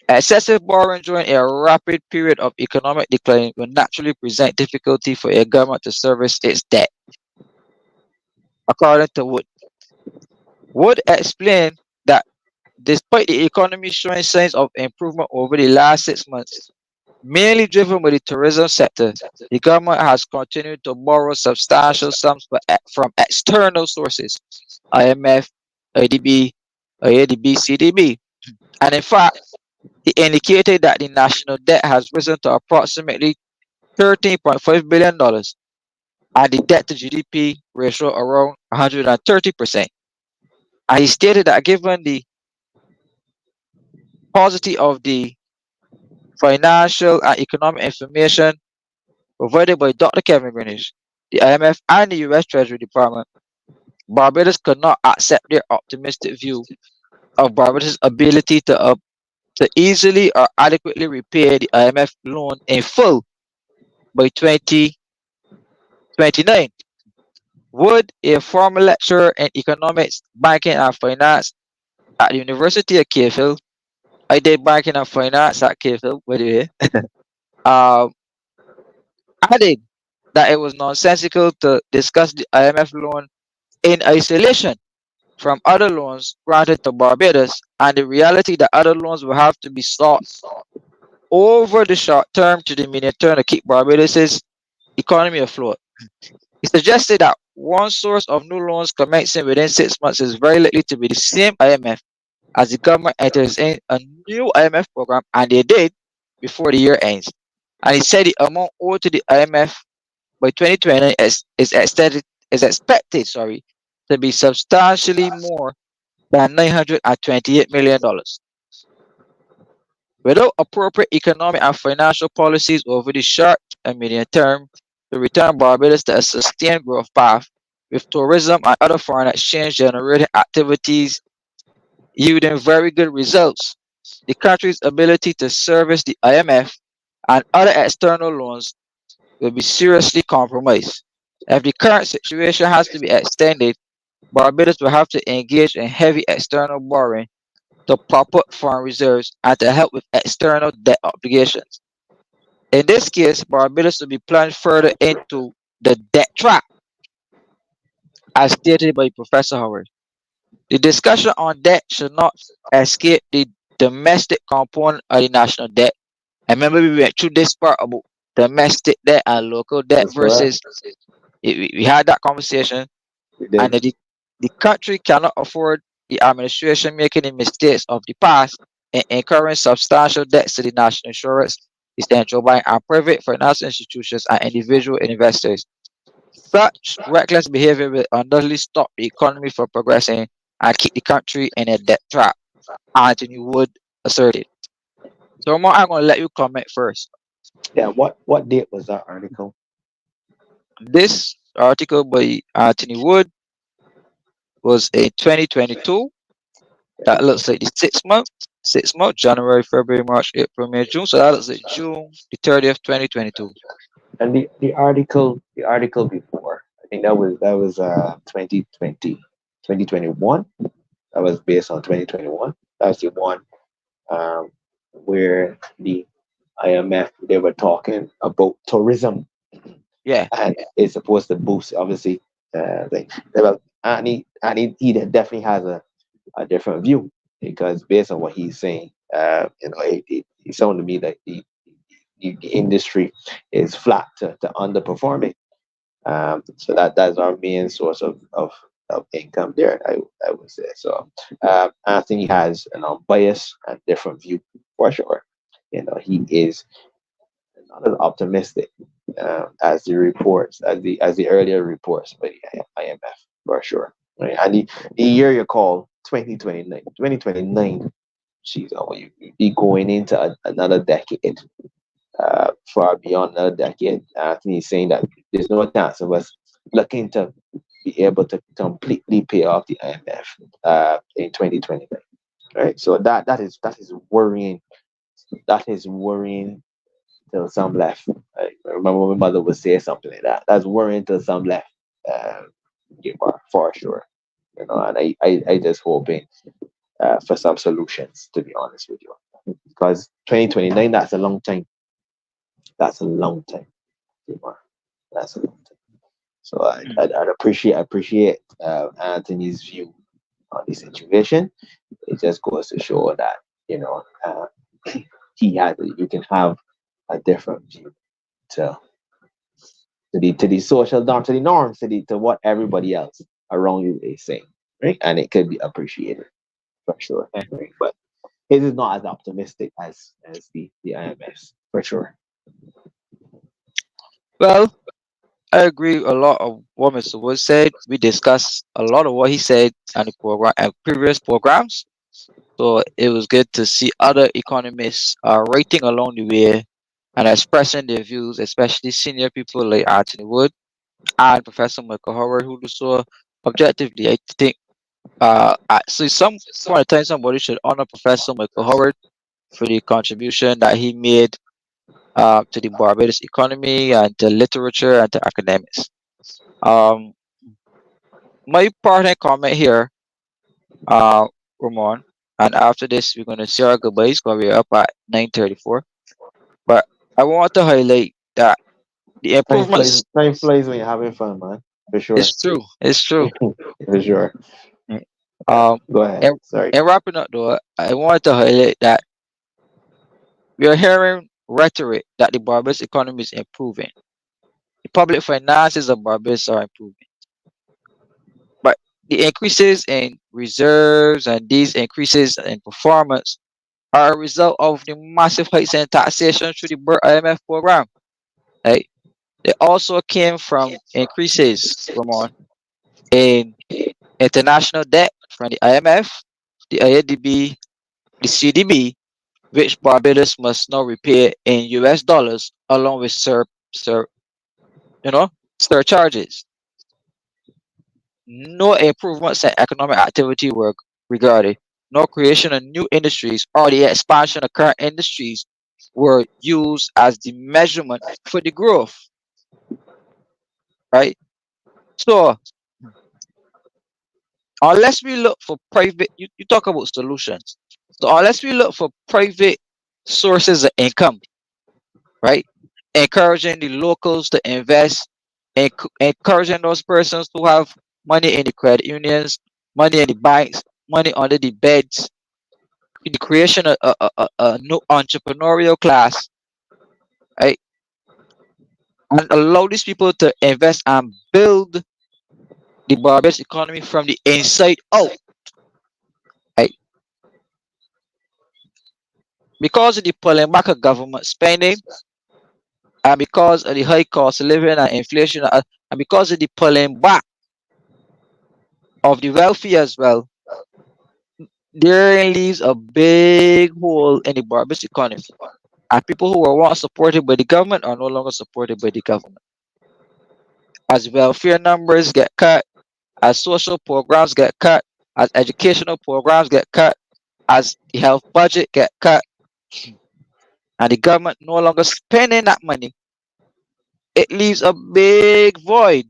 Excessive borrowing during a rapid period of economic decline will naturally present difficulty for a government to service its debt, according to Wood. Wood explained that despite the economy showing signs of improvement over the last 6 months, mainly driven by the tourism sector, the government has continued to borrow substantial sums from external sources, IMF, IDB, IADB, CDB. And in fact, he indicated that the national debt has risen to approximately $13.5 billion and the debt to GDP ratio around 130%. And he stated that given the paucity of the financial and economic information provided by Dr. Kevin Greenwich, the IMF, and the US Treasury Department, Barbados could not accept their optimistic view of Barbados' ability to easily or adequately repay the IMF loan in full by 2029. Wood, a former lecturer in economics, banking, and finance at the University of Cape Hill, I did banking and finance at Cape Hill, by the way, um, added that it was nonsensical to discuss the IMF loan in isolation from other loans granted to Barbados and the reality that other loans will have to be sought over the short term to the medium term to keep Barbados' economy afloat. He suggested that one source of new loans commencing within 6 months is very likely to be the same IMF as the government enters in a new IMF program, and they did before the year ends. And he said the amount owed to the IMF by 2020 is expected, to be substantially more than $928 million. Without appropriate economic and financial policies over the short and medium term to return Barbados to a sustained growth path, with tourism and other foreign exchange generating activities yielding very good results, the country's ability to service the IMF and other external loans will be seriously compromised. If the current situation has to be extended, Barbados will have to engage in heavy external borrowing to prop up foreign reserves and to help with external debt obligations. In this case, Barbados will be plunged further into the debt trap, as stated by Professor Howard. The discussion on debt should not escape the domestic component of the national debt. I remember we went through this part about domestic debt and local debt That's correct. versus we had that conversation, We and did. the country cannot afford the administration making the mistakes of the past and incurring substantial debts to the national insurance, the central bank, and private financial institutions and individual investors. Such reckless behavior will undoubtedly stop the economy from progressing and keep the country in a debt trap, Anthony Wood asserted. So, Ramon, I'm going to let you comment first. Yeah. What date was that article? This article by Anthony Wood was in 2022. That looks like the 6 month, 6 month, January, February, March, April, May, June. So that looks like June the 30th, 2022. And the article before, I think that was 2020, 2021. That was based on 2021. That's the one where the IMF, they were talking about tourism, Yeah. and it's supposed to boost, obviously. Well, he definitely has a different view, because based on what he's saying, it sounded to me that the industry is flat to underperforming. So that's our main source of income there. I would say so. Anthony has an unbiased and different view for sure. He is not as optimistic as the earlier reports by the IMF for sure. Right? And the year you call 2029, 2029. She's you be going into another decade, far beyond another decade. Anthony is saying that there's no chance of us looking to be able to completely pay off the IMF in 2029. Right. So that is worrying. That is worrying till some left. I remember my mother would say something like that. That's worrying till some left. Uh, for sure. And I just hoping for some solutions, to be honest with you, because 2029, that's a long time. That's a long time. Kemar. That's a long time. So I'd appreciate Anthony's view on the situation. It just goes to show that you can have a different view to the social norm, to the norms, to what everybody else around you is saying, right? And it could be appreciated for sure, Yeah. right? But it is not as optimistic as the IMS for sure. Well, I agree a lot of what Mr. Wood said. We discussed a lot of what he said on the program and previous programs. So it was good to see other economists writing along the way and expressing their views, especially senior people like Anthony Wood and Professor Michael Howard, who do so objectively. I think actually some point of time somebody should honor Professor Michael Howard for the contribution that he made to the Barbados economy and to literature and to academics. Um, my parting comment here, uh, Ramon, and after this we're gonna say our goodbyes because we're up at 9:34. But I want to highlight that the Time improvements flies. Time flies when you're having fun, man. For sure. is true. It's true. For sure. Mm. Yeah. Um, Go ahead. and, Sorry. and wrapping up though, I want to highlight that we are hearing rhetoric that the Barbados economy is improving. The public finances of Barbados are improving. But the increases in reserves and these increases in performance are a result of the massive hikes in taxation through the BERT IMF program. Right? They also came from increases, Ramon, in international debt from the IMF, the IADB, the CDB, which Barbados must now repay in US dollars along with sur you know surcharges. No improvements in economic activity were regarded. No creation of new industries or the expansion of current industries were used as the measurement for the growth, right? So Unless we look for private, you talk about solutions. So unless we look for private sources of income, right? Encouraging the locals to invest, encouraging those persons who have money in the credit unions, money in the banks, money under the beds, the creation of a new entrepreneurial class, right? And allow these people to invest and build the Barbados economy from the inside out, right? Because of the pulling back of government spending, and because of the high cost of living and inflation, and because of the pulling back of the wealthy as well, there leaves a big hole in the Barbados economy. And people who were once supported by the government are no longer supported by the government. As welfare numbers get cut, as social programs get cut, as educational programs get cut, as the health budget get cut, and the government no longer spending that money, it leaves a big void,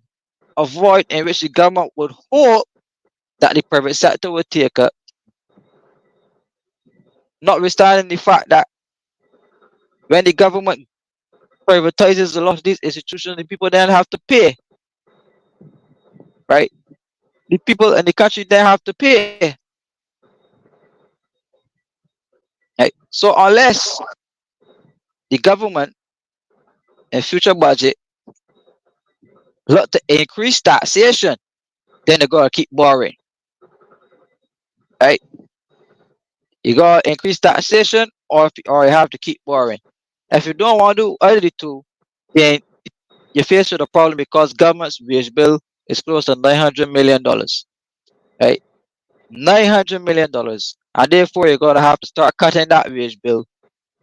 a void in which the government would hope that the private sector would take up, notwithstanding the fact that when the government privatizes a lot of these institutions, the people then have to pay, right? The people in the country then have to pay. Right? So unless the government in future budget look to increase taxation, then they're gonna keep borrowing, right? You gotta increase taxation, or you have to keep borrowing. If you don't want to do either the two, then you're faced with a problem because government's wage bill is close to $900 million, right? $900 million, and therefore you're gonna have to start cutting that wage bill,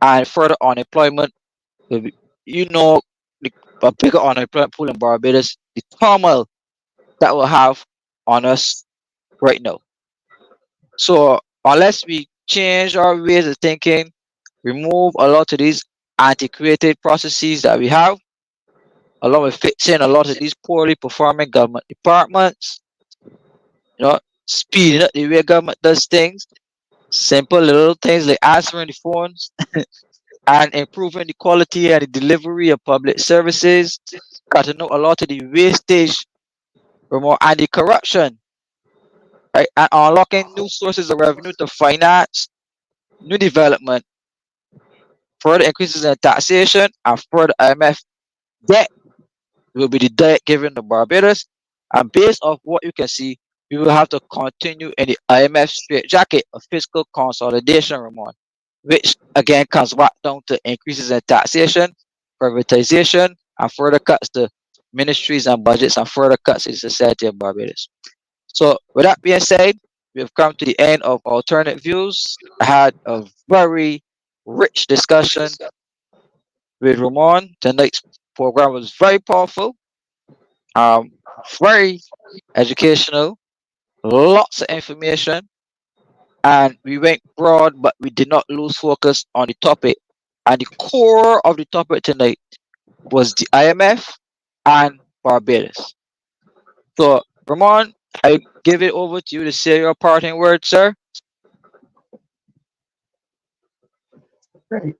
and further unemployment will be, you know, the, a bigger unemployment pool in Barbados, the turmoil that will have on us right now. So unless we change our ways of thinking, remove a lot of these antiquated processes that we have, along with fixing a lot of these poorly performing government departments, speeding up the way government does things, simple little things like answering the phones and improving the quality and the delivery of public services, cutting out a lot of the wastage, and the corruption, right? And unlocking new sources of revenue to finance new development, further increases in taxation, and further IMF debt will be the debt given to Barbados. And based off what you can see, we will have to continue in the IMF straitjacket of fiscal consolidation, Ramon, which again comes back down to increases in taxation, privatization, and further cuts to ministries and budgets, and further cuts in the society of Barbados. So, with that being said, we have come to the end of alternate views. I had a very rich discussion with Ramon. Tonight's program was very powerful, um, very educational, lots of information, and we went broad, but we did not lose focus on the topic. And the core of the topic tonight was the IMF and Barbados. So, Ramon, I give it over to you to say your parting words, sir. Great.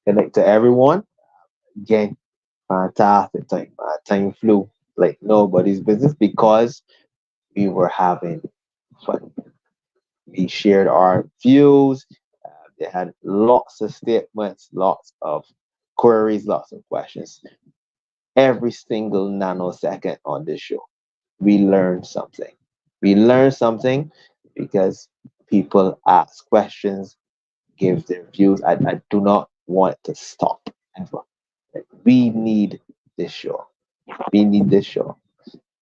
Connect to everyone. Again, fantastic time. Time flew like nobody's business because we were having fun. We shared our views. They had lots of statements, lots of queries, lots of questions. Every single nanosecond on this show, we learned something. We learned something because people ask questions, give their views. I do not want to stop ever. We need this show. We need this show.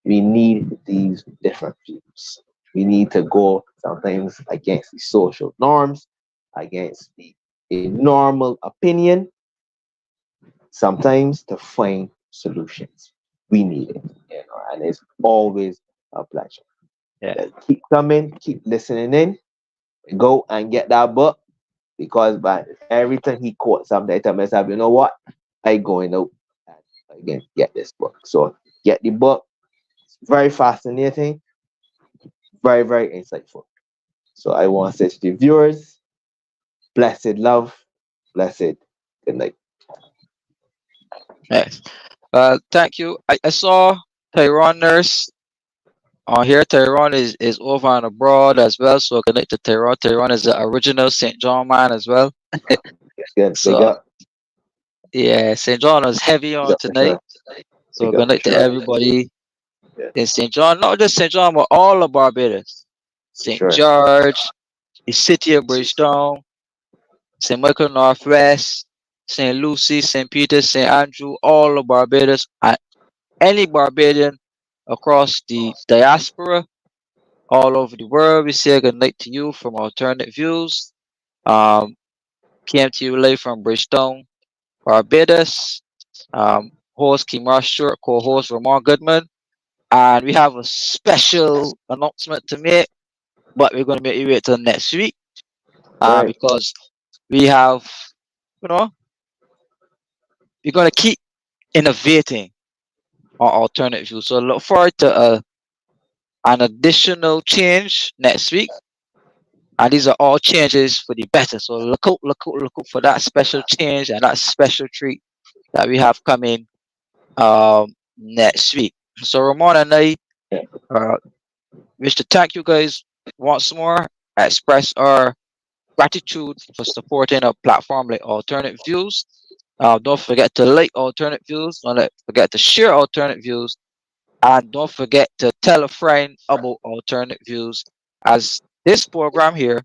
We need these different views. We need to go sometimes against the social norms, against the normal opinion, sometimes to find solutions. We need it, and it's always a pleasure. Yeah. Keep coming, keep listening in, go and get that book because by every time he quotes something, I tell myself, you know what? I going out and again get this book. So get the book. It's very fascinating, very, very insightful. So I want to say to the viewers, blessed love, blessed good night. Yes. Thank you. I saw Tyrone Nurse on here. Tyrone is over and abroad as well. So connect to Tyrone. Tyrone is the original St. John man as well. Good. Big So up. yeah, St. John was heavy Big on up for tonight. sure. So Big up for connect to sure. everybody Yeah, in St. John, not just St. John, but all of Barbados. for St. sure. George, the city of Bridgetown, St. Michael Northwest, St. Lucie, St. Peter, St. Andrew, all of Barbados, and any Barbadian across the diaspora, all over the world. We say good night to you from Alternate Views. Came to you live from Bridgetown, Barbados. Host Kemar Stuart, co-host Ramom Goodman. And we have a special announcement to make, but we're going to make you wait till next week All right. because we have, you know, we're going to keep innovating on Alternate Views. So look forward to an additional change next week. And these are all changes for the better. So look out for that special change and that special treat that we have coming next week. So Ramon and I Yeah. wish to thank you guys once more, express our gratitude for supporting a platform like Alternate Views. Don't forget to like Alternate Views. Don't forget to share Alternate Views. And don't forget to tell a friend about Alternate Views, as this program here,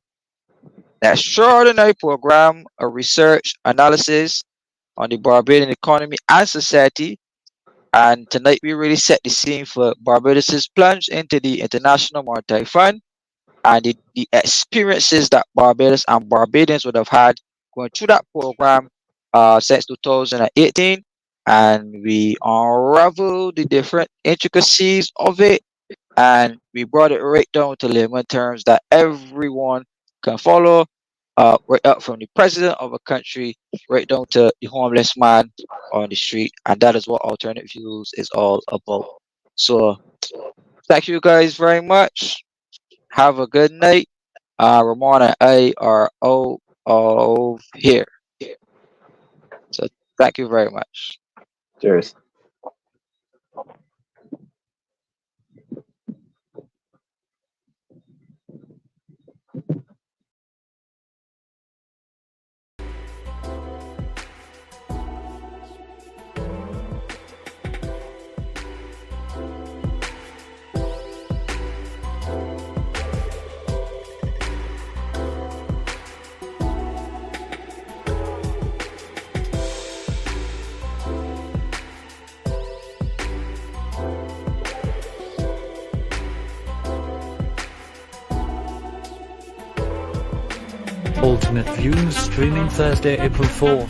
an extraordinary program of research analysis on the Barbadian economy and society. And tonight we really set the scene for Barbados' plunge into the International Monetary Fund and the experiences that Barbados and Barbadians would have had going through that program since 2018. And we unravel the different intricacies of it, and we brought it right down to layman terms that everyone can follow, right up from the president of a country right down to the homeless man on the street. And that is what Alternate Views is all about. So thank you guys very much. Have a good night. Ramon and I are all of here. So thank you very much. Cheers. Ultimate Views streaming Thursday, April 4th.